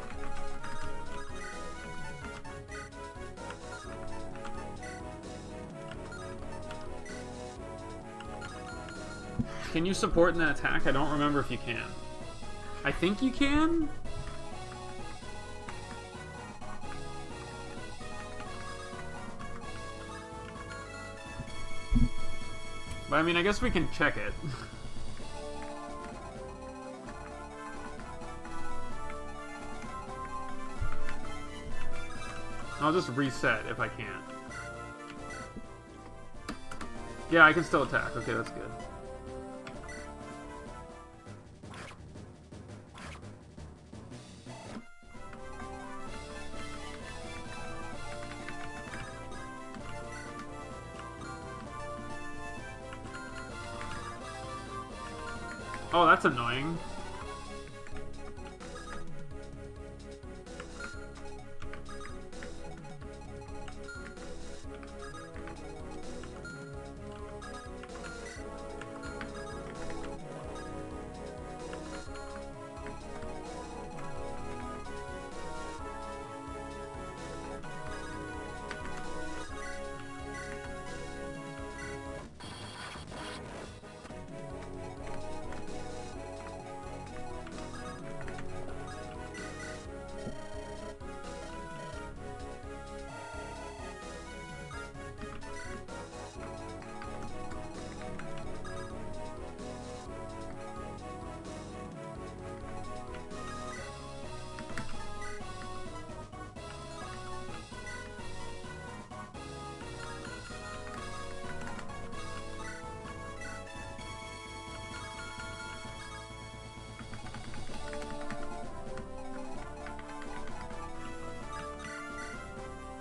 Can you support in that attack? I don't remember if you can. I think you can? But I mean, I guess we can check it. I'll just reset if I can. Yeah, I can still attack. Okay, that's good. Oh, that's annoying.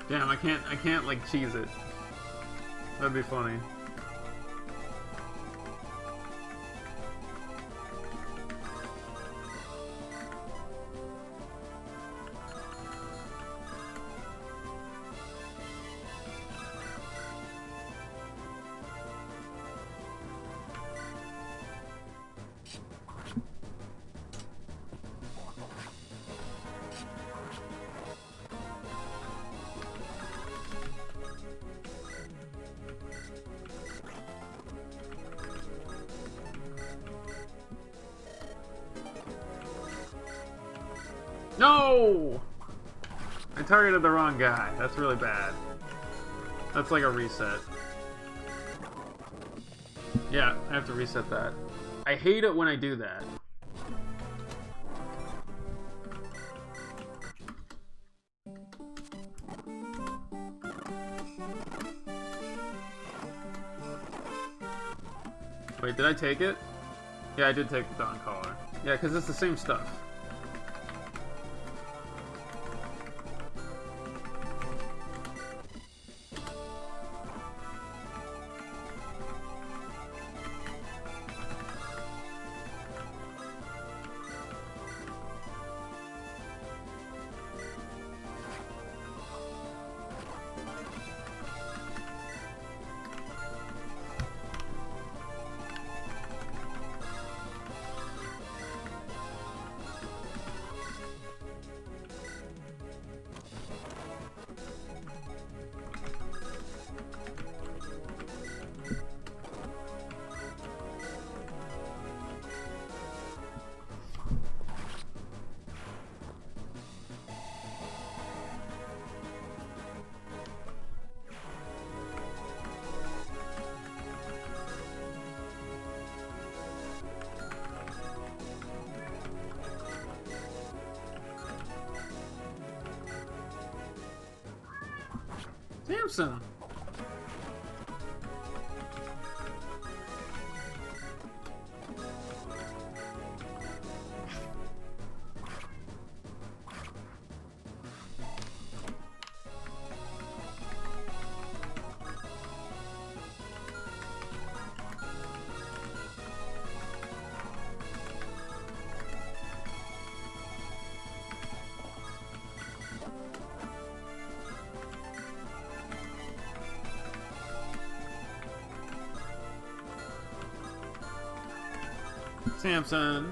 Damn, I can't like cheese it. That'd be funny. No! I targeted the wrong guy. That's really bad. That's like a reset. Yeah, I have to reset that. I hate it when I do that. Wait, did I take it? Yeah, I did take the Dawn Caller. Yeah, because it's the same stuff. Samson! Samson.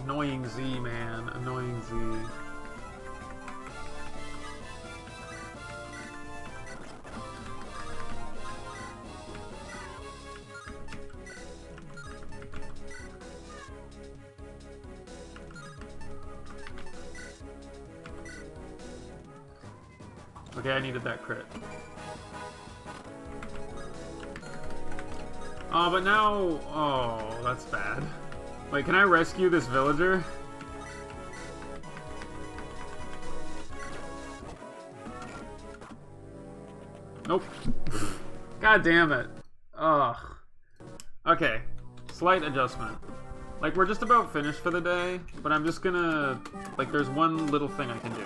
Annoying Z, man. Annoying Z. Okay, I needed that crit. Oh, but now... Oh, that's bad. Wait, can I rescue this villager? Nope. God damn it. Ugh. Okay. Slight adjustment. Like, we're just about finished for the day, but I'm just gonna... Like, there's one little thing I can do.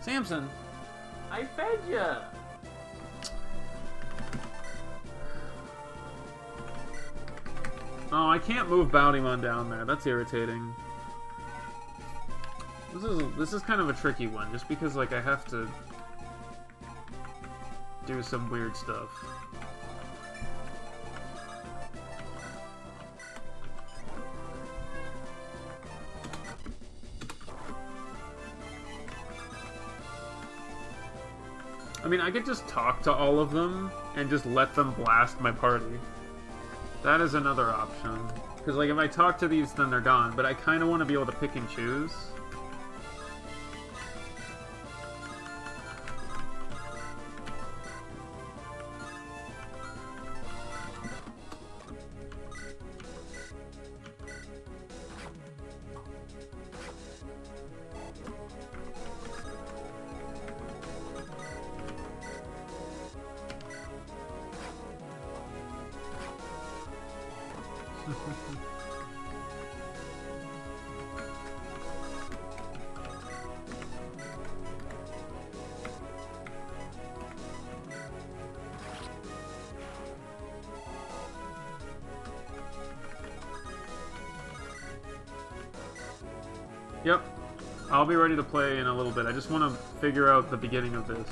Samson! I fed ya! Oh, I can't move Bounty-Mon down there. That's irritating. This is kind of a tricky one, just because, like, I have to do some weird stuff. I mean, I could just talk to all of them and just let them blast my party. That is another option. Because, like, if I talk to these, then they're gone. But I kind of want to be able to pick and choose. Yep. I'll be ready to play in a little bit. I just want to figure out the beginning of this.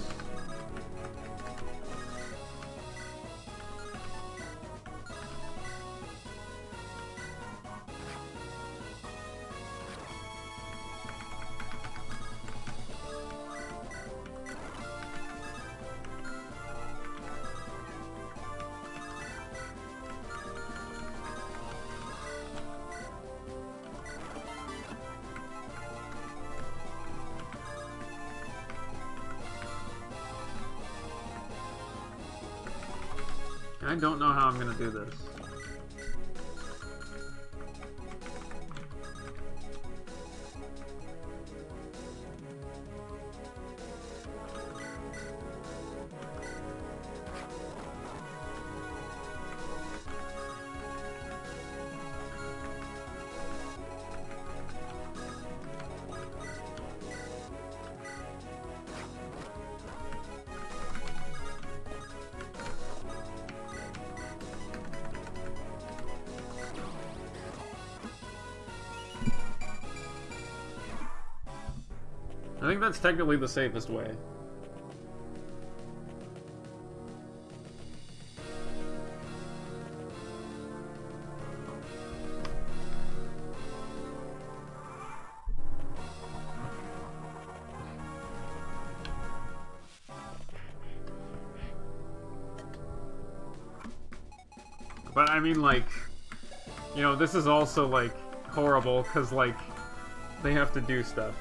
I don't know how I'm gonna do this. I think that's technically the safest way. But I mean, like, you know, this is also, like, horrible, because, like, they have to do stuff.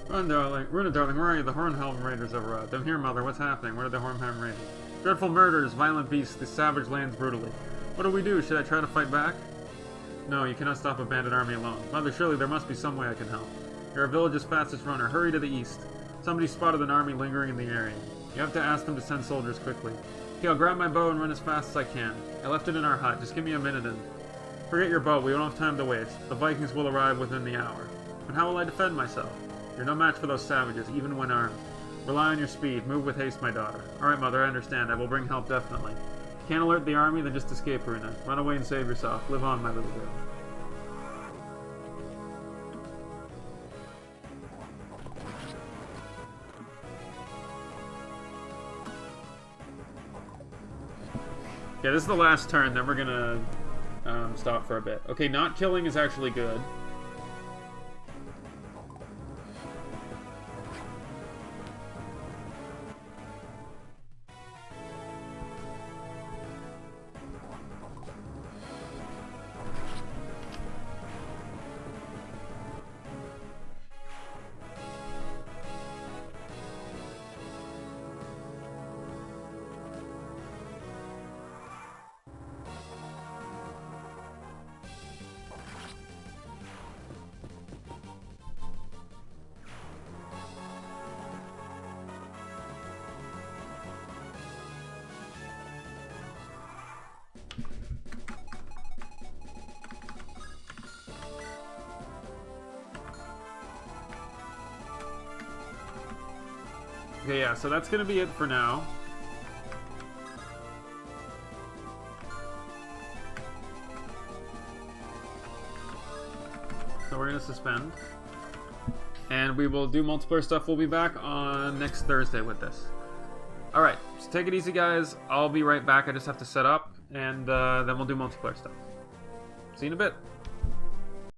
Runa, darling, where are you? The Hornhelm Raiders have arrived. I'm here, Mother. What's happening? Where are the Hornhelm Raiders? Dreadful murders, violent beasts, the savage lands brutally. What do we do? Should I try to fight back? No, you cannot stop a bandit army alone. Mother, surely there must be some way I can help. You're a village's fastest runner. Hurry to the east. Somebody spotted an army lingering in the area. You have to ask them to send soldiers quickly. Okay, I'll grab my bow and run as fast as I can. I left it in our hut. Just give me a minute and... Forget your boat. We don't have time to waste. The Vikings will arrive within the hour. And how will I defend myself? You're no match for those savages, even when armed. Rely on your speed. Move with haste, my daughter. Alright, Mother, I understand. I will bring help, definitely. Can't alert the army, then just escape, Runa. Run away and save yourself. Live on, my little girl. Okay, this is the last turn, then we're gonna stop for a bit. Okay, not killing is actually good. Okay, yeah, so that's gonna be it for now. So we're gonna suspend. And we will do multiplayer stuff. We'll be back on next Thursday with this. Alright, so take it easy, guys. I'll be right back. I just have to set up, and then we'll do multiplayer stuff. See you in a bit.